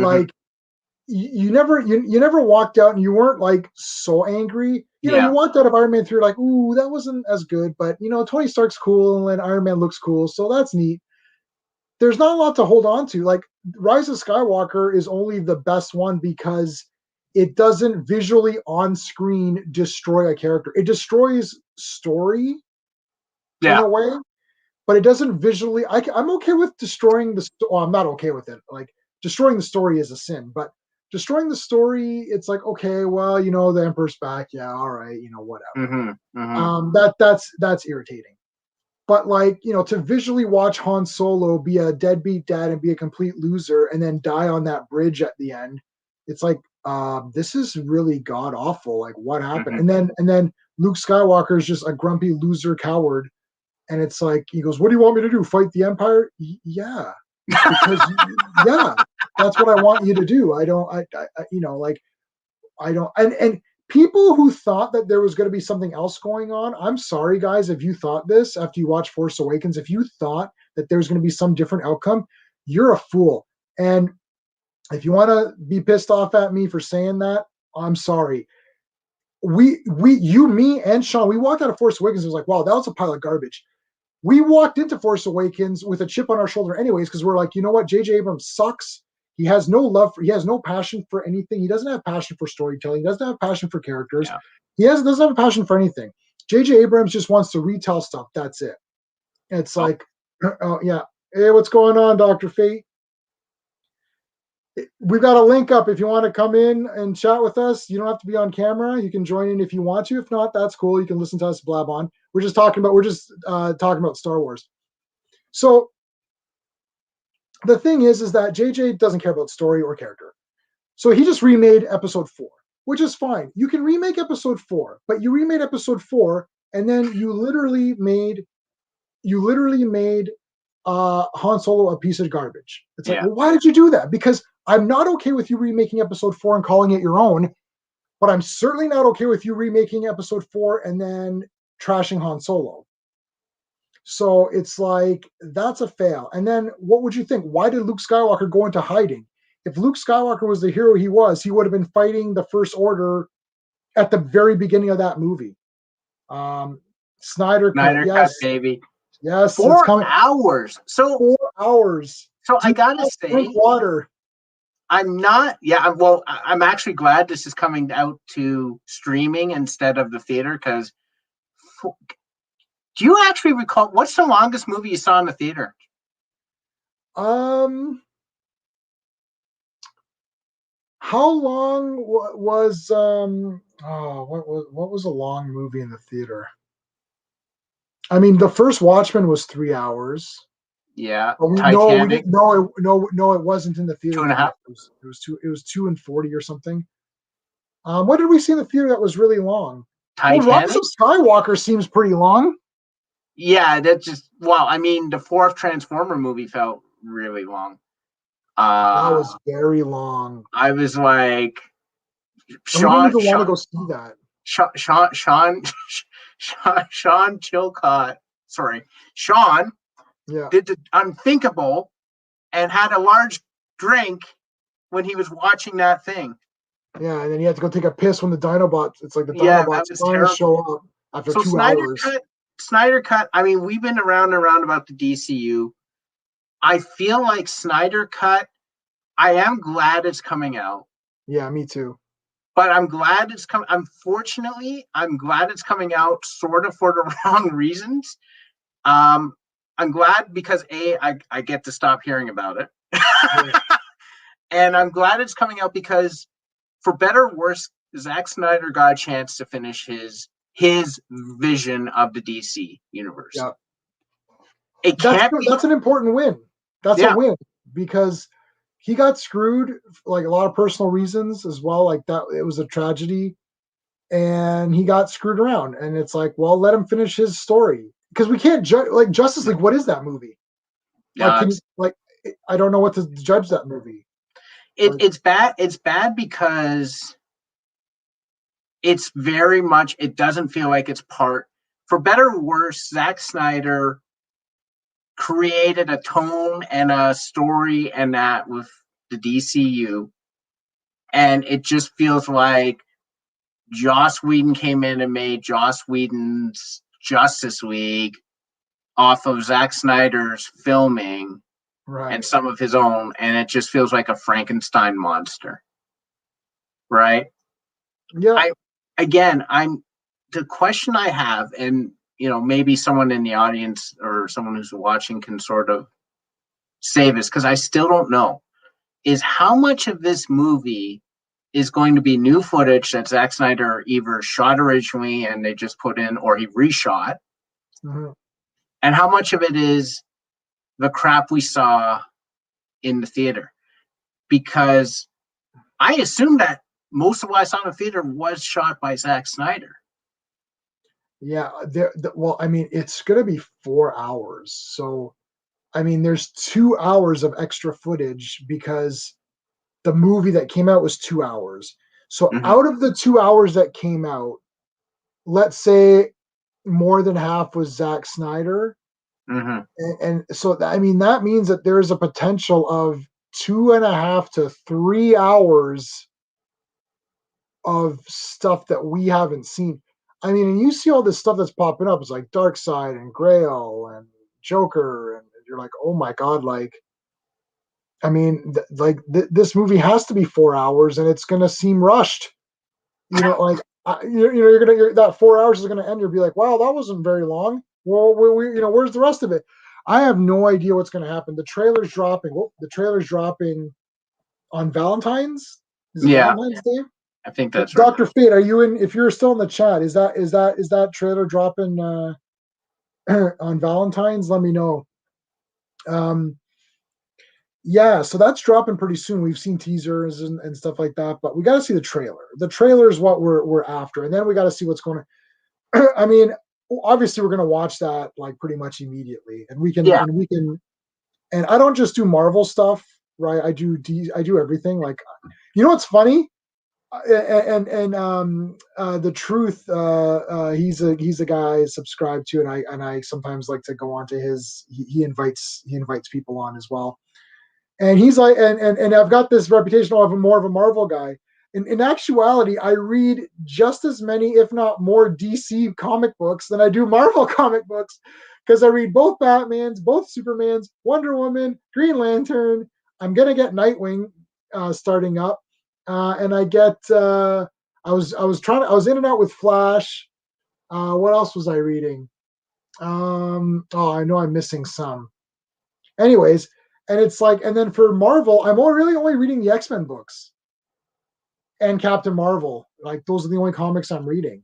you never walked out and you weren't so angry. You walked out of Iron Man 3 ooh, that wasn't as good, but Tony Stark's cool and Iron Man looks cool, so that's neat. There's not a lot to hold on to. Rise of Skywalker is only the best one because it doesn't visually on screen destroy a character. It destroys story in a way, but it doesn't visually. I'm okay with destroying I'm not okay with it. Destroying the story is a sin, but destroying the story, it's okay, well, the Emperor's back. Yeah, all right, whatever. Mm-hmm, mm-hmm. That's irritating. But like, to visually watch Han Solo be a deadbeat dad and be a complete loser and then die on that bridge at the end, it's like, this is really god awful. Like, what happened? And then Luke Skywalker is just a grumpy loser coward. And it's like, he goes, "What do you want me to do? Fight the Empire?" Yeah, because yeah, that's what I want you to do. I don't, I don't, and people who thought that there was going to be something else going on, I'm sorry, guys, if you thought this after you watched Force Awakens, if you thought that there's going to be some different outcome, you're a fool. And if you want to be pissed off at me for saying that, I'm sorry. You, me, and Sean, we walked out of Force Awakens. It was like, wow, that was a pile of garbage. We walked into Force Awakens with a chip on our shoulder anyways, because we're like, you know what? J.J. Abrams sucks. He has no love he has no passion for anything. He doesn't have passion for storytelling. He doesn't have passion for characters. Yeah. Doesn't have a passion for anything. J.J. Abrams just wants to retell stuff. That's it. It's like, oh yeah. Hey, what's going on, Dr. Fate? We've got a link up if you want to come in and chat with us. You don't have to be on camera. You can join in if you want to. If not, that's cool. You can listen to us blab on. We're just talking about Star Wars. So the thing is that JJ doesn't care about story or character. So he just remade episode 4, which is fine. You can remake episode 4, but you remade episode 4 and then you literally made Han Solo a piece of garbage. It's like, well, why did you do that? Because I'm not okay with you remaking episode 4 and calling it your own, but I'm certainly not okay with you remaking episode 4 and then trashing Han Solo. So it's like, that's a fail. And then what would you think? Why did Luke Skywalker go into hiding? If Luke Skywalker was the hero he was, he would have been fighting the First Order at the very beginning of that movie. Snyder cut, yes. Baby. Yes, 4 hours. So 4 hours. So I gotta say, drink water. I'm not. Yeah, well, I'm actually glad this is coming out to streaming instead of the theater. Because, do you actually recall what's the longest movie you saw in the theater? How long was what was a long movie in the theater? I mean, the first Watchmen was 3 hours. Yeah, Titanic. No, it wasn't in the theater. 2.5. It was 2 and 40 or something. What did we see in the theater that was really long? Titanic. Well, Rise of Skywalker seems pretty long. Yeah, I mean, the 4th Transformer movie felt really long. That was very long. I was like, Sean want to go see that. Sean Chilcott. Sorry, Sean. Yeah. Did the unthinkable and had a large drink when he was watching that thing. Yeah, and then he had to go take a piss when the Dinobots. It's like the Dinobots finally show up after 2 hours. Snyder Cut. I mean, we've been around about the DCU. I feel like Snyder Cut. I am glad it's coming out. Yeah, me too. But I'm glad it's coming. Unfortunately, I'm glad it's coming out sort of for the wrong reasons. I'm glad because I get to stop hearing about it. Yeah. And I'm glad it's coming out because, for better or worse, Zack Snyder got a chance to finish his vision of the DC universe. Yeah. That's an important win. That's a win because he got screwed, like a lot of personal reasons as well. Like that, it was a tragedy, and he got screwed around. And it's like, well, let him finish his story. Because we can't judge, like Justice League. What is that movie? I don't know what to judge that movie. It's bad. It's bad because it's very much. It doesn't feel like it's part. For better or worse, Zack Snyder created a tone and a story and that with the DCU, and it just feels like Joss Whedon came in and made Joss Whedon's Justice League off of Zack Snyder's filming and some of his own, and it just feels like a Frankenstein monster, right? Yeah. The question I have, and maybe someone in the audience or someone who's watching can sort of say this, because I still don't know, is how much of this movie is going to be new footage that Zack Snyder either shot originally and they just put in, or he reshot. Mm-hmm. and how much of it is the crap we saw in the theater. Because I assume that most of what I saw in the theater was shot by Zack Snyder. Yeah, well, I mean, it's going to be 4 hours. So, I mean, there's 2 hours of extra footage because the movie that came out was 2 hours. So, out of the 2 hours that came out, let's say more than half was Zack Snyder. And so, I mean, that means that there's a potential of 2.5 to 3 hours of stuff that we haven't seen. I mean, and you see all this stuff that's popping up. It's like Darkseid and Grail and Joker, and you're like, oh my god! Like, I mean, this movie has to be 4 hours, and it's gonna seem rushed. You know, like that 4 hours is gonna end. You'll be like, wow, that wasn't very long. Well, where's the rest of it? I have no idea what's gonna happen. The trailer's dropping. The trailer's dropping on Valentine's. Is it Valentine's Day? I think that's right. Dr. Fate, are you in? If you're still in the chat, is that trailer dropping on Valentine's? Let me know. Yeah, so that's dropping pretty soon. We've seen teasers and stuff like that, but we got to see the trailer. The trailer is what we're after, and then we got to see what's going to. I mean, obviously, we're going to watch that like pretty much immediately, and we can, and I don't just do Marvel stuff, right? I do everything. Like, you know what's funny? And the truth, he's a guy I subscribe to, and I sometimes like to go on to his. He invites people on as well, and he's like, and I've got this reputation of more of a Marvel guy. In actuality, I read just as many, if not more, DC comic books than I do Marvel comic books, because I read both Batmans, both Supermans, Wonder Woman, Green Lantern. I'm gonna get Nightwing starting up. And I get I was in and out with Flash. What else was I reading? I know I'm missing some. Anyways, and it's like, and then for Marvel, I'm really only reading the X-Men books and Captain Marvel. Like, those are the only comics I'm reading.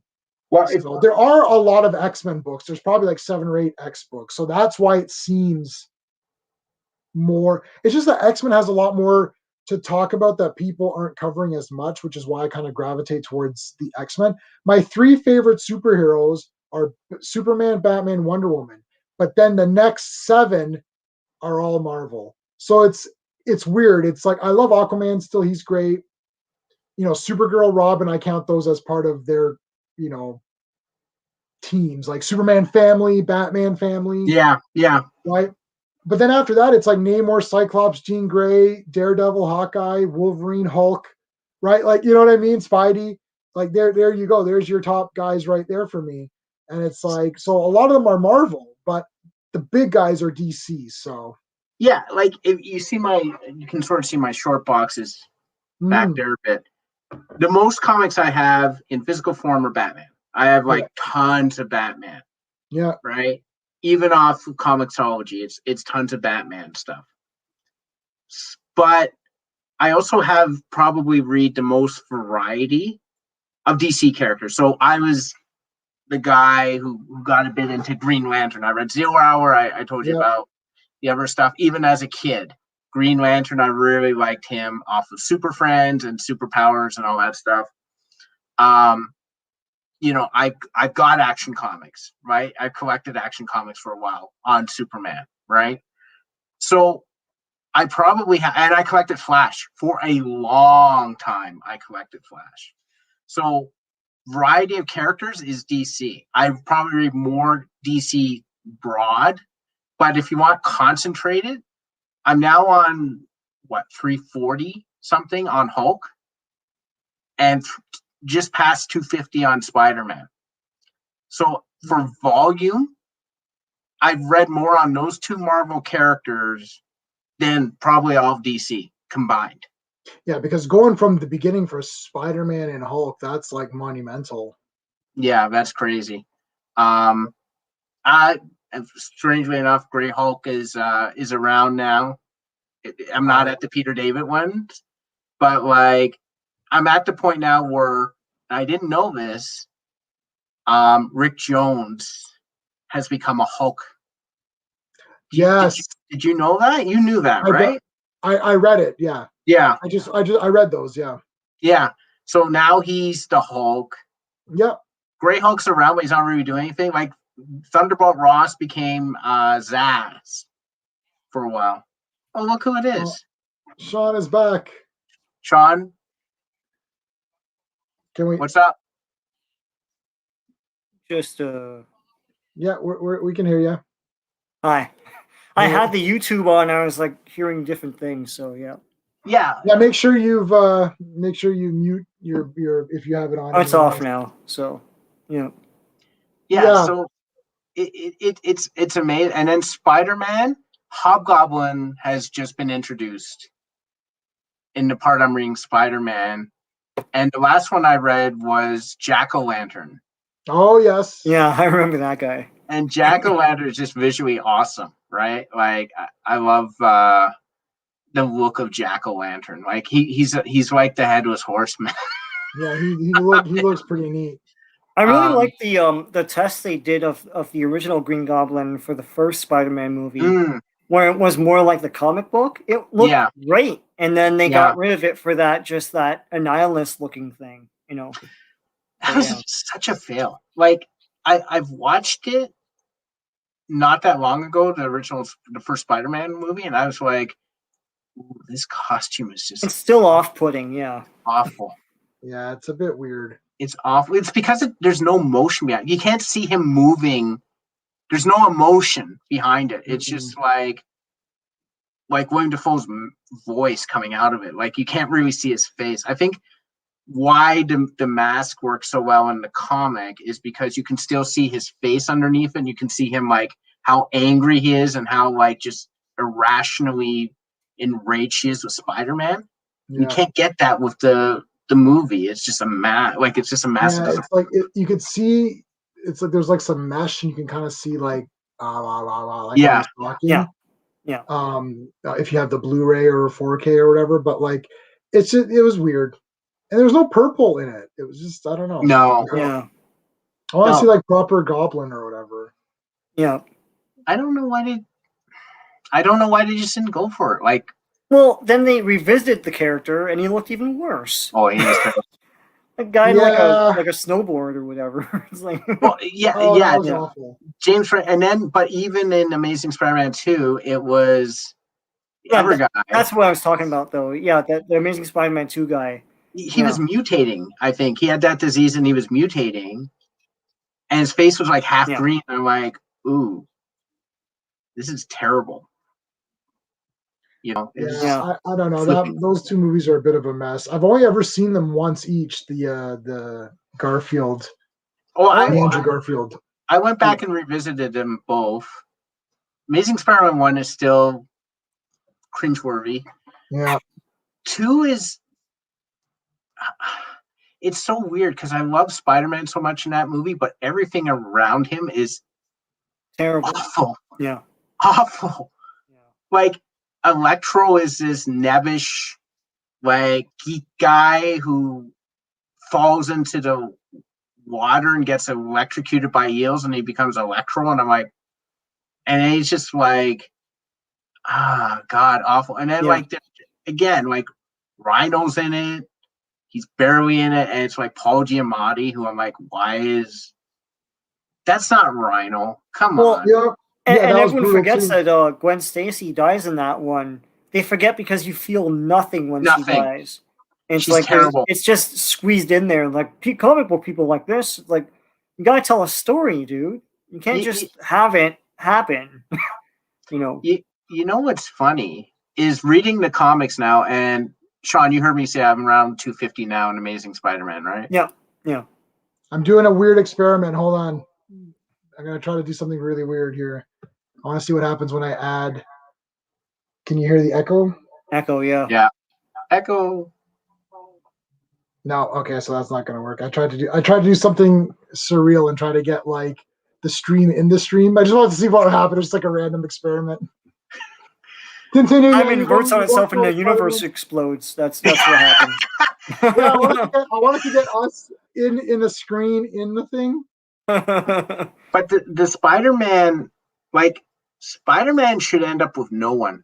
Well, so there are a lot of X-Men books. There's probably like 7 or 8 X books. So that's why it seems more. It's just that X-Men has a lot more to talk about that people aren't covering as much, which is why I kind of gravitate towards the X-Men. My 3 favorite superheroes are Superman, Batman, Wonder Woman, but then the next 7 are all Marvel. So it's weird. It's like, I love Aquaman still, he's great. You know, Supergirl, Robin, I count those as part of their, you know, teams, like Superman family, Batman family. Yeah. Right? But then after that, it's like Namor, Cyclops, Jean Grey, Daredevil, Hawkeye, Wolverine, Hulk, right? Like, you know what I mean? Spidey. Like, there you go. There's your top guys right there for me. And it's like, so a lot of them are Marvel, but the big guys are DC. So yeah, like if you see you can sort of see my short boxes back there a bit. The most comics I have in physical form are Batman. I have like tons of Batman. Yeah. Right. Even off of Comixology, it's tons of Batman stuff. But I also have probably read the most variety of DC characters. So I was the guy who got a bit into Green Lantern. I read Zero Hour. I told you about the other stuff. Even as a kid, Green Lantern, I really liked him off of Super Friends and Superpowers and all that stuff. You know, I got Action Comics, right? I collected Action Comics for a while on Superman, right? So I probably and I collected Flash for a long time. I collected Flash. So variety of characters is DC. I probably read more DC broad, but if you want concentrated, I'm now on 340 something on Hulk, and just past 250 on Spider-Man. So for volume, I've read more on those 2 Marvel characters than probably all of DC combined. Yeah, because going from the beginning for Spider-Man and Hulk, that's like monumental. Yeah, that's crazy. Strangely enough, Grey Hulk is around now. I'm not at the Peter David ones, but like I'm at the point now where I didn't know this. Rick Jones has become a Hulk Yes. Did you know that? You knew that, right? I read it. Yeah. Yeah. I read those. Yeah. Yeah. So now he's the Hulk. Yep. Grey Hulk's around, but he's not really doing anything. Like Thunderbolt Ross became Zaz for a while. Oh, look who it is. Sean is back. Sean, Can we? what's up? Just Yeah, we can hear you. hi. I had the YouTube on. I was like hearing different things. So yeah. Yeah. Yeah. Make sure you mute your if you have it on. Oh, it's off now. So yeah. Yeah. So it's amazing. And then Spider-Man, Hobgoblin has just been introduced in the part I'm reading Spider-Man. And the last one I read was Jack-O-Lantern. Oh yes. Yeah, I remember that guy. And Jack-O-Lantern is just visually awesome, right? Like I love the look of Jack-O-Lantern. Like he's like the headless horseman. Yeah, he looks pretty neat. I really like the test they did of the original Green Goblin for the first Spider-Man movie, where it was more like the comic book. It looked great, and then they got rid of it for that Annihilus looking thing. You know, that was such a fail. Like I've watched it not that long ago, the first Spider-Man movie, and I was like, this costume is just... It's still off-putting, yeah. Awful. Yeah, it's a bit weird. It's awful. It's because there's no motion behind it. You can't see him moving. There's no emotion behind it. It's just like William Dafoe's voice coming out of it. Like, you can't really see his face. I think why the mask works so well in the comic is because you can still see his face underneath it, and you can see him, like, how angry he is and how, like, just irrationally enraged he is with Spider-Man. You can't get that with the movie. It's just a mask. Like, it's just a mask. Yeah, it's like you could see. It's like there's like some mesh, and you can kind of see like like when he's talking. Yeah. If you have the Blu-ray or 4K or whatever, but like it was weird, and there was no purple in it. It was just, I don't know. No. Yeah. I want to see like proper Goblin or whatever. Yeah. I don't know why they just didn't go for it. Like, well, then they revisited the character, and he looked even worse. Oh, he was terrible. A guy like a snowboard or whatever. It's like, well, that was awful. James, and then, but even in Amazing Spider-Man 2, it was the other guy. That's what I was talking about, though. Yeah, the Amazing Spider-Man 2 guy. He was mutating. I think he had that disease, and he was mutating, and his face was like half green. And I'm like, ooh, this is terrible. You know, I don't know. Those two movies are a bit of a mess. I've only ever seen them once each. The Garfield. Andrew Garfield. I went back and revisited them both. Amazing Spider-Man 1 is still cringeworthy. Yeah. 2 is... It's so weird because I love Spider-Man so much in that movie, but everything around him is terrible. Awful. Yeah. Awful. Yeah. Like, Electro is this nebbish, like, geek guy who falls into the water and gets electrocuted by eels, and he becomes Electro, and I'm like, and he's just like, God, awful. And then like, again, like, Rhino's in it, he's barely in it, and it's like Paul Giamatti, who I'm like, that's not Rhino. Come on. Yeah. And everyone forgets that Gwen Stacy dies in that one. They forget because you feel nothing when she dies. And it's like terrible. It's just squeezed in there. Like, comic book people like this, like, you gotta tell a story, dude. You can't just have it happen. You know. You know what's funny is reading the comics now, and Sean, you heard me say I'm around 250 now in Amazing Spider-Man, right? Yeah. Yeah. I'm doing a weird experiment. Hold on. I'm gonna try to do something really weird here. I want to see what happens when I add. Can you hear the echo? Echo, yeah. Yeah. Echo. No, okay, so that's not gonna work. I tried to do something surreal and try to get like the stream in the stream. I just wanted to see what would happen. It's like a random experiment. Continue. Time inverts on itself and the universe explodes. That's what happens. Yeah, I wanted to get us in the screen in the thing. But the Spider-Man, like, Spider-Man should end up with no one.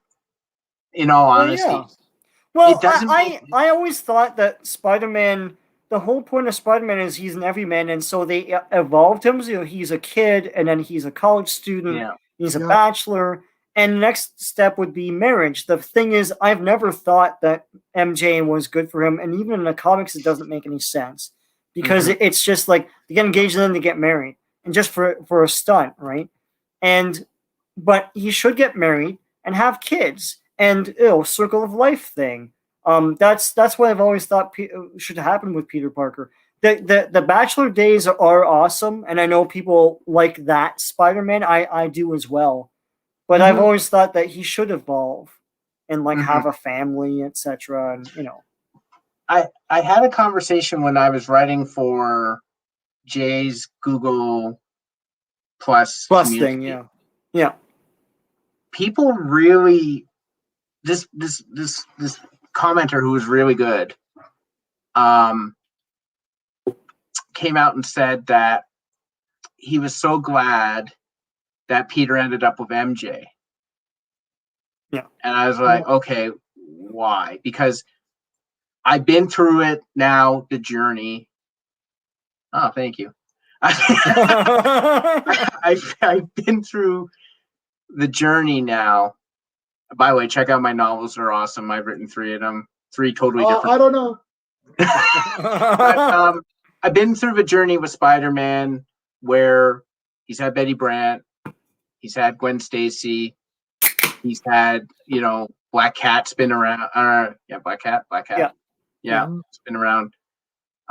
In all honesty. Yeah. Well, It doesn't I always thought that Spider-Man, the whole point of Spider-Man is he's an everyman, and so they evolved him. So he's a kid, and then he's a college student, he's a bachelor, and the next step would be marriage. The thing is, I've never thought that MJ was good for him, and even in the comics, it doesn't make any sense because it's just like they get engaged and then they get married, and just for a stunt, right? But he should get married and have kids. And circle of life thing. That's what I've always thought should happen with Peter Parker. The Bachelor days are awesome, and I know people like that Spider-Man. I do as well, but I've always thought that he should evolve and like have a family, etc. And I had a conversation when I was writing for Jay's Google Plus thing. Yeah. People really. This commenter who was really good came out and said that he was so glad that Peter ended up with MJ. Yeah. And I was like, okay, why? Because I've been through it now, the journey. Oh, thank you. I've been through the journey now. By the way, check out my novels; they're awesome. I've written 3 of them, 3 totally different. I don't know. But, I've been through the journey with Spider-Man, where he's had Betty Brant, he's had Gwen Stacy, he's had Black Cat spin around. Black Cat. Spin around.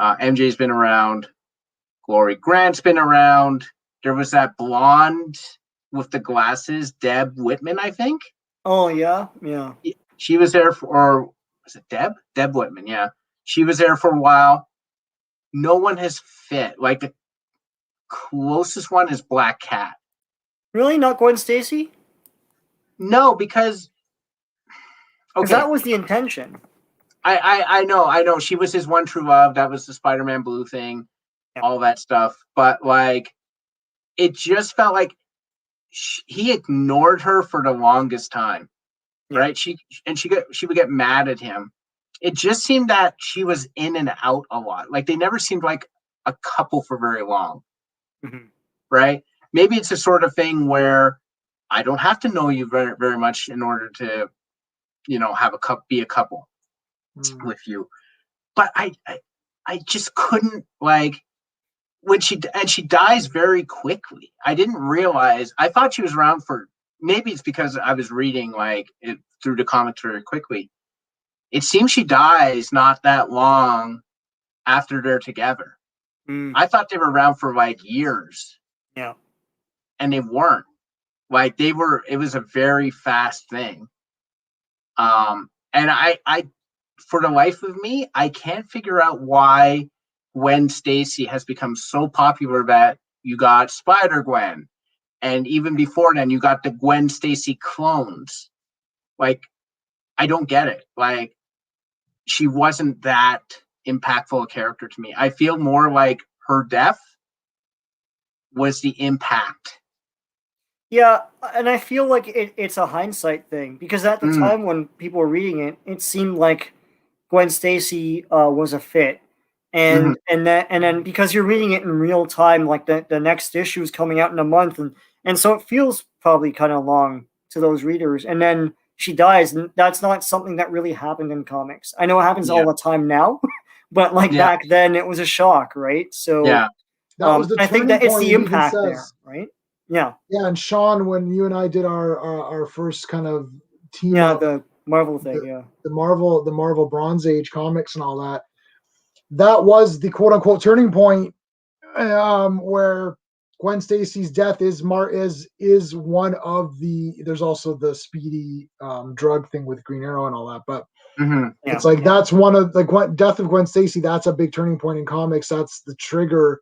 MJ's been around. Glory Grant's been around. There was that blonde with the glasses, Deb Whitman, I think. Oh, yeah. She was there or was it Deb? Deb Whitman, yeah. She was there for a while. No one has fit. Like, the closest one is Black Cat. Really? Not Gwen Stacy? No, because... Okay. That was the intention. I know. She was his one true love. That was the Spider-Man Blue thing. All that stuff. But, like, it just felt like he ignored her for the longest time, right? She would get mad at him. It just seemed that she was in and out a lot. Like, they never seemed like a couple for very long, right? Maybe it's a sort of thing where I don't have to know you very, very much in order to, be a couple with you. But I just couldn't, like, when she dies very quickly. I didn't realize. I thought she was around for. Maybe it's because I was reading like it through the comics very quickly. It seems she dies not that long after they're together. I thought they were around for like years. Yeah, and they weren't. Like they were. It was a very fast thing. And I for the life of me, I can't figure out why Gwen Stacy has become so popular that you got Spider-Gwen. And even before then, you got the Gwen Stacy clones. Like, I don't get it. Like, she wasn't that impactful a character to me. I feel more like her death was the impact. Yeah, and I feel like it's a hindsight thing. Because at the time when people were reading it, it seemed like Gwen Stacy was a fit. And then because you're reading it in real time, like the next issue is coming out in a month, and so it feels probably kind of long to those readers. And then she dies, and that's not something that really happened in comics. I know it happens all the time now, but like back then it was a shock, right? So that was the I think that it's the impact says, there, right? Yeah. And Sean, when you and I did our first kind of team up, the Marvel thing, the Marvel Bronze Age comics and all that. That was the quote unquote turning point, where Gwen Stacy's death is one of the. There's also the speedy drug thing with Green Arrow and all that, but it's like that's one of the death of Gwen Stacy. That's a big turning point in comics. That's the trigger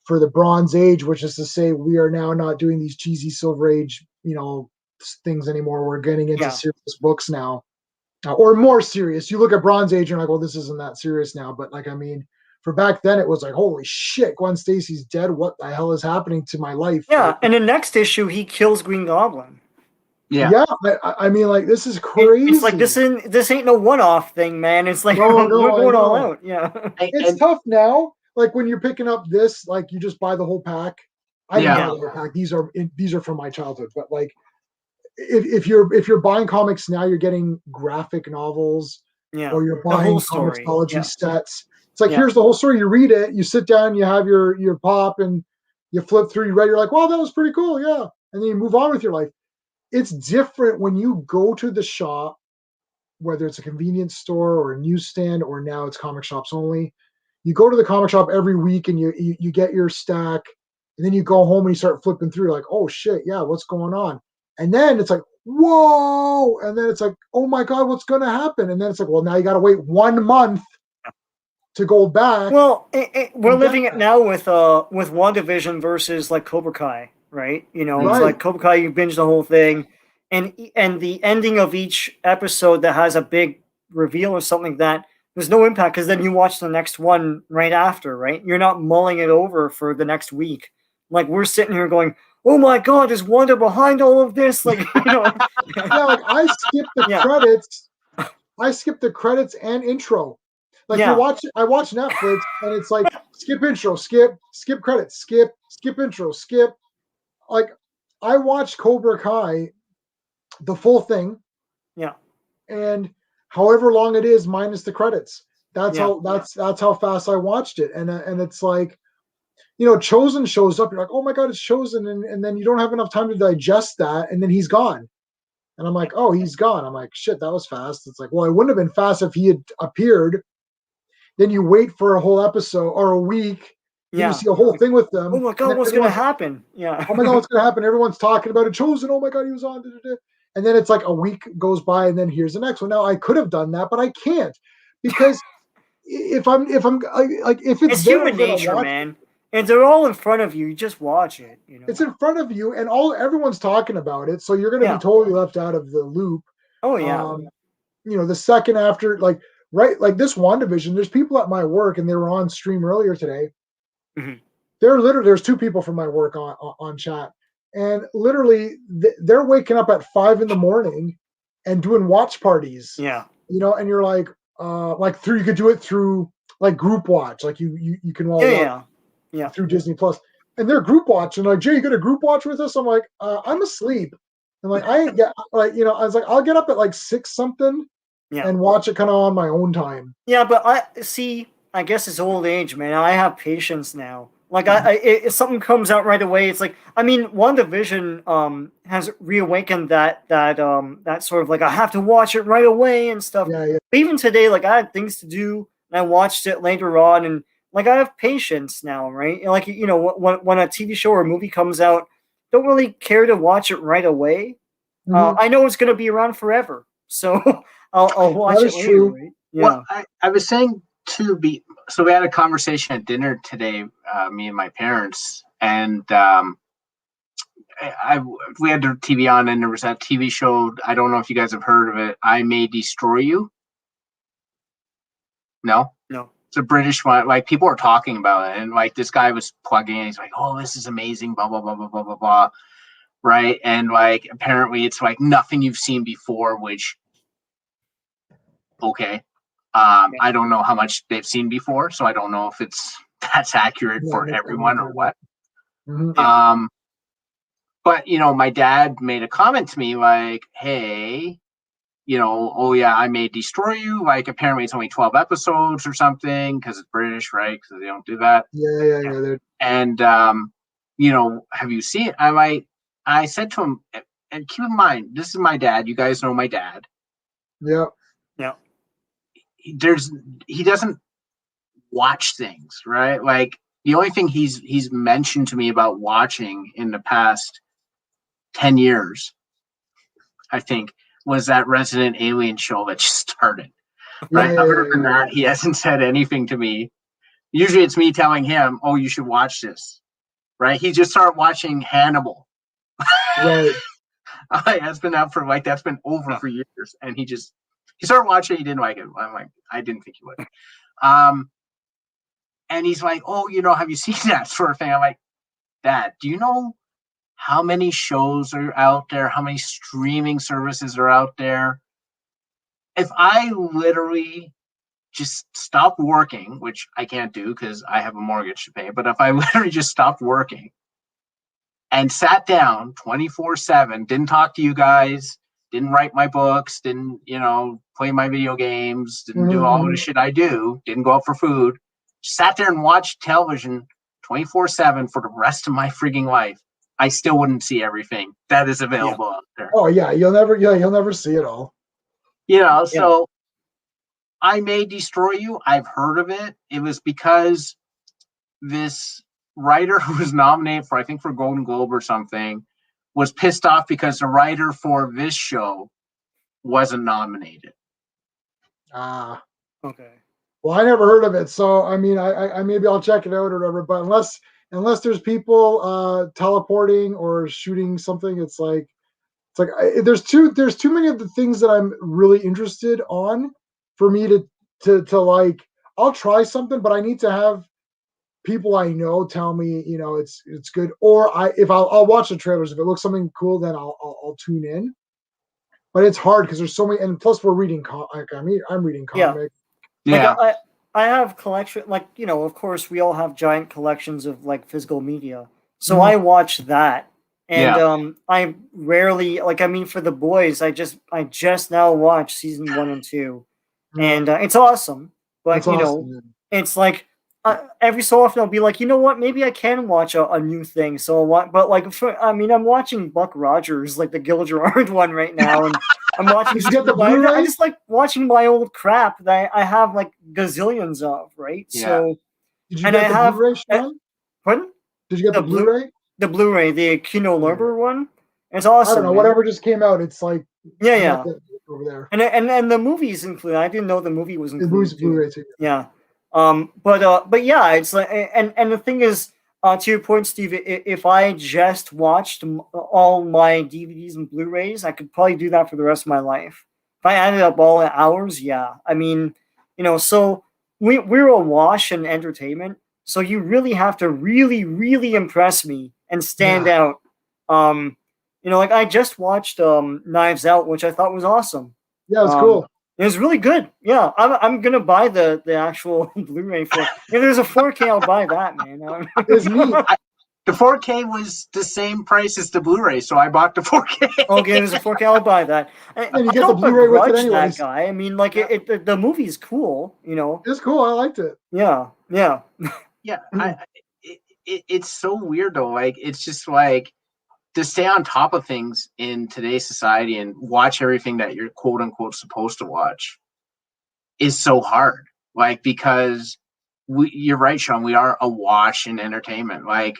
for the Bronze Age, which is to say we are now not doing these cheesy Silver Age, things anymore. We're getting into serious books now. Or more serious. You look at Bronze Age, and you're like, well, this isn't that serious now. But like, I mean, for back then, it was like, holy shit, Gwen Stacy's dead. What the hell is happening to my life? Yeah, and the next issue, he kills Green Goblin. Yeah. I mean, like, this is crazy. It's like this ain't no one-off thing, man. It's like No, we're going all know. out. Yeah. It's tough now. Like when you're picking up this, like you just buy the whole pack. I didn't buy the whole pack. These are from my childhood. But like, if you're buying comics now, you're getting graphic novels, or you're buying comicsology sets. It's like here's the whole story. You read it, you sit down, you have your pop, and you flip through. You read. You're like, well, that was pretty cool, yeah. And then you move on with your life. It's different when you go to the shop, whether it's a convenience store or a newsstand, or now it's comic shops only. You go to the comic shop every week and you get your stack, and then you go home and you start flipping through, like, oh shit, yeah, what's going on? And then it's like, whoa, and then it's like, oh my god, what's going to happen? And then it's like, well, now you got to wait 1 month to go back. Well, we're living it now with WandaVision versus like Cobra Kai, right? You know, it's like Cobra Kai, you binge the whole thing, and the ending of each episode that has a big reveal or something like that, there's no impact because then you watch the next one right after, right? You're not mulling it over for the next week. Like we're sitting here going, oh my god, is Wanda behind all of this? Like, you know. Yeah, like I skip the credits. I skip the credits and intro. Like I watch Netflix and it's like skip intro, skip credits, skip intro, skip. Like I watched Cobra Kai, the full thing. Yeah. And however long it is minus the credits. That's how fast I watched it. And it's like, you know, Chosen shows up. You're like, oh my god, it's Chosen, and then you don't have enough time to digest that, and then he's gone. And I'm like, oh, he's gone. I'm like, shit, that was fast. It's like, well, it wouldn't have been fast if he had appeared. Then you wait for a whole episode or a week. Yeah. You see a whole thing with them. Oh my god, what's gonna happen? Yeah. Oh my god, what's gonna happen? Everyone's talking about it. Chosen. Oh my god, he was on. And then it's like a week goes by, and then here's the next one. Now I could have done that, but I can't because if it's human nature, man. And they're all in front of you. You just watch it. You know, it's in front of you, and everyone's talking about it. So you're going to be totally left out of the loop. Oh yeah. You know, the second after, like this WandaVision, there's people at my work, and they were on stream earlier today. Mm-hmm. There's 2 people from my work on chat, and literally they're waking up at 5 a.m. and doing watch parties. Yeah. You know, and you're like you could do it through like group watch, like you can all through Disney Plus, and they're group watching. Like, Jay, you got a group watch with us? I'm like, I'm asleep. And like, I get like, you know, I was like, I'll get up at like 6 something, and watch it kind of on my own time. Yeah, but I guess it's old age, man. I have patience now. Like, if something comes out right away, it's like, I mean, WandaVision has reawakened that sort of like I have to watch it right away and stuff. Yeah. But even today, like I had things to do, and I watched it later on, and like I have patience now, right? Like, you know, when a TV show or a movie comes out, don't really care to watch it right away. Mm-hmm. I know it's going to be around forever, so I'll watch it later. True. Right? Yeah. Well, I was saying so we had a conversation at dinner today, me and my parents, and we had the TV on, and there was that TV show. I don't know if you guys have heard of it. I May Destroy You. No. It's a British one. Like people are talking about it, and like this guy was plugging in. He's like, "Oh, this is amazing." Blah blah blah blah blah blah blah. Right, and like apparently it's like nothing you've seen before. Which, okay, I don't know how much they've seen before, so I don't know if that's accurate for everyone or what. Mm-hmm. But you know, my dad made a comment to me like, "Hey, you know, oh yeah, I May Destroy You. Like apparently it's only 12 episodes or something because it's British, right? Because they don't do that." Yeah. And you know, have you seen it? I said to him, and keep in mind, this is my dad. You guys know my dad. Yeah. He doesn't watch things, right? Like the only thing he's mentioned to me about watching in the past 10 years, I think, was that Resident Alien show that just started. Right? Other than that, he hasn't said anything to me. Usually it's me telling him, oh, you should watch this. Right? He just started watching Hannibal. Right. That's been out for that's been over for years. And he started watching, he didn't like it. I'm like, I didn't think he would. And he's like, oh, you know, have you seen that sort of thing? I'm like, Dad, do you know how many shows are out there, how many streaming services are out there. If I literally just stopped working, which I can't do because I have a mortgage to pay, but if I literally just stopped working and sat down 24/7, didn't talk to you guys, didn't write my books, didn't, play my video games, didn't do all the shit I do, didn't go out for food, sat there and watched television 24/7 for the rest of my freaking life, I still wouldn't see everything that is available out there. Oh yeah, you'll never see it all. So I May Destroy You, I've heard of it. It was because this writer who was nominated for, I think, for Golden Globe or something, was pissed off because the writer for this show wasn't nominated. Ah. Okay. Well, I never heard of it, so I mean, I maybe I'll check it out or whatever. But unless there's people teleporting or shooting something, it's like there's too many of the things that I'm really interested on for me to like. I'll try something, but I need to have people I know tell me, it's good. Or I'll watch the trailers. If it looks something cool, then I'll tune in. But it's hard because there's so many, and plus we're reading. I'm reading comics. Yeah. Like, I have collection, of course we all have giant collections of like physical media. So I watch that. And I rarely for The Boys, I just now watched season 1 and 2. And it's awesome. But it's like every so often I'll be like, you know what, maybe I can watch a new thing. So I'll watch, but I'm watching Buck Rogers, like the Gil Gerard one right now, and I'm watching. Did you get the Blu-ray? I just like watching my old crap that I have like gazillions of, right? Yeah. So did you get the Blu-ray, Sean? Pardon? Did you get the Blu-ray? The Blu-ray, the Kino Lorber one. It's awesome. I don't know, whatever just came out. It's like over there. And the movies include. I didn't know the movie was included. The movie's Blu-ray too. Yeah. But yeah, it's like, and the thing is, to your point, Steve, if I just watched all my DVDs and Blu-rays, I could probably do that for the rest of my life. If I added up all the hours, yeah. I mean, so we're awash in entertainment, so you really have to really, really impress me and stand out. Like I just watched Knives Out, which I thought was awesome. Yeah, it's cool. It was really good. Yeah, I'm gonna buy the actual Blu-ray for. If there's a 4K, I'll buy that, man. It's neat. The 4K was the same price as the Blu-ray, so I bought the 4K. Okay, there's a 4K, I'll buy that. And you get the Blu-ray with it anyways. That guy. I mean, like the movie's cool. It's cool. I liked it. Yeah. Yeah, it's so weird though. Like, it's just like, to stay on top of things in today's society and watch everything that you're quote unquote supposed to watch is so hard. Like, because you're right, Sean, we are awash in entertainment. Like,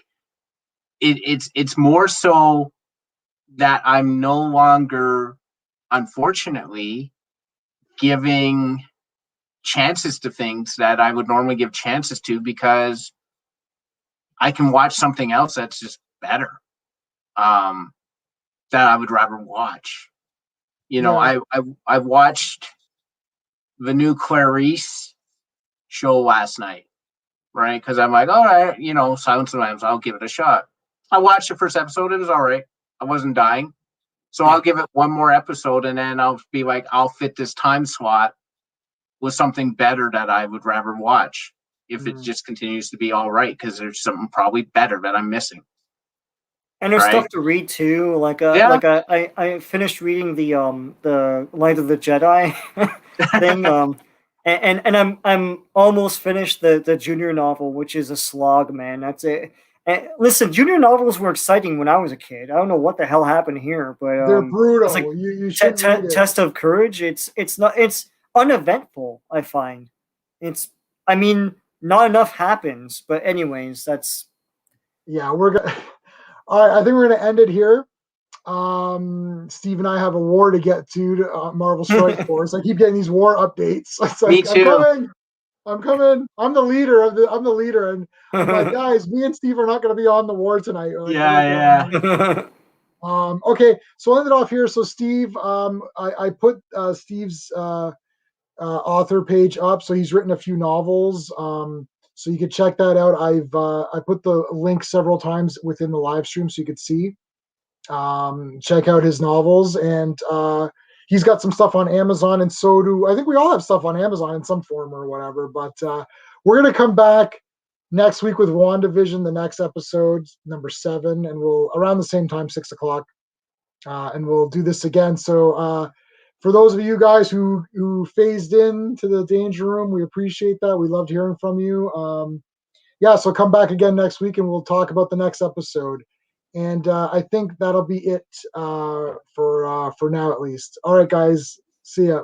it's more so that I'm no longer, unfortunately, giving chances to things that I would normally give chances to, because I can watch something else that's just better. That I would rather watch. I watched the new Clarice show last night, right? Because I'm like, all right, Silence of the Lambs, I'll give it a shot. I watched the first episode, it was all right. I wasn't dying. So I'll give it one more episode, and then I'll be like, I'll fit this time slot with something better that I would rather watch if it just continues to be all right, because there's something probably better that I'm missing. And there's stuff to read too. I finished reading the Light of the Jedi thing. And I'm almost finished the junior novel, which is a slog, man. That's it. And listen, junior novels were exciting when I was a kid. I don't know what the hell happened here, but they're brutal. It's like you should read it. Test of Courage. It's uneventful. I find not enough happens. But anyways, that's we're gonna. All right, I think we're going to end it here. Steve and I have a war to get to Marvel Strike Force. I keep getting these war updates. It's like, me too. I'm coming. I'm the leader, and I'm like, guys, me and Steve are not going to be on the war tonight. Like, yeah. Okay, so I'll end it off here. So Steve, I put Steve's author page up. So he's written a few novels. So you could check that out. I put the link several times within the live stream so you could see. check out his novels, and he's got some stuff on Amazon, and so do I think we all have stuff on Amazon in some form or whatever. But we're gonna come back next week with WandaVision, the next episode, number 7, and we'll around the same time, 6 o'clock, and we'll do this again. So for those of you guys who phased in to the Danger Room, we appreciate that. We loved hearing from you. Yeah, so come back again next week, and we'll talk about the next episode. And I think that'll be it for now, at least. All right, guys. See ya.